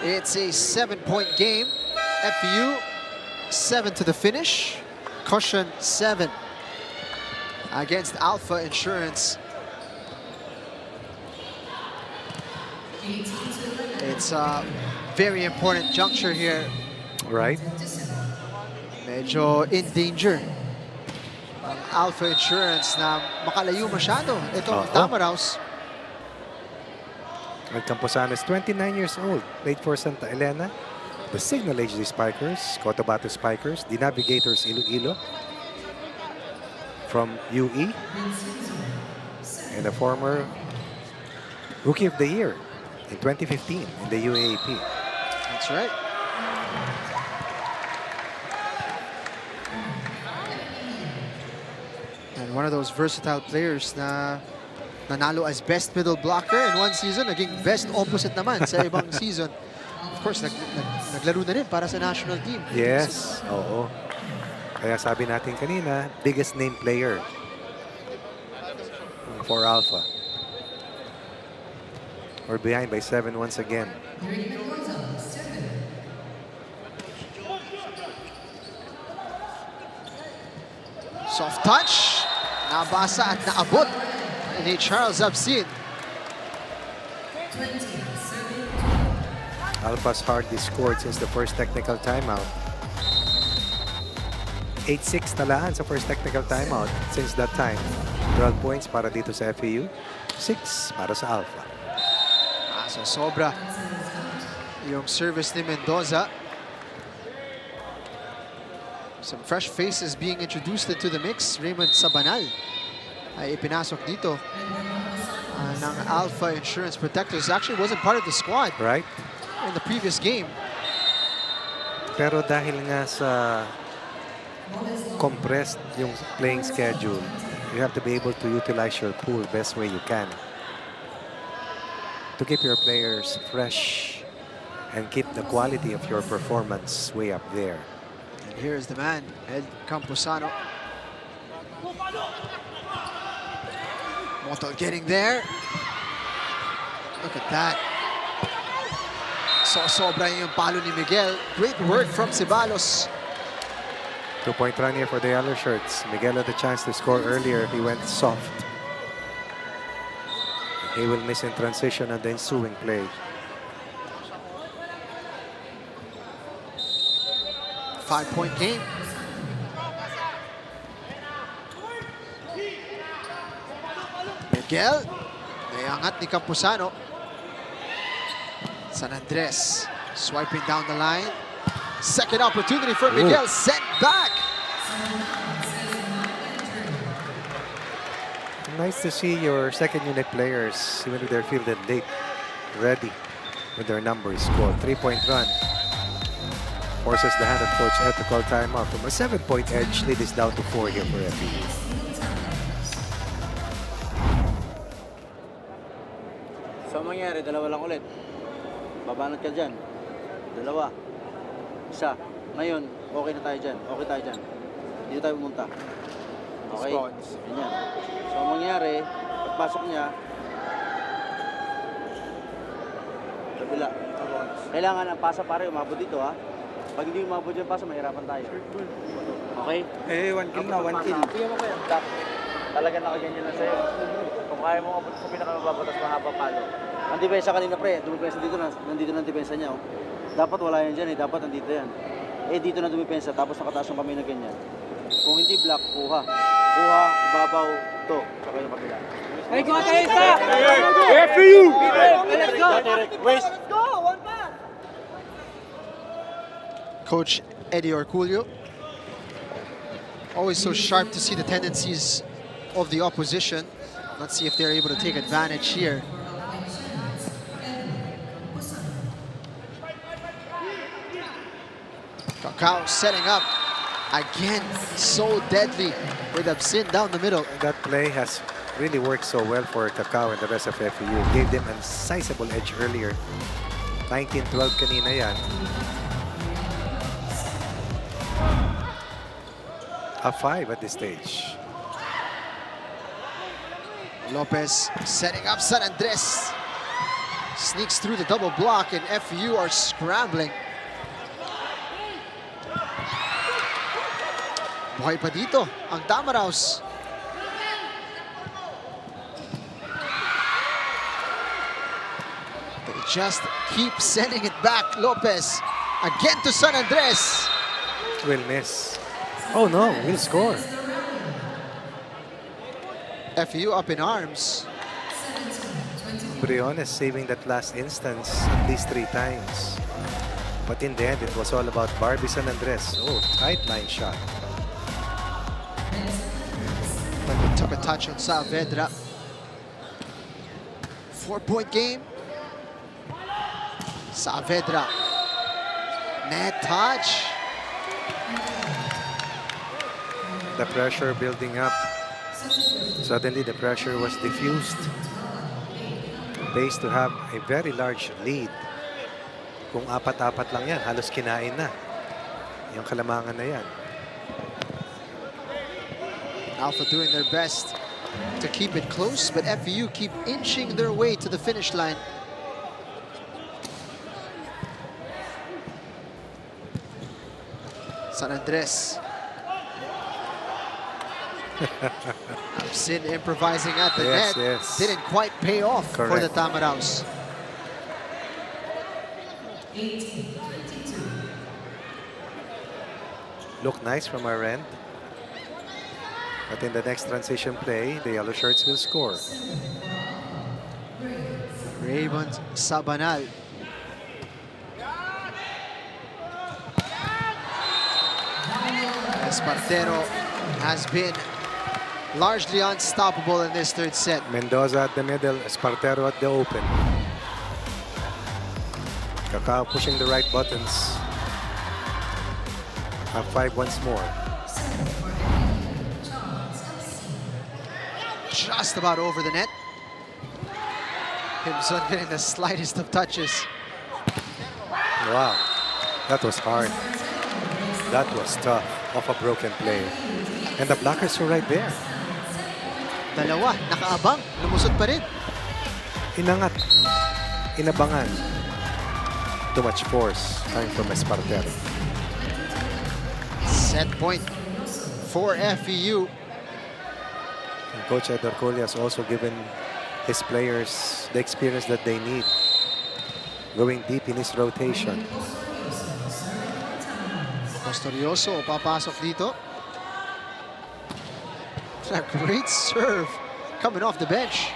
It's a 7-point game. FEU 7 to the finish. Caution 7 against Alpha Insurance. It's a very important juncture here. Right? Medyo in danger ang Alpha Insurance na makalayo masyado itong Tamaraws. Ed Camposano is 29 years old. Played for Santa Elena, the Signal HD Spikers, Cotabato Spikers, the Navigators Iloilo from UE, and a former Rookie of the Year in 2015 in the UAAP. That's right. And one of those versatile players na nanalo as best middle blocker in one season, naging best opposite naman sa ibang season. Of course, naglaro na rin para sa national team. Yes, oo. Kaya sabi natin kanina, biggest name player for Alpha. We're behind by 7 once again. Soft touch. Nabasa at naabot ni Charles Absin. Alpha's hardly scored since the first technical timeout. 8-6 talaan sa first technical timeout since that time. 12 points para dito sa FEU, 6 para sa Alpha. So sobra yung service ni Mendoza. Some fresh faces being introduced into the mix. Raymond Sabanal ay ipinasok dito ng Alpha Insurance Protectors. Actually wasn't part of the squad. Right. In the previous game. Pero dahil nga sa compressed yung playing schedule, you have to be able to utilize your pool best way you can to keep your players fresh and keep the quality of your performance way up there. And here's the man, Ed Camposano. Motal getting there. Look at that. So sobra yung palo ni Miguel. Great work from Ceballos. 2-point run here for the yellow shirts. Miguel had the chance to score earlier. He went soft. He will miss in transition and the ensuing play. Five-point game. Miguel. Nayangat ni Camposano. San Andres swiping down the line. Second opportunity for Miguel. Sent back. Nice to see your second unit players, even if they're fielded late, ready with their numbers scored. 3-point run. Forces the hand of Coach Ed to call timeout. From a 7-point edge, lead is down to 4 here for FEU. So, mangyari, dalawa lang ulit. Babanat ka dyan. Dalawa. Isa. Ngayon, okay na tayo dyan. Okay tayo dyan. Dito tayo pumunta. Okay? Ganyan. So, ang mangyari, pagpasok niya, kabila. Kailangan ang pasa pare, umabot dito ha. Pag hindi umabot yung pasa, mahirapan tayo. Okay? One kill na, one kill. Tingnan mo ko yan. Talaga nakaganyan lang sa'yo. Kung kaya mo umabot sa pinakamababatas, mahaba palo. Ang depensa kanina pre, dumipensa dito na, nandito na ang depensa niya. Oh. Dapat wala yan dyan eh, dapat nandito yan. Eh dito na dumipensa, tapos nakataas yung kamay na ganyan. Kung hindi block, kuha. Kuha, babaw, to. Saka yung kabila. Hey, go tayo isa! FEU! Let's go! Waste! Let's go! One pass! Coach Eddie Orculio. Always so sharp to see the tendencies of the opposition. Let's see if they're able to take advantage here. Kakao setting up again, so deadly with Absin down the middle. And that play has really worked so well for Kakao and the rest of FEU. Gave them a sizable edge earlier. 19-12 kanina yan. A 5 at this stage. Lopez setting up San Andres. Sneaks through the double block and FEU are scrambling. Buhay pa dito ang Tamaraws. They just keep sending it back. Lopez again to San Andres. Will miss. Oh no, will score. FEU up in arms. Briones saving that last instance at least 3 times. But in the end, it was all about Barbie San Andres. Oh, tight line shot. Took a touch on Saavedra. 4-point game. Saavedra. Net touch. The pressure building up. Suddenly, the pressure was diffused. Base to have a very large lead. Kung 4-4 lang yan, halos kinain na. Yung kalamangan na yan. Alpha doing their best to keep it close, but FEU keep inching their way to the finish line. San Andres. Sin improvising at the Yes, net. yes. Didn't quite pay off for the Correct. Tamaraws. Look nice from our end. But in the next transition play, the yellow shirts will score. Raymond Sabanal. Espartero has been largely unstoppable in this third set. Mendoza at the middle, Espartero at the open. Cacao pushing the right buttons. Up 5 once more. Just about over the net. Himson getting the slightest of touches. Wow, that was hard. That was tough off a broken play. And the blockers were right there. Dalawa, nakaabang, lumusot pa rin. Inangat, inabangan. Too much force coming from Espartero. Set point for FEU. And Coach Edorcolia has also given his players the experience that they need. Going deep in his rotation. Postorioso papasok dito. A great serve coming off the bench.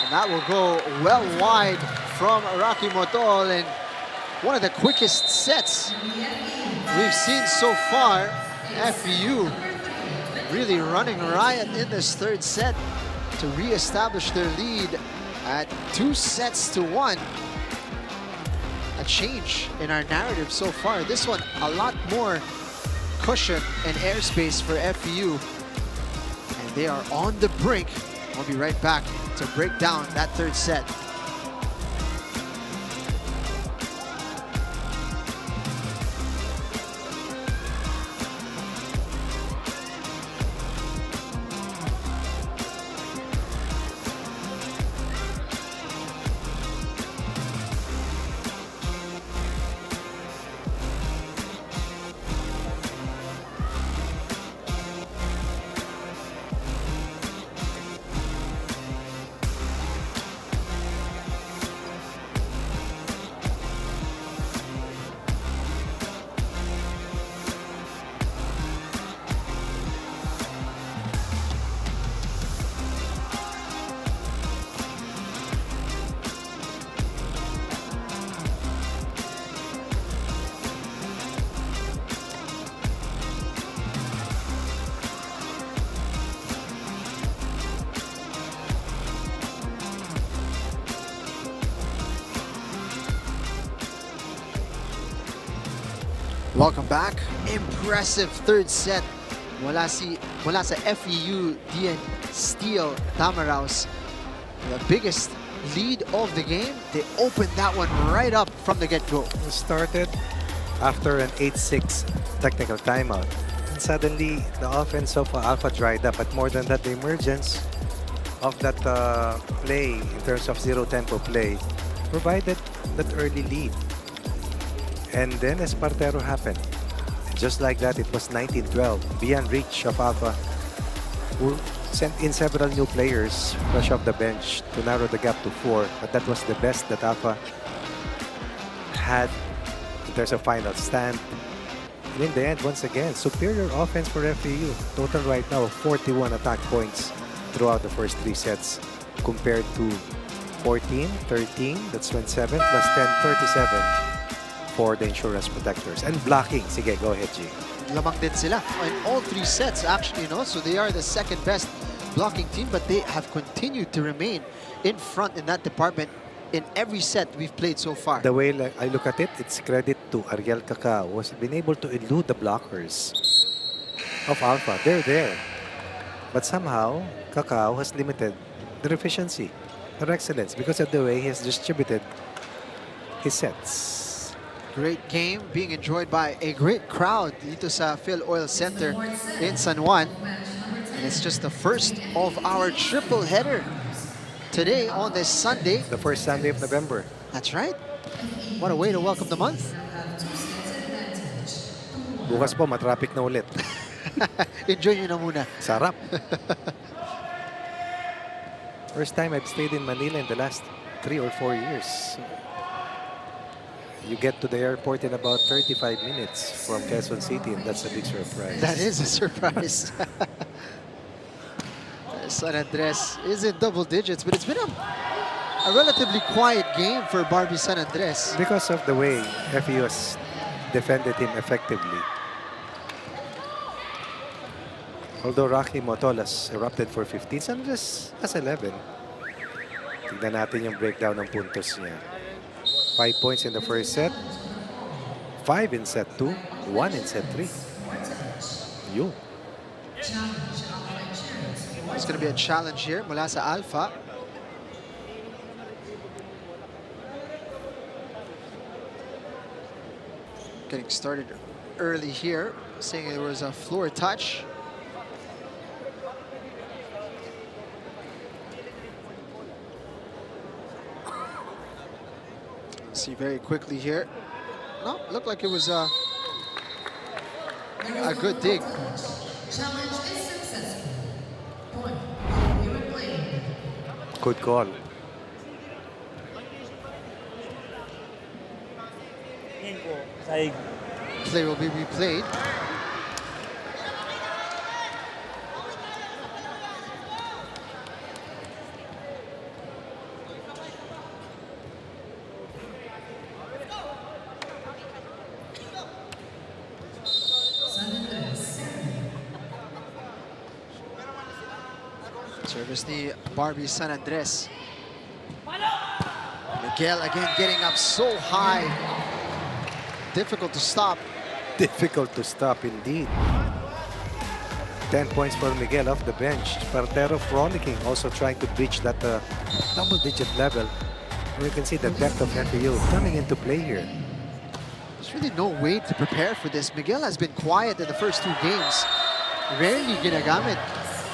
And that will go well wide from Rocky Motol, and one of the quickest sets we've seen so far. FEU really running riot in this third set to re-establish their lead at 2-1. A change in our narrative so far. This one, a lot more cushion and airspace for FEU. And they are on the brink. I'll be right back to break down that third set. Welcome back. Impressive third set mula sa FEU-DN Steel Tamaraws. The biggest lead of the game. They opened that one right up from the get-go. Started after an 8-6 technical timeout. And suddenly, the offense of Alpha dried up. But more than that, the emergence of that play in terms of zero-tempo play provided that early lead. And then Espartero happened. Just like that, it was 19-12. Beyond reach of Alpha, who sent in several new players fresh off the bench to narrow the gap to 4. But that was the best that Alpha had in terms of final stand. And in the end, once again, superior offense for FEU. Total right now of 41 attack points throughout the first 3 sets compared to 14, 13, that's 27, plus 10, 37 for the insurance protectors. And blocking, sige, go ahead, G. Lamang din sila in all 3 sets actually, no? So they are the second best blocking team, but they have continued to remain in front in that department in every set we've played so far. The way I look at it, it's credit to Ariel Cacao, who has been able to elude the blockers of Alpha. They're there. But somehow, Cacao has limited their efficiency, their excellence, because of the way he has distributed his sets. Great game being enjoyed by a great crowd dito sa Phil Oil Center in San Juan. And it's just the first of our triple header today on this Sunday. The first Sunday of November. That's right. What a way to welcome the month. Bukas po, matraffic na ulit. Enjoy nyo na muna. Sarap. First time I've stayed in Manila in the last 3 or 4 years. You get to the airport in about 35 minutes from Quezon City, and that's a big surprise. That is a surprise. San Andres is in double digits, but it's been a relatively quiet game for Barbie San Andres. Because of the way FEU has defended him effectively. Although Rocky Motol has erupted for 15, San Andres has 11. Tignan natin yung breakdown ng puntos niya. 5 points in the first set, 5 in set 2, 1 in set 3. Yun. It's going to be a challenge here mula sa Alpha. Getting started early here, saying there was a floor touch. See very quickly here. No, looked like it was a good dig. Challenge is successful. Point. You are playing. Good call. Play will be replayed. Service ni Barbie San Andres. Miguel again getting up so high. Difficult to stop. Difficult to stop indeed. 10 points for Miguel off the bench. Partero frolicking, also trying to breach that double-digit level. You can see the depth of FEU coming into play here. There's really no way to prepare for this. Miguel has been quiet in the first 2 games. Rarely ginagamit.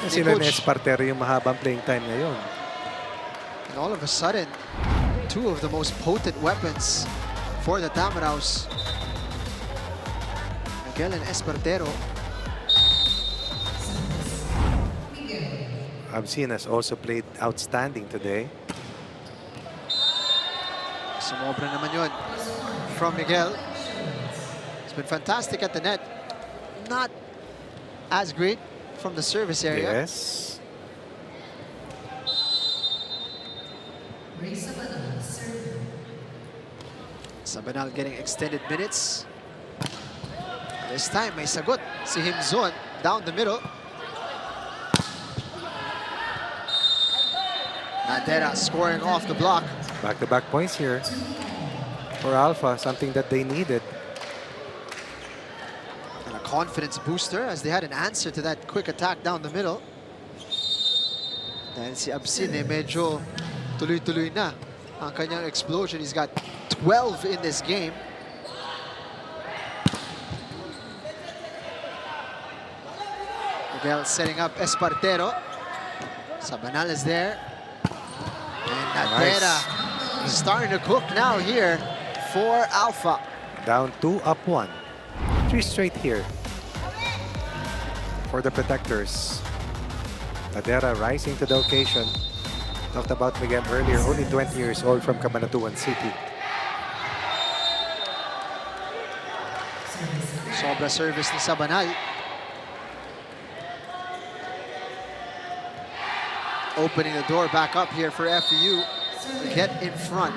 Sila ni Espartero yung mahabang playing time ngayon. And all of a sudden, 2 of the most potent weapons for the Tamaraws. Miguel and Espartero. Absin has also played outstanding today. Sumobra naman yun from Miguel. He's been fantastic at the net. Not as great from the service area. Yes. Sabanal getting extended minutes. This time may sagot si Himzon down the middle. Nadera scoring off the block. Back-to-back points here for Alpha, something that they needed. And a confidence booster as they had an answer to that quick attack down the middle. Dahil si Absin medyo tuloy-tuloy na ang kanyang explosion. He's got 12 in this game. Miguel setting up Espartero. Sabanal is there. And Nadera starting to cook now here for Alpha. Down 2, up 1. 3 straight here for the Protectors. Nadera rising to the occasion. Talked about Miguel earlier, only 20 years old from Cabanatuan City. Sobra service ni Sabanal. Opening the door back up here for FEU to get in front.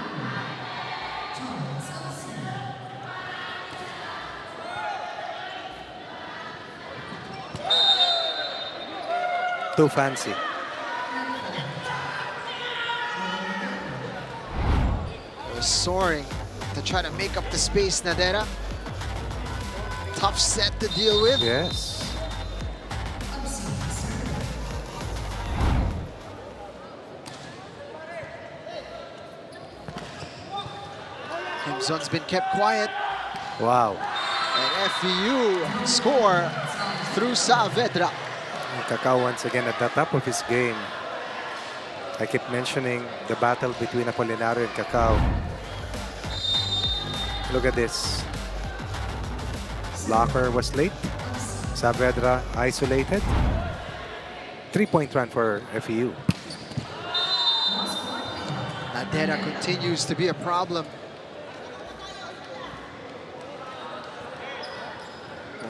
Too fancy. Soaring to try to make up the space, Nadera. Tough set to deal with. Yes. Himzon's been kept quiet. Wow. And FEU score through Saavedra. Kakao once again at the top of his game. I keep mentioning the battle between Apolinario and Kakao. Look at this. Blocker was late. Saavedra isolated. 3-point run for FEU. Nadera continues to be a problem.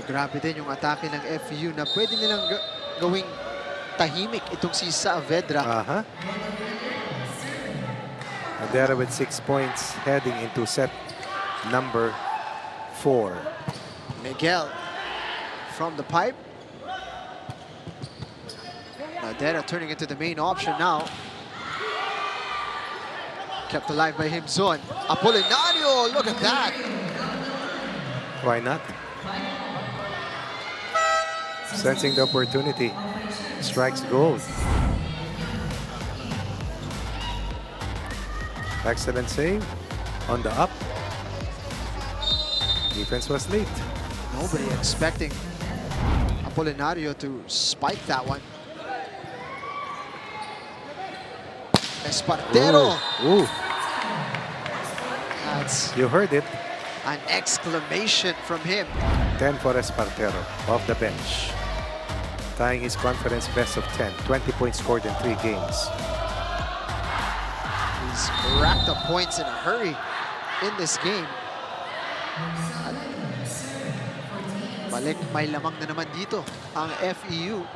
Grabe din yung atake ng FEU na pwede nilang gawing tahimik itong si Saavedra. Nadera with 6 points heading into set number 4. Miguel from the pipe. Nadera turning into the main option now. Kept alive by Himzon. Apolinario, look at that. Why not? Sensing the opportunity, strikes gold. Excellent save on the up. Defense was late. Nobody expecting Apolinario to spike that one. Espartero. Ooh. That's You heard it. an exclamation from him. 10 for Espartero off the bench. Tying his conference best of 10. 20 points scored in 3 games. He's racked up points in a hurry in this game. Balik, may lamang na naman dito ang FEU.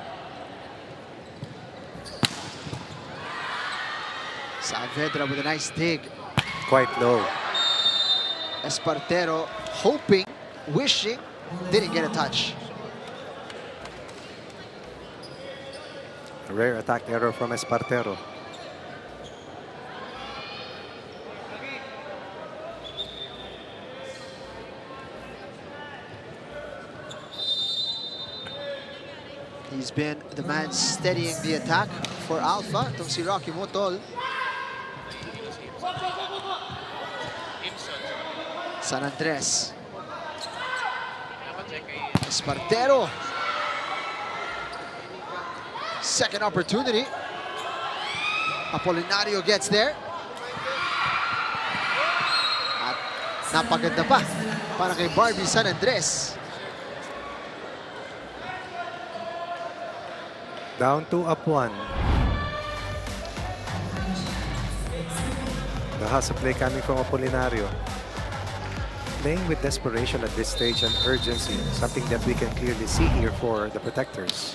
Saavedra with a nice dig. Quite low. Espartero hoping, wishing, didn't get a touch. A rare attack error from Espartero. He's been the man steadying the attack for Alpha. Itong si Rocky Motol. San Andres. Espartero. Second opportunity. Apolinario gets there. At napaganda pa para kay Barbie San Andres. Down to up 1. The hustle play coming from Apolinario. Playing with desperation at this stage and urgency, something that we can clearly see here for the protectors.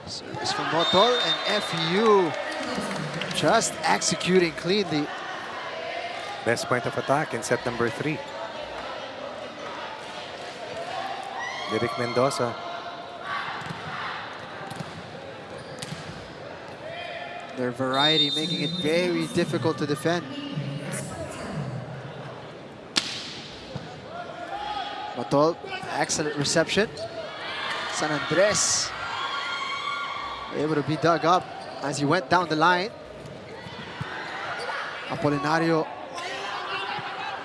Service from Motol and FEU just executing cleanly. Best point of attack in set number 3. Lyric Mendoza. Their variety making it very difficult to defend. Motol, excellent reception. San Andres able to be dug up as he went down the line. Apolinario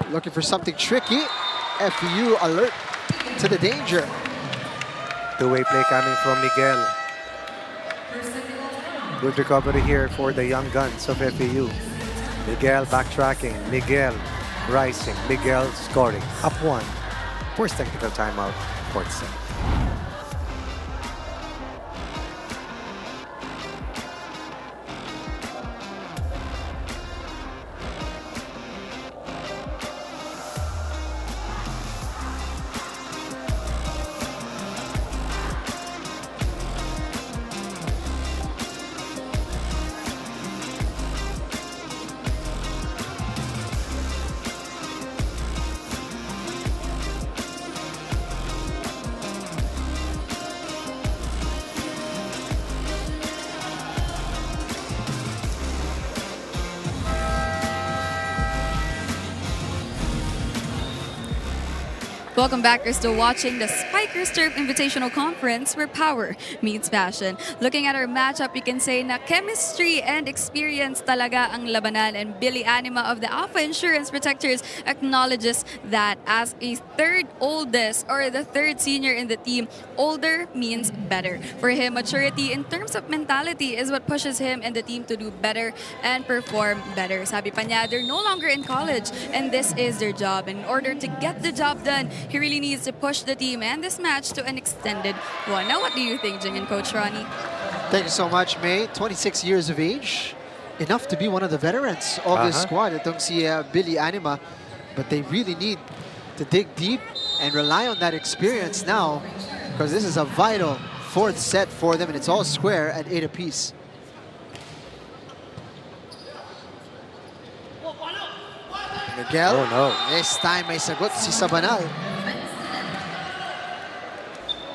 looking for something tricky. FEU alert to the danger. Two-way play coming from Miguel. Good recovery here for the young guns of FEU. Miguel backtracking. Miguel rising. Miguel scoring. Up 1. First technical timeout. Fourth set. Welcome back. You're still watching the Spikers Turf Invitational Conference where power meets passion. Looking at our matchup, you can say na chemistry and experience talaga ang labanan, and Billy Anima of the Alpha Insurance Protectors acknowledges that as a third oldest or the third senior in the team, older means better. For him, maturity in terms of mentality is what pushes him and the team to do better and perform better. Sabi pa niya, they're no longer in college and this is their job. And in order to get the job done, He really needs to push the team and this match to an extended one. Now, what do you think, Jing and Coach Ronnie? Thank you so much, May. 26 years of age. Enough to be one of the veterans of this squad. Itong si Billy Anima. But they really need to dig deep and rely on that experience now, because this is a vital fourth set for them, and it's all square at 8 apiece. Miguel, Oh, no. this time may sagot si Sabanal.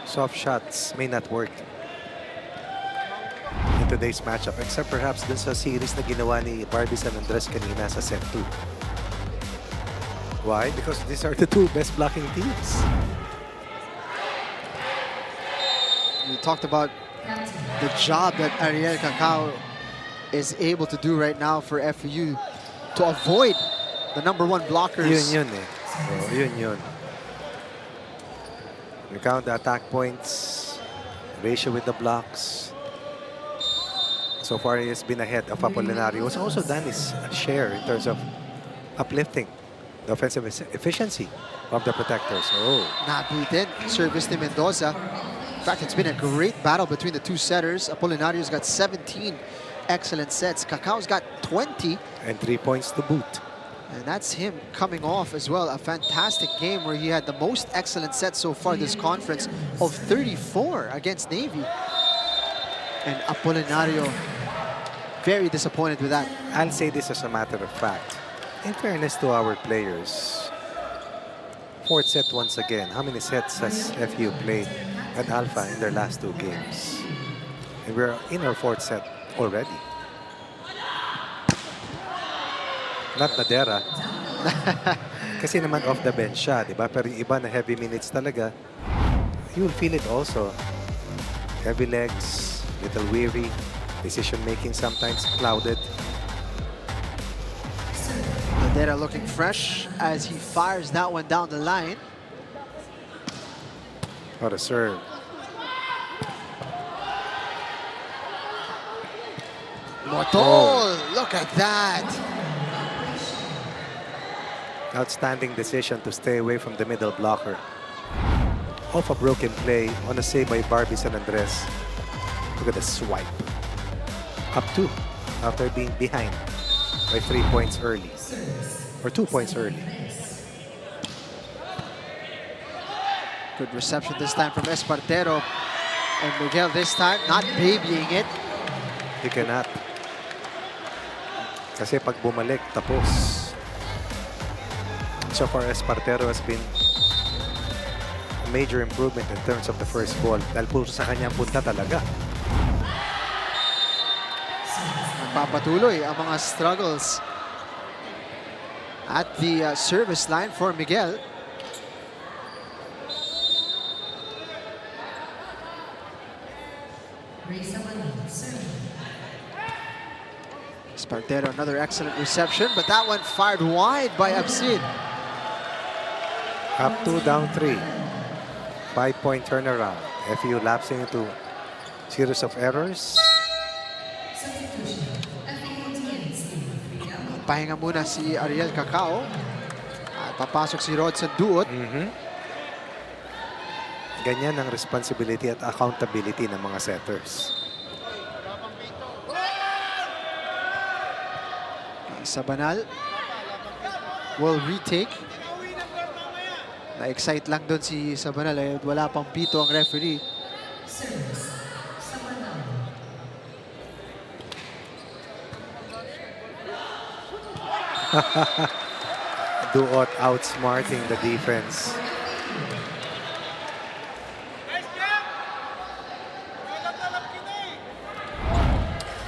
Soft shots may not work in today's matchup, except perhaps dun sa series na ginawa ni Barbie San Andres kanina sa set 2. Why? Because these are the two best blocking teams. You talked about the job that Ariel Cacao is able to do right now for FEU to avoid the #1 blockers. Yun eh. Oh, yun. We count the attack points, ratio with the blocks. So far, he has been ahead of Apolinario. He's also done his share in terms of uplifting the offensive efficiency of the protectors. Oh, Nabitin, service ni Mendoza. In fact, it's been a great battle between the two setters. Apolinario's got 17 excellent sets. Cacao's got 20. and 3 points to boot. And that's him coming off as well. A fantastic game where he had the most excellent sets so far this conference of 34 against Navy. And Apolinario very disappointed with that. I'll say this as a matter of fact. In fairness to our players, fourth set once again. How many sets has FEU played at Alpha in their last 2 games? And we're in our fourth set already. Not Madera. Kasi naman off the bench siya, di ba? Pero yung iba na heavy minutes talaga, you'll feel it also. Heavy legs, little weary, decision-making sometimes clouded. Madera looking fresh as he fires that one down the line. What a serve. Motol, look at that. Outstanding decision to stay away from the middle blocker. Off a broken play on a save by Barbie San Andres. Look at the swipe. Up 2 after being behind by 3 points early. Or 2 points early. Good reception this time from Espartero. And Miguel this time not babying it. You cannot. Kasi pag bumalik, tapos. So far, Espartero has been a major improvement in terms of the first ball. Dahil puro sa kanyang punta talaga. Nagpapatuloy ang mga struggles at the service line for Miguel. Espartero, another excellent reception, but that one fired wide by Absid. Up 2, down 3. 5-point turnaround. FEU lapsing into series of errors. Pahinga muna si Ariel Cacao. At papasok si Rodson Duot. Ganyan ang responsibility at accountability ng mga setters. Sabanal will retake. Na-excite lang doon si Sabanal. Eh. Wala pang pito ang referee. Duot outsmarting the defense.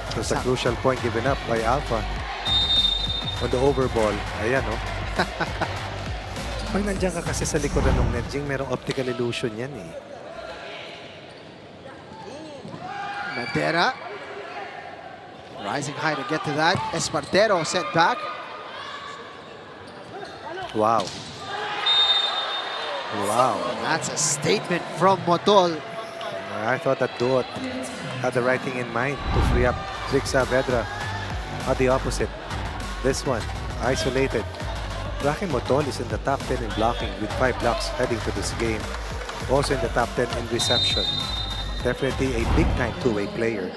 It was a crucial point given up by Alpha on the overball. Ayan, no? Pag nandiyan ka kasi sa likodan ng net, Jing, merong optical illusion yan, eh. Madera. Rising high to get to that. Espartero sent back. Wow. Wow. That's a statement from Motol. I thought that Duot had the right thing in mind to free up Rick Saavedra. At the opposite. This one, isolated. Rocky Motol is in the top 10 in blocking with 5 blocks heading to this game. Also in the top 10 in reception. Definitely a big-time two-way player.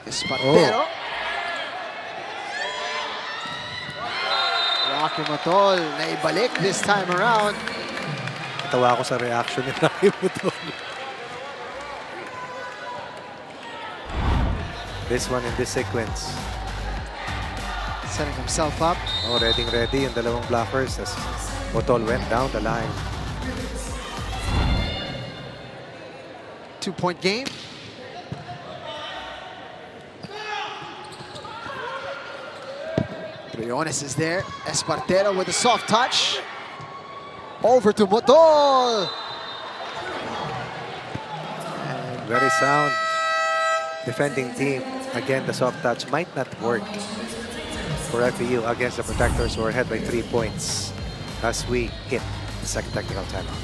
Espartero. Rocky Motol naibalik this time around. Natawa ako sa reaction ni Rocky Motol. This one in this sequence. Setting himself up. Oh, ready yung dalawang blockers as Motol went down the line. 2-point game. Briones is there. Espartero with a soft touch. Over to Motol. Very sound defending team. Again, the soft touch might not work for FEU against the Protectors who are ahead by 3 points as we hit the second technical timeout.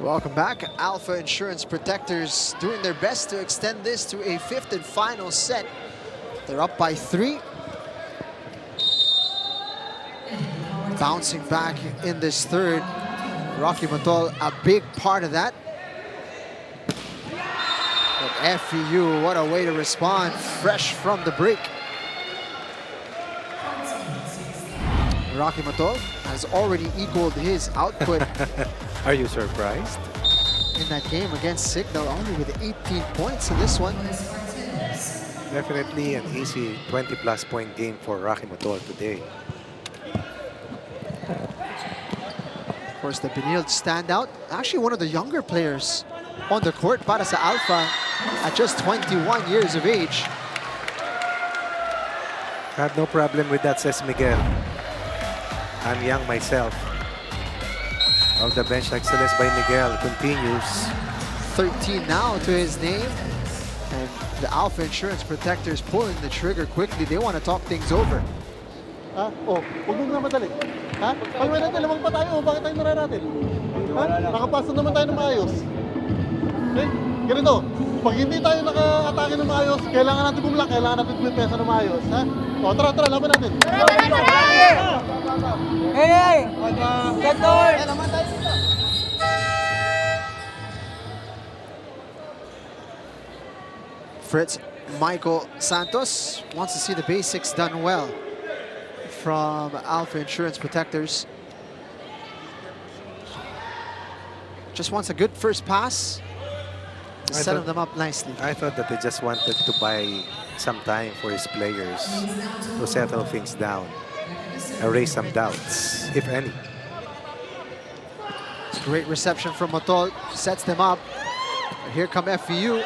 Welcome back. Alpha Insurance Protectors doing their best to extend this to a 5th and final set. They're up by 3. Bouncing back in this third. Rocky Motol, a big part of that. But FEU, what a way to respond, fresh from the break. Rocky Motol has already equaled his output Are you surprised? in that game against Signal, only with 18 points in this one. Definitely an easy 20-plus point game for Rocky Motol today. Of course, the Benil standout, actually one of the younger players on the court para sa Alpha at just 21 years of age. Had no problem with that, says Miguel. I'm young myself. Of the bench excellence by Miguel continues. 13 now to his name. And the Alpha Insurance Protectors pulling the trigger quickly. They want to talk things over. Ha? Oh, huwag mo na madali. Ha? Pag natin, lamang pa tayo. Bakit tayo nararatin? Ha? Nakapasa naman tayo ng maayos. Okay? Ganito, pag hindi tayo naka-atake ng maayos, kailangan natin bumulak, kailangan natin pumipesa ng maayos. Ha? O, tara, laban natin. Hey! Get door! Fritz Michael Santos wants to see the basics done well from Alpha Insurance Protectors. Just wants a good first pass to set them up nicely. I thought that they just wanted to buy some time for his players to settle things down, erase some doubts, if any. Great reception from Motol, sets them up. And here come FEU.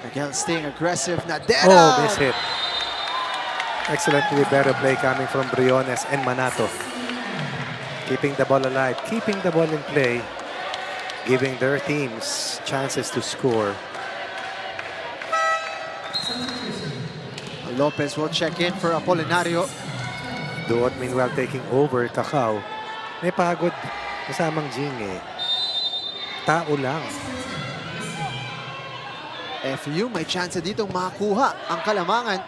Again, staying aggressive. Nadera! Oh, miss hit. Excellently better play coming from Briones and Manato. Keeping the ball alive, keeping the ball in play, giving their teams chances to score. Lopez will check in for Apolinario. Duot meanwhile taking over Cacao. May pagod kasamang Jing eh. Tao lang. FEU may chance ditong makakuha ang kalamangan.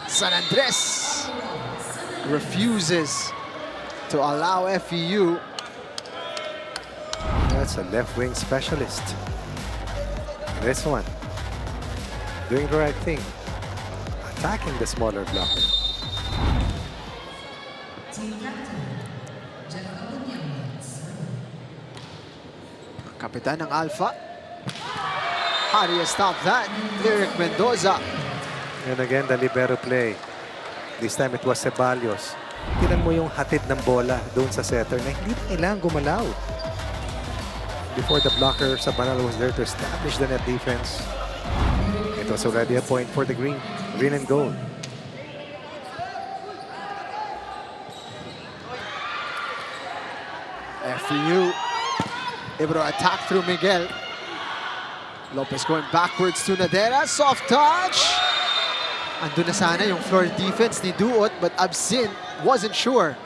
San Andres refuses to allow FEU. That's a left wing specialist. This one doing the right thing, attacking the smaller blocker. Kapitan ng Alpha. How do you stop that? Eric Mendoza. And again, the libero play. This time it was Ceballos. Tinan mo yung hatid ng bola doon sa setter na hindi na kailangan gumalaw. Before the blocker, Sabanal was there to establish the net defense. It was already a point for the green and gold. FEU able to attack through Miguel. Lopez going backwards to Nadera. Soft touch. Andun na sana yung floor defense ni Duot, but Absin wasn't sure.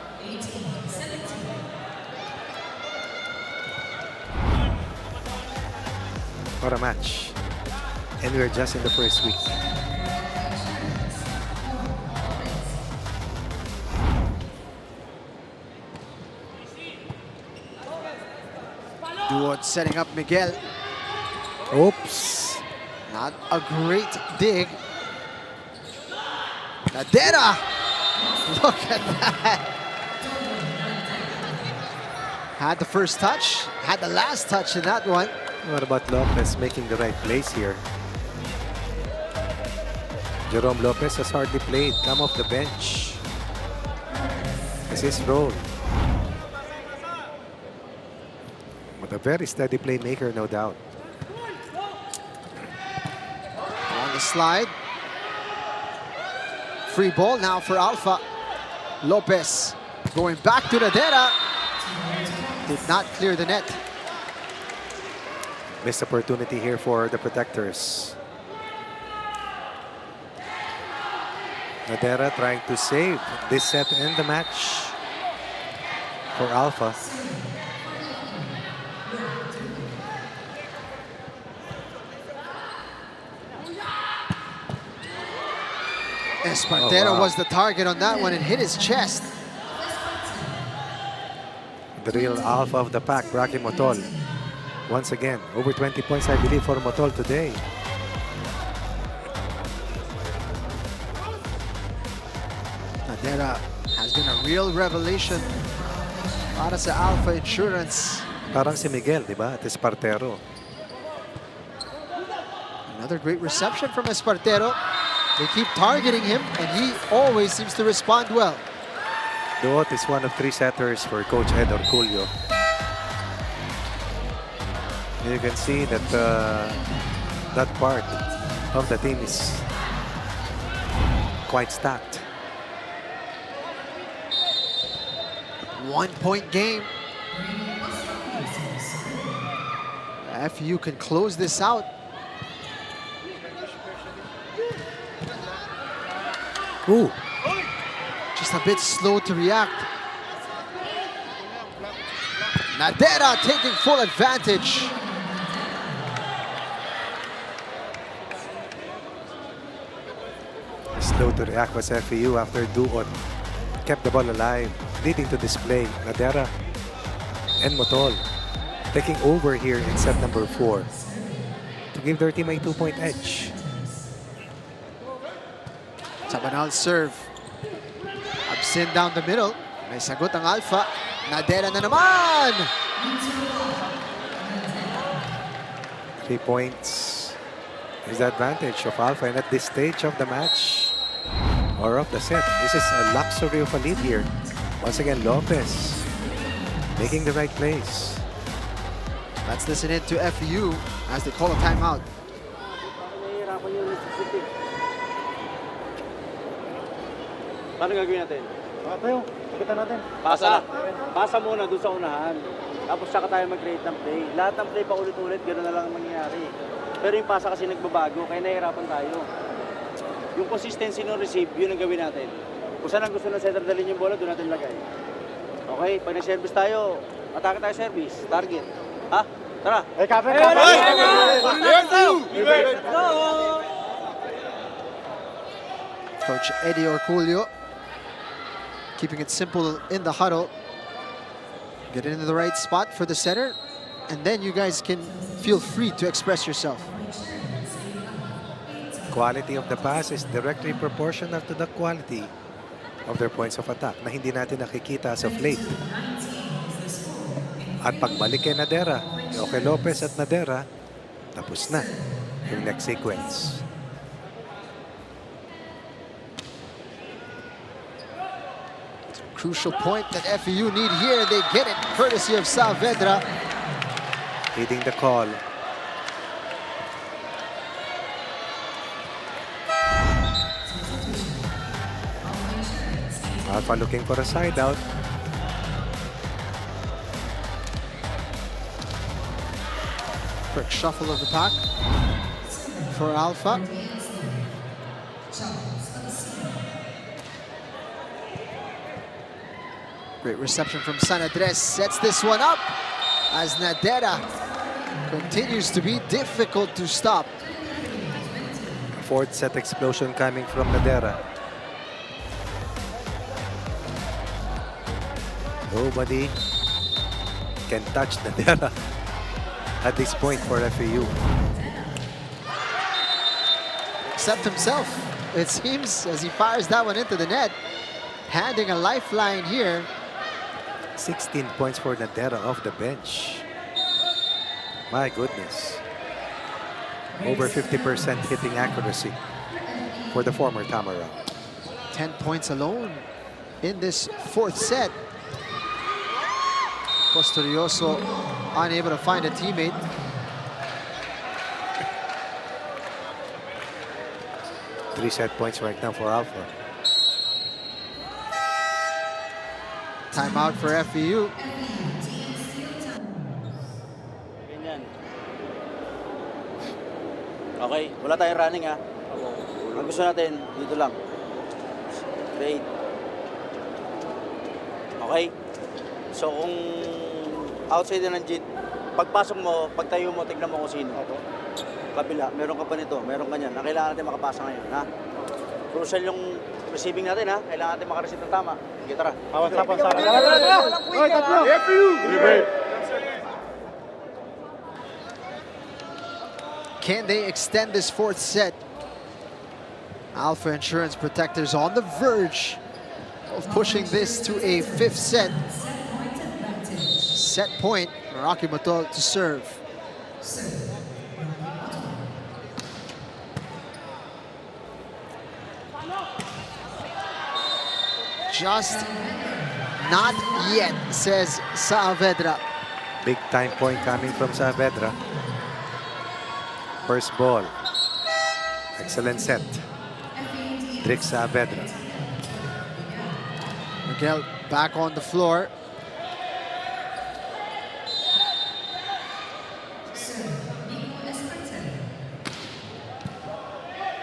What a match. And we're just in the first week. Duot setting up Miguel. Oops. Not a great dig. Nadera! Look at that. Had the first touch, had the last touch in that one. What about Lopez making the right plays here? Jerome Lopez has hardly played. Come off the bench. It's his role. But a very steady playmaker, no doubt. On the slide. Free ball now for Alpha. Lopez going back to Nadera. Did not clear the net. Missed opportunity here for the protectors. Nadera trying to save this set and the match for Alpha. Espartero Oh, wow. was the target on that one and hit his chest. The real alpha of the pack, Rocky Motol. Once again, over 20 points, I believe, for Motol today. Nadera has been a real revelation para sa Alpha Insurance. Parang si Miguel, di ba? At Espartero. Another great reception from Espartero. They keep targeting him, and he always seems to respond well. Duot is one of 3 setters for Coach Ed Orculio. You can see that that part of the team is quite stacked. 1-point game. FEU can close this out. Ooh. Just a bit slow to react. Nadera taking full advantage. Slow to react was FEU after Duot kept the ball alive, leading to display. Nadera and Motol taking over here in set number 4 to give their team a 2-point edge. Sabanal serve. Absin down the middle. May sagot ang Alpha. Nadera na naman! 3 points is the advantage of Alpha, and at this stage of the match or of the set, this is a luxury of a lead here. Once again, Lopez making the right plays. Let's listen in to FEU as they call a timeout. Paano gagawin natin? Tayo, kita natin. Pasa muna doon sa unahan. Tapos saka tayo mag-create ng play. Lahat ng play pa ulit-ulit, gano'n na lang ang mangyayari. Pero yung pasa kasi nagbabago, kaya nahihirapan tayo. Yung consistency ng receive, yun ang gawin natin. Kung saan ang gusto ng setter dalhin yung bola, doon natin lagay. Okay, pag nag-service tayo, atake tayo service, target. Ha? Tara! Hey, Kape! Coach Eddie Orculio keeping it simple in the huddle. Get into the right spot for the center, and then you guys can feel free to express yourself. Quality of the pass is directly proportional to the quality of their points of attack na hindi natin nakikita as of late. At pagbalik kay Nadera, kay Lopez at Nadera, tapos na yung next sequence. Crucial point that FEU need here. They get it courtesy of Saavedra. Leading the call. Alpha looking for a side out. Quick shuffle of the pack for Alpha. Great reception from San Andres. Sets this one up as Nadera continues to be difficult to stop. Fourth set explosion coming from Nadera. Nobody can touch Nadera at this point for FEU. Except himself, it seems, as he fires that one into the net. Handing a lifeline here. 16 points for Nadera off the bench. My goodness. Over 50% hitting accuracy for the former Tamara. 10 points alone in this fourth set. Posturioso unable to find a teammate. Three set points right now for Alpha. Timeout for FEU. Ganyan. Okay, wala tayong running ha. Ang gusto natin, dito lang. Straight. Okay? So kung outside ng JIT, pagpasok mo, pagtayo mo, tignan mo kung sino. Kabila, meron ka pa nito, meron ka niyan. Kailangan natin makapasa ngayon, ha? Crucial yung receiving natin, ha? Kailangan natin makareceive ng tama. Sige, tara. Can they extend this fourth set? Alpha Insurance Protectors on the verge of pushing this to a fifth set. Set point, Rocky Matol to serve. Just not yet, says Saavedra. Big time point coming from Saavedra. First ball. Excellent set. Drix Saavedra. Miguel back on the floor.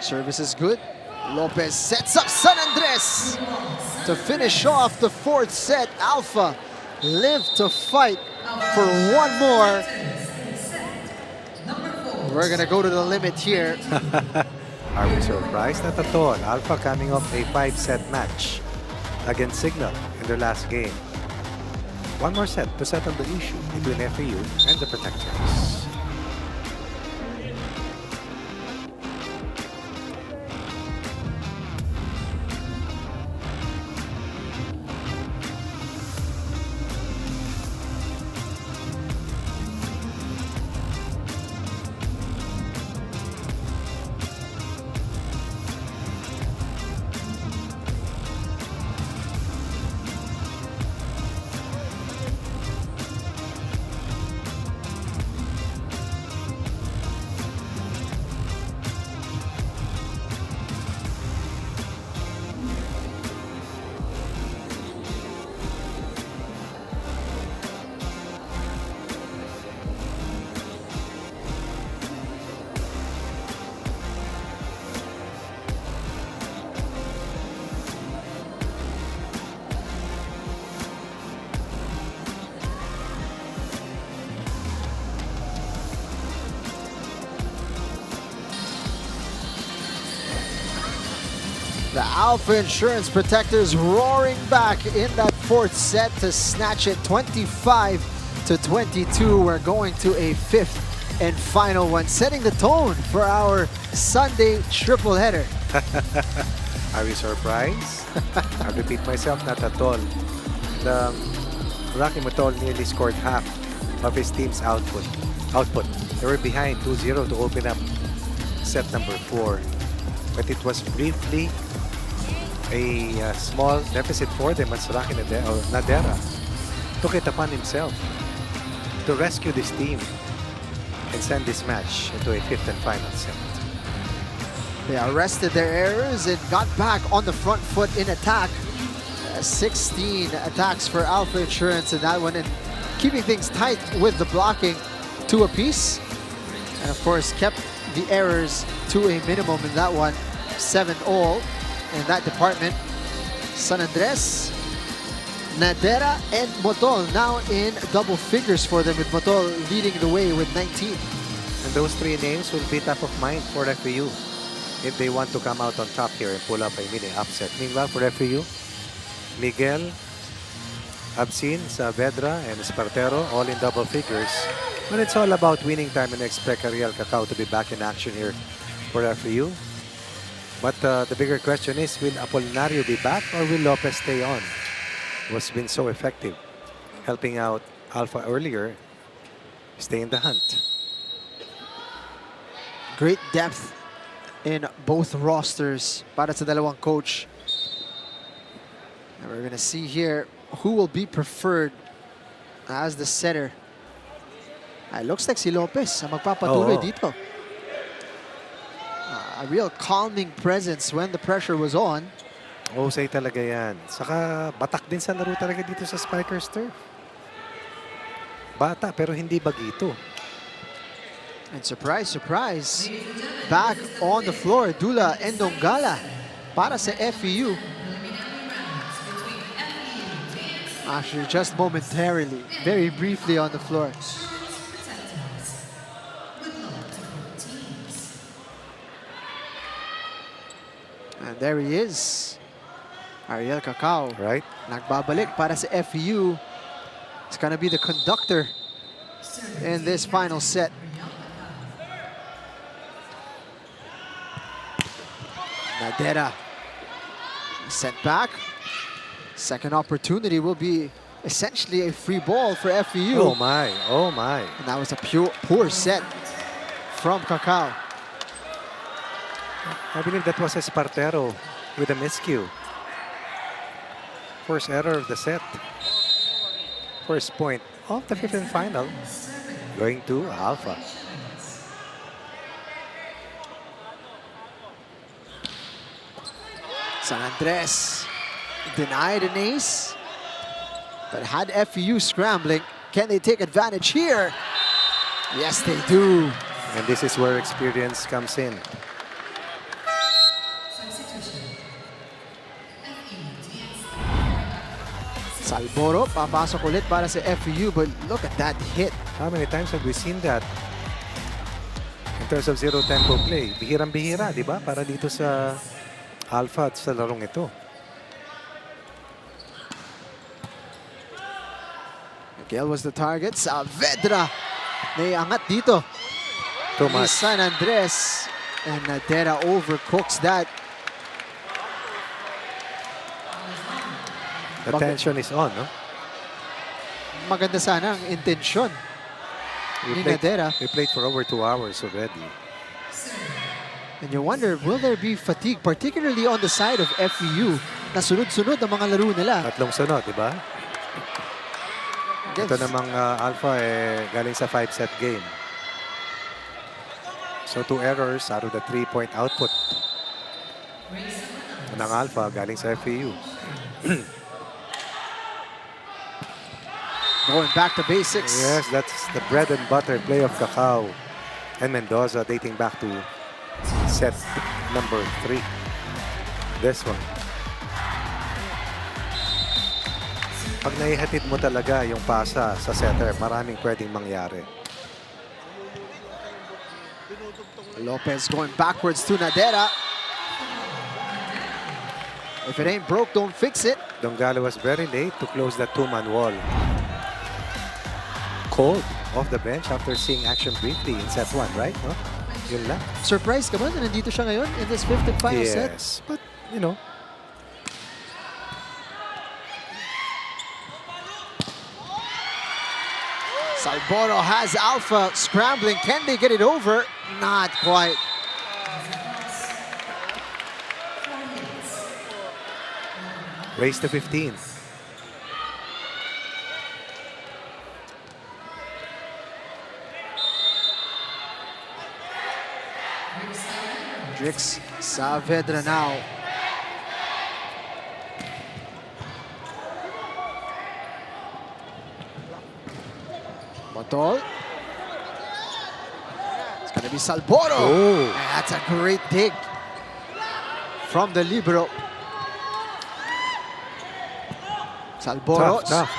Service is good. Lopez sets up San Andres to finish off the fourth set. Alpha live to fight for one more. We're gonna go to the limit here. Are we surprised? Not at all. Alpha coming off a 5-set match against Signal in their last game. One more set to settle the issue between FEU and the Protectors. The Alpha Insurance Protectors roaring back in that fourth set to snatch it 25-22. We're going to a fifth and final one, setting the tone for our Sunday triple header. Are we surprised? I repeat myself, not at all. The Rocky Matol nearly scored half of his team's output. They were behind 2-0 to open up set number 4. But it was briefly a small deficit for them as Rocky Nadera took it upon himself to rescue this team and send this match into a 5th and final set. They arrested their errors and got back on the front foot in attack. 16 attacks for Alpha Insurance in that one, and keeping things tight with the blocking 2 apiece. And of course, kept the errors to a minimum in that one. 7 all in that department. San Andres, Nadera, and Motol now in double figures for them, with Motol leading the way with 19. And those 3 names will be top of mind for FEU if they want to come out on top here and pull up a mini upset. Meanwhile, for FEU, Miguel, Absin, Saavedra, and Espartero all in double figures. But it's all about winning time, and expect Ariel Cacao to be back in action here for FEU. But the bigger question is, will Apolinario be back or will Lopez stay on? Was been so effective helping out Alpha earlier, stay in the hunt. Great depth in both rosters para sa dalawang coach. And we're going to see here who will be preferred as the setter. It looks like si Lopez ang magpapatuloy dito. A real calming presence when the pressure was on. Say talaga yan. Saka batak din sa laro talaga dito sa Spikers Turf. Bata pero hindi bagito. And surprise, surprise, back on the floor, Dula Endongala para sa FEU. Actually, just momentarily, very briefly on the floor. And there he is, Ariel Cacao. Right. Nagbabalik para sa FEU. It's gonna be the conductor in this final set. Nadera sent back. Second opportunity will be essentially a free ball for FEU. Oh my, oh my. And that was a poor set from Cacao. I believe that was Espartero with a miscue. First error of the set. First point of the 5th and final going to Alpha. San Andres denied an ace, but had FEU scrambling. Can they take advantage here? Yes, they do. And this is where experience comes in. Salboro, papasok ulit para sa FEU, but look at that hit. How many times have we seen that? In terms of zero tempo play, bihirang-bihira, di ba? Para dito sa Alpha at sa larong ito. Miguel was the target. Saavedra naiangat dito. Too much. San Andres, and Nadera overcooks that. The tension is on, no? Maganda sana ang intensyon ni Nadera. We played for over 2 hours already. And you wonder, will there be fatigue, particularly on the side of FEU, na sunod-sunod ang mga laro nila? Tatlong sunod, di ba? Ito namang Alpha galing sa 5-set game. So 2 errors out of the 3-point output ng Alpha galing sa FEU. Going back to basics. Yes, that's the bread and butter play of Cacao and Mendoza dating back to set number 3. This one. Pag naihatid mo talaga yung pasa sa setter, maraming pwedeng mangyari. Lopez going backwards to Nadera. If it ain't broke, don't fix it. Dongala was very late to close that 2-man wall. Cold off the bench after seeing action briefly in set 1, right? No? Yun lang. Surprise ka ba na nandito siya ngayon in this 5th and final set? Yes, but you know. Salboro has Alpha scrambling. Can they get it over? Not quite. Race to 15. Drix Saavedra now. Motol. It's going to be Salboro. Oh. And that's a great dig from the libero. Salboro. Tough.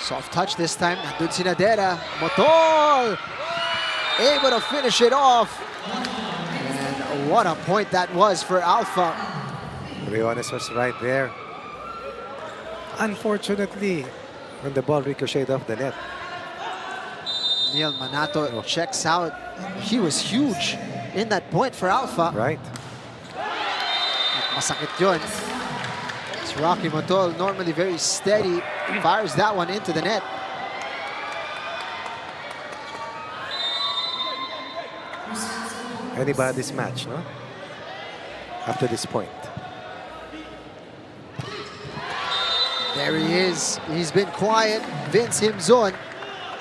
Soft touch this time. Nandun si Nadera. Motol. Able to finish it off. And what a point that was for Alpha. Briones was right there. Unfortunately, when the ball ricocheted off the net. Neil Manato checks out. He was huge in that point for Alpha. Right. Masakit yun. It's Rocky Motol, normally very steady, fires that one into the net. Anybody's match, no? After this point. There he is. He's been quiet. Vince Himzon.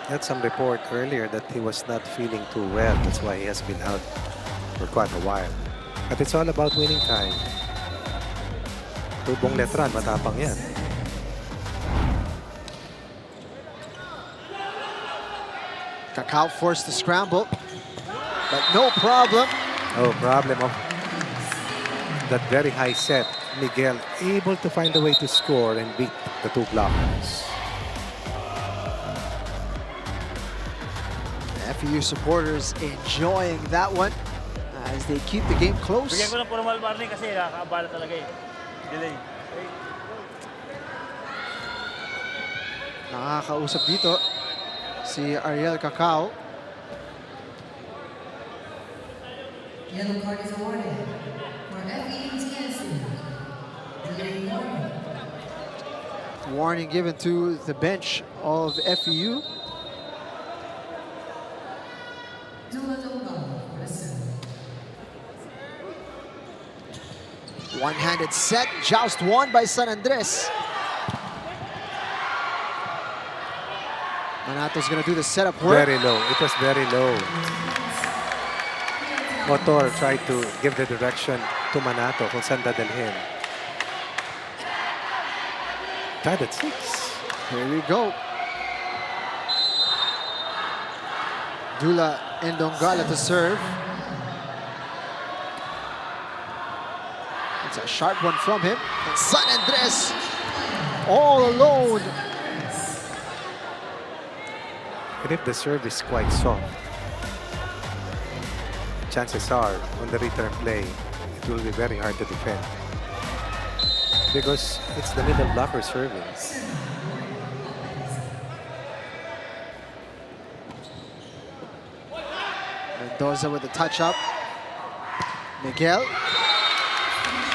Had some report earlier that he was not feeling too well. That's why he has been out for quite a while. But it's all about winning time. Tubong letran, matapang yan. Cacao forced to scramble, but no problem. Oh, problem of that very high set. Miguel able to find a way to score and beat the two blockers. FEU supporters enjoying that one as they keep the game close. Bigyan ko ng formal warning kasi nakakaabala talaga eh. Delay. Nakakausap dito si Ariel Cacao. Yellow card is awarded for FEU-DN. Warning given to the bench of FEU. One-handed set, joust won by San Andres. Manato's gonna do the setup work. Very low. It was very low. Motor tried to give the direction to Manato kung saan dadalhin. Tied at 6. Here we go. Dula Ndongala to serve. It's a sharp one from him. And San Andres all alone. And if the serve is quite soft, chances are on the return play, it will be very hard to defend. Because it's the middle blocker serving. Mendoza with the touch up. Miguel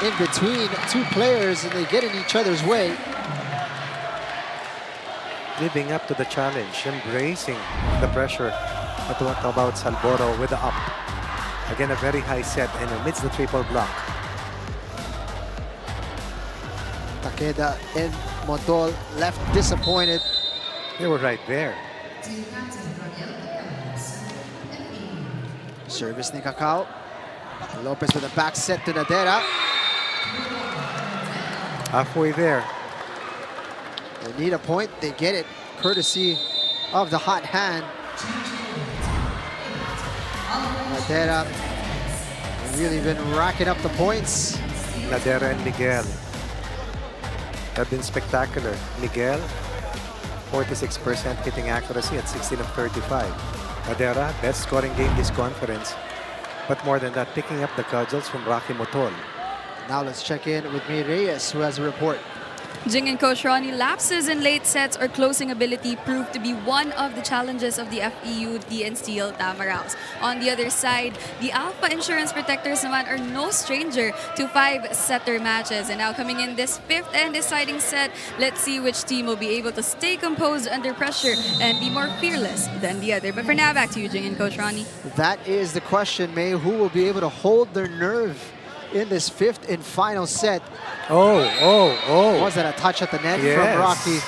in between two players and they get in each other's way. Living up to the challenge, embracing the pressure. But what about Salboro with the up? Again, a very high set and amidst the triple block. Takeda and Motol left disappointed. They were right there. Service ni Cacao. Lopez with a back set to Nadera. Halfway there. They need a point, they get it, courtesy of the hot hand. Nadera really been racking up the points. Nadera and Miguel have been spectacular. Miguel, 46% hitting accuracy at 16 of 35. Nadera, best scoring game this conference. But more than that, picking up the cudgels from Rocky Motol. Now let's check in with May Reyes, who has a report. Jing and Coach Ronnie, lapses in late sets or closing ability proved to be one of the challenges of the FEU-DN Steel Tamaraws. On the other side, the Alpha Insurance Protectors naman are no stranger to 5-setter matches. And now coming in this 5th and deciding set, let's see which team will be able to stay composed under pressure and be more fearless than the other. But for now, back to you, Jing and Coach Ronnie. That is the question, May. Who will be able to hold their nerve in this 5th and final set? Was that a touch at the net from Rocky?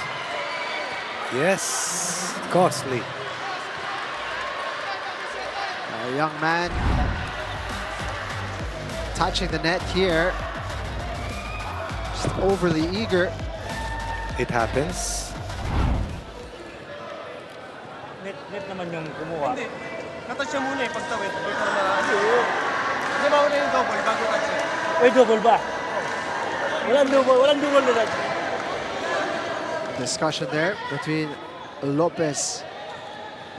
Yes, costly. A young man touching the net here. Just overly eager. It happens. Net naman yung kumuha. Hindi. Natouch siya muna eh, pagtawid. Before na, Hindi ba una yung double bago touch eh? Ay, double ba? Walang double na lang. Discussion there between Lopez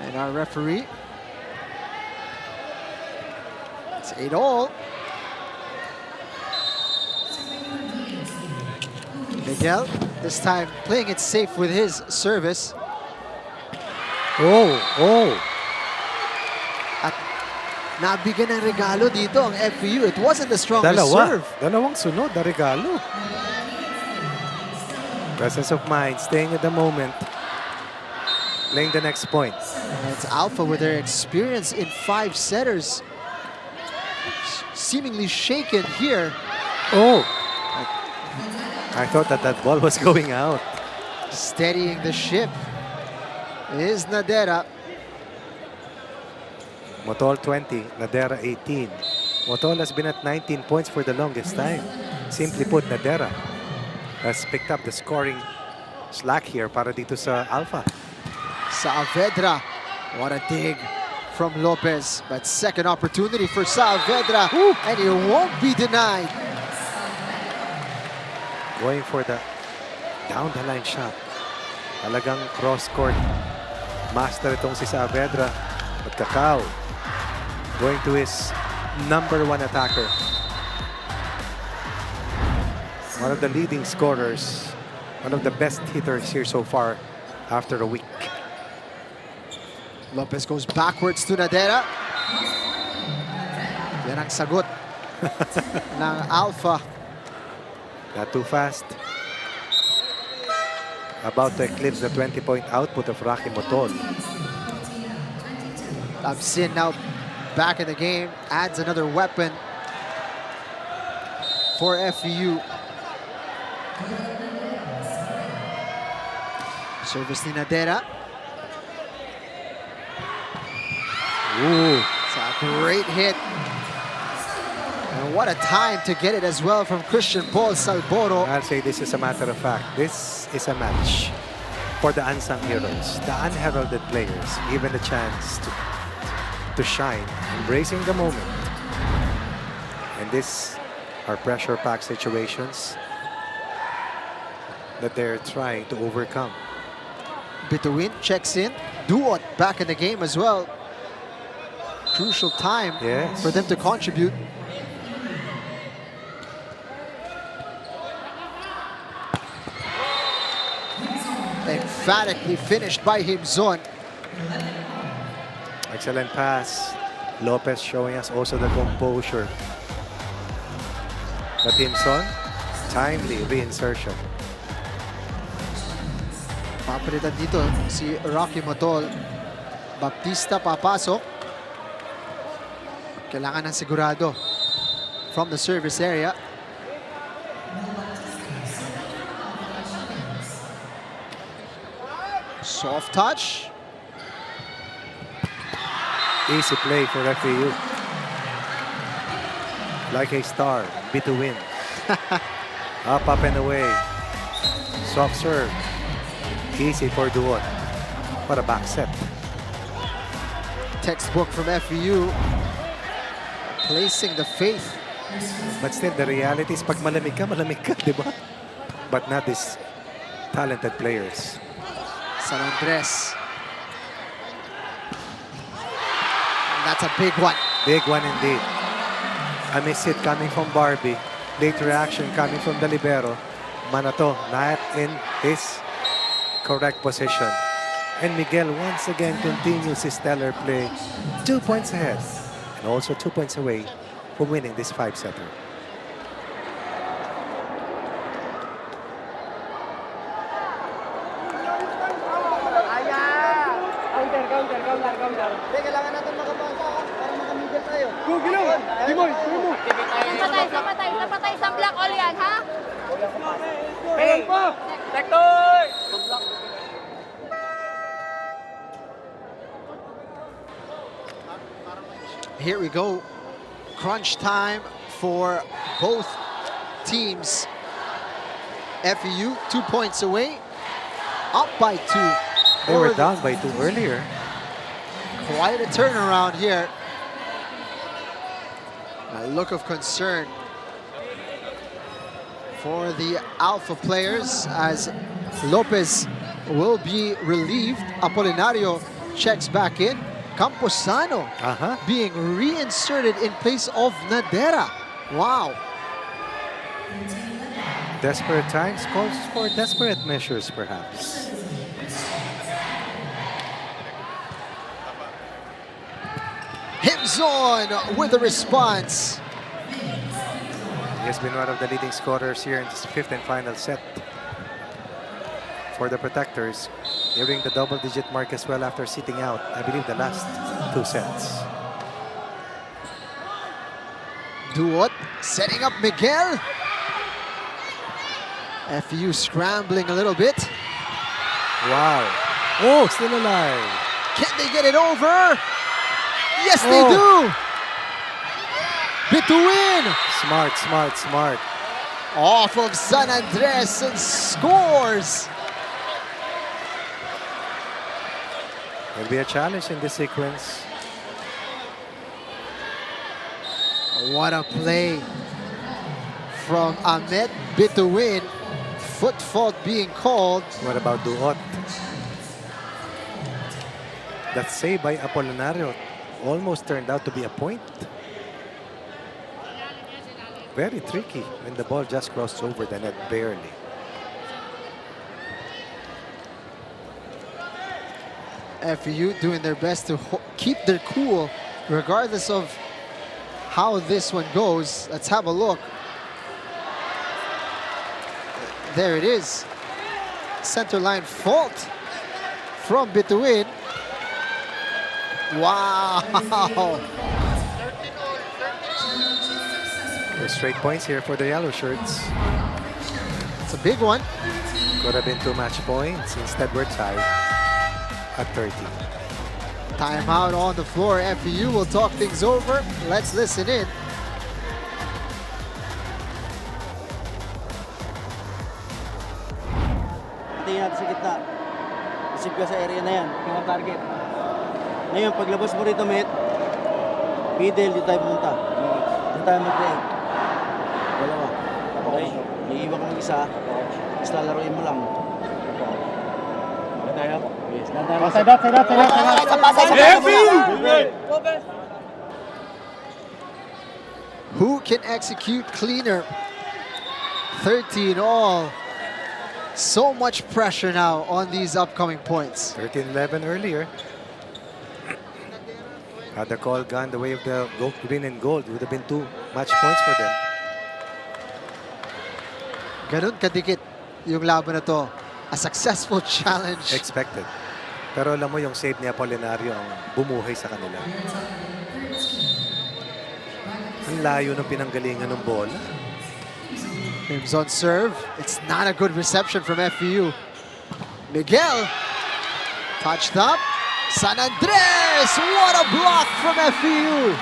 and our referee. It's 8-all. Miguel, this time playing it safe with his service. At nabigyan ng regalo dito ang FEU. It wasn't the strongest serve. Dalawang sunod na regalo. Presence of mind, staying at the moment. Playing the next point. And it's Alpha with their experience in 5-setters. Seemingly shaken here. I thought that ball was going out. Steadying the ship is Nadera. Motol 20, Nadera 18. Motol has been at 19 points for the longest time. Simply put, Nadera has picked up the scoring slack here para dito sa Alpha. Saavedra, what a dig from Lopez. But second opportunity for Saavedra, and it won't be denied. Going for the down-the-line shot. Talagang cross-court master itong si Saavedra. But Cacao going to his #1 attacker. One of the leading scorers. One of the best hitters here so far after a week. Lopez goes backwards to Nadera. Yan ang sagot ng Alpha. Not too fast. About to eclipse the 20-point output of Rocky Motol. Absin now back in the game, adds another weapon for FEU. Service ni Nadera. It's a great hit. And what a time to get it as well from Christian Paul Salboro. I'll say this is a matter of fact. This is a match for the unsung heroes, the unheralded players, given the chance to shine, embracing the moment. And this are pressure-packed situations that they're trying to overcome. Bituin checks in. Duot back in the game as well. Crucial time for them to contribute. Emphatically finished by Himzon. Excellent pass. Lopez showing us also the composure. But Himzon, timely reinsertion. Papalitan dito si Rocky Motol. Baptista papasok. Kailangan ng sigurado from the service area. Soft touch. Easy play for FEU. Like a star, Bituin. Up and away. Soft serve. Easy for Duot. What a back set. Textbook from FEU. Placing the faith. But still, the reality is pag malamig ka, di ba? But not these talented players. San Andres. And that's a big one. Big one indeed. A miss hit coming from Barbie. Late reaction coming from the libero. Manato not in his correct position. And Miguel once again continues his stellar play. 2 points ahead. And also 2 points away from winning this 5-setter. Hindi, kailangan natin makapasa para makamigil tayo. Go, Ginoy! Ginoy, tuloy mo! Sapatay, isang block all yan, ha? Hey! Sector! Here we go. Crunch time for both teams. FEU 2 points away, up by 2. They were down by 2 earlier. Quite a turnaround here. A look of concern for the Alpha players as Lopez will be relieved. Apolinario checks back in. Camposano being reinserted in place of Nadera. Wow. Desperate times calls for desperate measures, perhaps. Himzon with the response. He has been one of the leading scorers here in this 5th and final set for the Protectors, nearing the double-digit mark as well after sitting out, I believe, the last 2 sets. Duot setting up Miguel. FEU scrambling a little bit. Wow. Oh, still alive. Can they get it over? Yes, they do. Bituin. Smart, smart, smart. Off of San Andres and scores. There'll be a challenge in this sequence. What a play from Ahmed Bituin. Foot fault being called. What about Duot? That save by Apolinario almost turned out to be a point. Very tricky when the ball just crossed over the net barely. FEU doing their best to keep their cool regardless of how this one goes. Let's have a look. There it is. Center line fault from Bituin. Wow. The straight points here for the yellow shirts. It's a big one. Could have been 2 match points. Instead, we're tied at 30. Timeout on the floor. FEU will talk things over. Let's listen in. Tingin natin sa gitna. Receive ka sa area na yan. Yung ang target. Ngayon, paglabas mo rito, mate, middle, di tayo pumunta. Di tayo mag-play. Dalawa. Okay? Iiwan ka mag-isa. Tapos lalaroin mo lang. Tayo? Yes. Who can execute cleaner? 13 all. So much pressure now on these upcoming points. 13-11 earlier. Had the call gone the way of the green and gold, it would have been 2 match points for them. Ganun kadikit yung laban na to. A successful challenge. Expected. Pero alam mo yung save ni Apolinario ang bumuhay sa kanila. Ang layo ng pinanggalingan ng bola. Hims on serve. It's not a good reception from FEU. Miguel. Touched up. San Andres. What a block from FEU.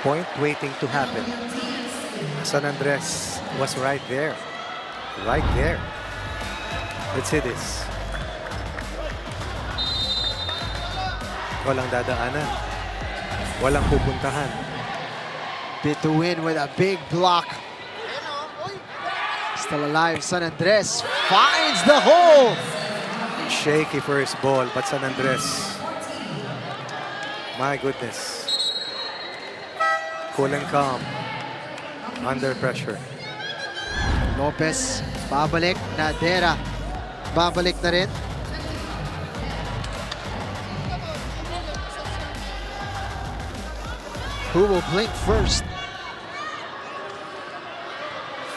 Point waiting to happen. San Andres was right there. Right there. Let's see this. Walang dadaanan. Walang pupuntahan. Bituin with a big block. Still alive, San Andres finds the hole. Shaky for his ball, but San Andres, my goodness. Cool and calm. under pressure. Lopez, babalik. Nadera, babalik na rin. Who will blink first?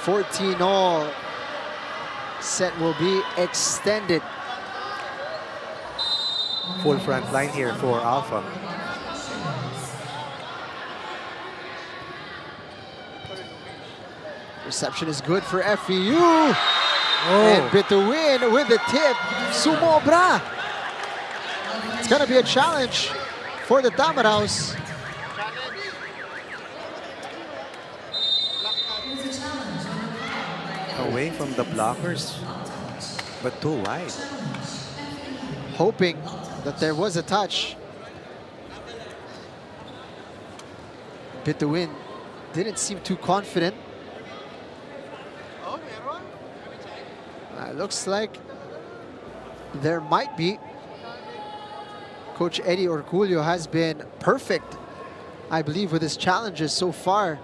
14-all. Set will be extended. Full front line here for Alpha. Reception is good for FEU. And Bituin with the tip. Sumobra. It's going to be a challenge for the Tamaraws. Away from the blockers, but too wide. Hoping that there was a touch. Bituin didn't seem too confident. Looks like there might be. Coach Eddie Orculio has been perfect, I believe, with his challenges so far.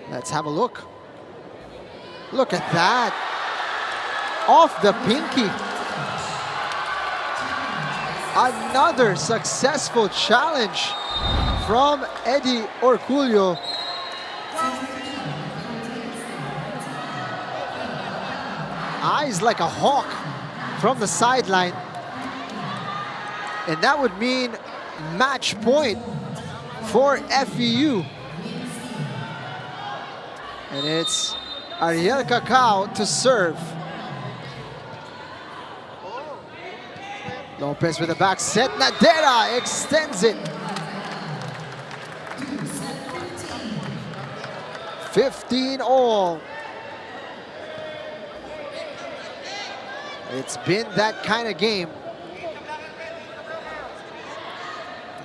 Let's have a look. Look at that. Off the pinky. Another successful challenge from Eddie Orculio. Eyes like a hawk from the sideline. And that would mean match point for FEU. And it's Ariel Cacao to serve. Lopez with the back set. Nadera extends it. 15-all. It's been that kind of game.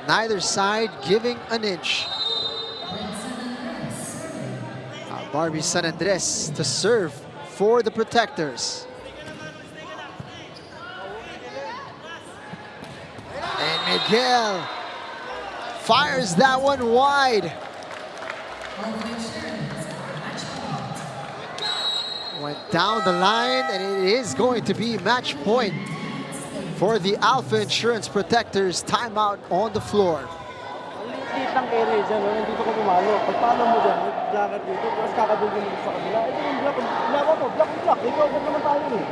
Neither side giving an inch. Barbie San Andres to serve for the Protectors. And Miguel fires that one wide. Went down the line, and it is going to be match point for the Alpha Insurance Protectors. Timeout on the floor. Kitang carry dyan, nandito ko pumalo. Pagpalo mo dyan, mag-blocker dito, tapos kakabugin mo sa kabila. Ito yung block, block. Ikaw, huwag naman tayo eh.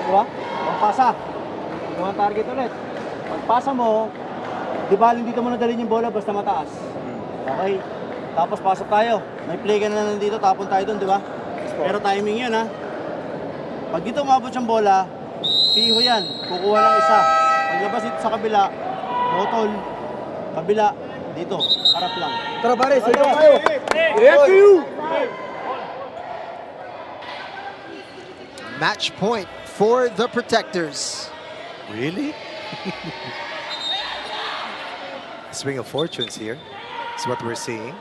Diba? Pagpasa. Ito ang target ulit. Pagpasa mo, di ba dito mo nadalhin yung bola basta mataas. Okay? Tapos pasok tayo. May play ka na nandito, tapon tayo doon, di ba? Pero timing yun ha. Pag dito umabot yung bola, piho yan. Kukuha ng isa. Paglabas dito sa kabila, botol, kabila, dito, harap lang. Tara pare, sige tayo. FEU! Match point for the Protectors. Really? Swing of fortunes here is what we're seeing.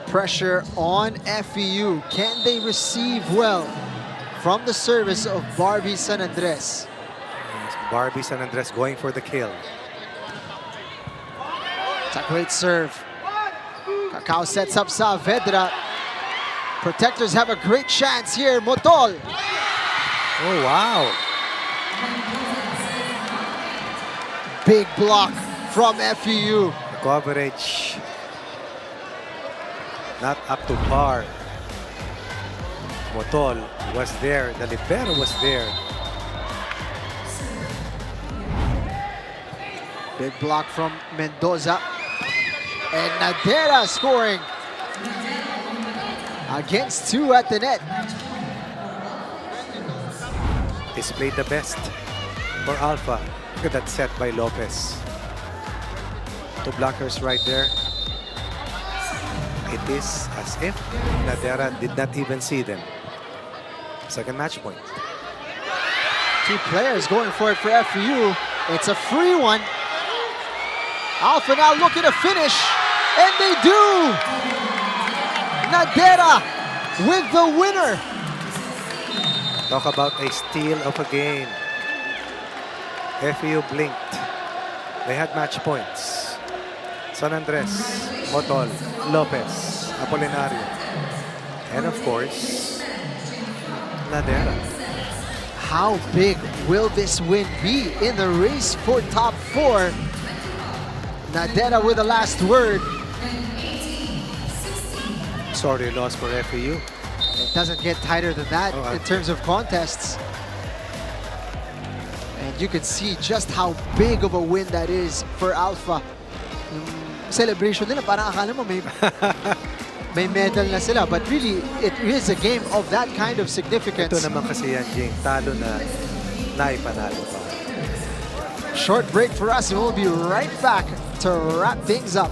Pressure on FEU. Can they receive well from the service of Barbie San Andres? Barbie San Andres going for the kill. It's a great serve. Cacao sets up Saavedra. Protectors have a great chance here. Motol. Oh, wow. Big block from FEU. The coverage not up to par. Motol was there. The libero was there. Big block from Mendoza. And Nadera scoring. Against two at the net. Displayed the best for Alpha. Look at that set by Lopez. Two blockers right there. It is as if Nadera did not even see them. Second match point. Two players going for it for FEU. It's a free one. Alpha now looking to finish, and they do! Nadera with the winner. Talk about a steal of a game. FEU blinked. They had match points. San Andres, Motol, Lopez, Apolinario, and of course, Nadera. How big will this win be in the race for top 4? Nadera with the last word. Sorry, loss for FEU. It doesn't get tighter than that in terms of contests. And you can see just how big of a win that is for Alpha. Yung celebration nila, parang akala mo may medal na sila. But really, it is a game of that kind of significance. Ito naman kasi yan, Jing. Talo na naipanalo pa. Short break for us and we'll be right back to wrap things up.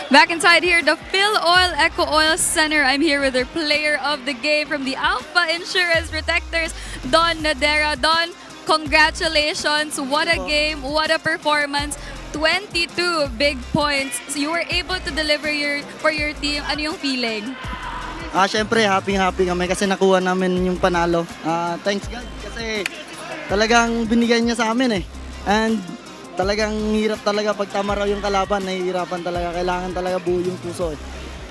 Back inside here, the Phil Oil Eco Oil Center. I'm here with their player of the game from the Alpha Insurance Protectors, Don Nadera. Don, congratulations. What a game, what a performance. 22 big points. So you were able to deliver for your team. Ano yung feeling? Syempre, happy kami kasi nakuha namin yung panalo. Thanks God kasi talagang binigyan niya sa amin eh. And talagang hirap talaga pag tama raw yung kalaban, nahihirapan talaga. Kailangan talaga buo yung puso eh.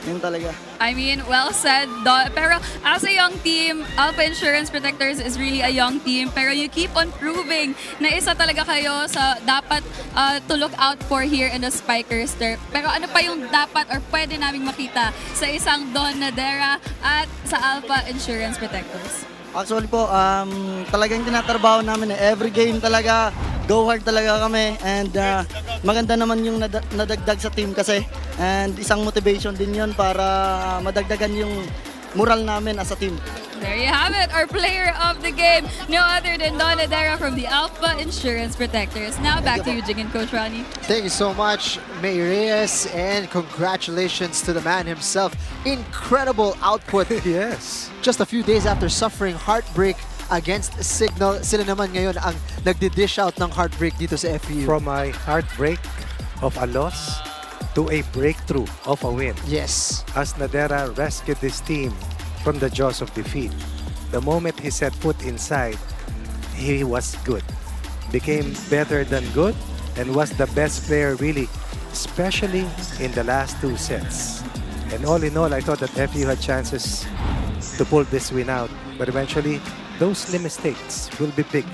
Yun talaga. I mean, well said, Don. Pero as a young team, Alpha Insurance Protectors is really a young team. Pero you keep on proving na isa talaga kayo sa dapat to look out for here in the Spikers Turf. Pero ano pa yung dapat or pwede naming makita sa isang Don Nadera at sa Alpha Insurance Protectors? Actually po, talagang tinatrabaho namin eh. Every game talaga, go hard talaga kami. And maganda naman yung nadagdag sa team kasi. And isang motivation din yun para madagdagan yung moral namin as a team. There you have it, our player of the game, no other than Don Nadera from the Alpha Insurance Protectors. Now back to you, Jing and Coach Ronnie. Thank you so much, May Reyes, and congratulations to the man himself. Incredible output. Yes. Just a few days after suffering heartbreak against Signal, sila naman ngayon ang nagdi-dish out ng heartbreak dito sa FEU. From a heartbreak of a loss to a breakthrough of a win. Yes. As Nadera rescued this team from the jaws of defeat, the moment he set foot inside, he was good. Became better than good and was the best player really, especially in the last two sets. And all in all, I thought that FEU had chances to pull this win out, but eventually those mistakes will be big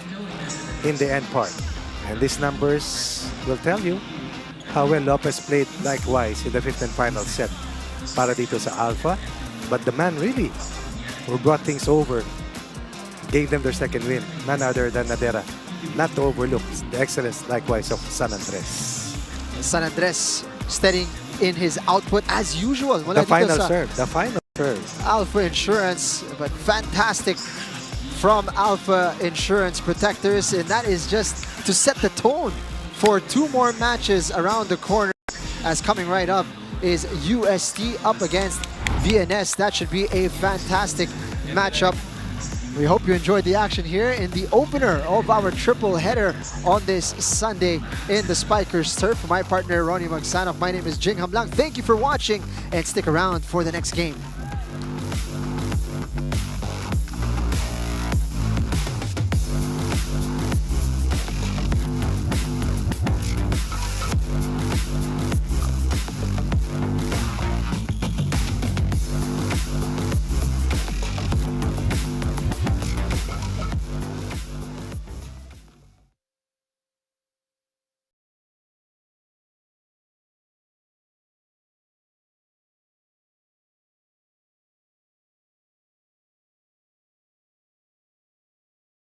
in the end part. And these numbers will tell you how well Lopez played likewise in the fifth and final set para dito sa Alpha. But the man really who brought things over, gave them their second win, none other than Nadera. Not to overlook the excellence likewise of San Andres. San Andres steady in his output as usual. The final serve. Alpha Insurance, but fantastic from Alpha Insurance Protectors. And that is just to set the tone for two more matches around the corner, as coming right up is UST up against VNS. That should be a fantastic matchup. We hope you enjoyed the action here in the opener of our triple header on this Sunday in the Spikers Turf. For my partner, Ronnie Magsanov, my name is Jing Hamlang. Thank you for watching and stick around for the next game.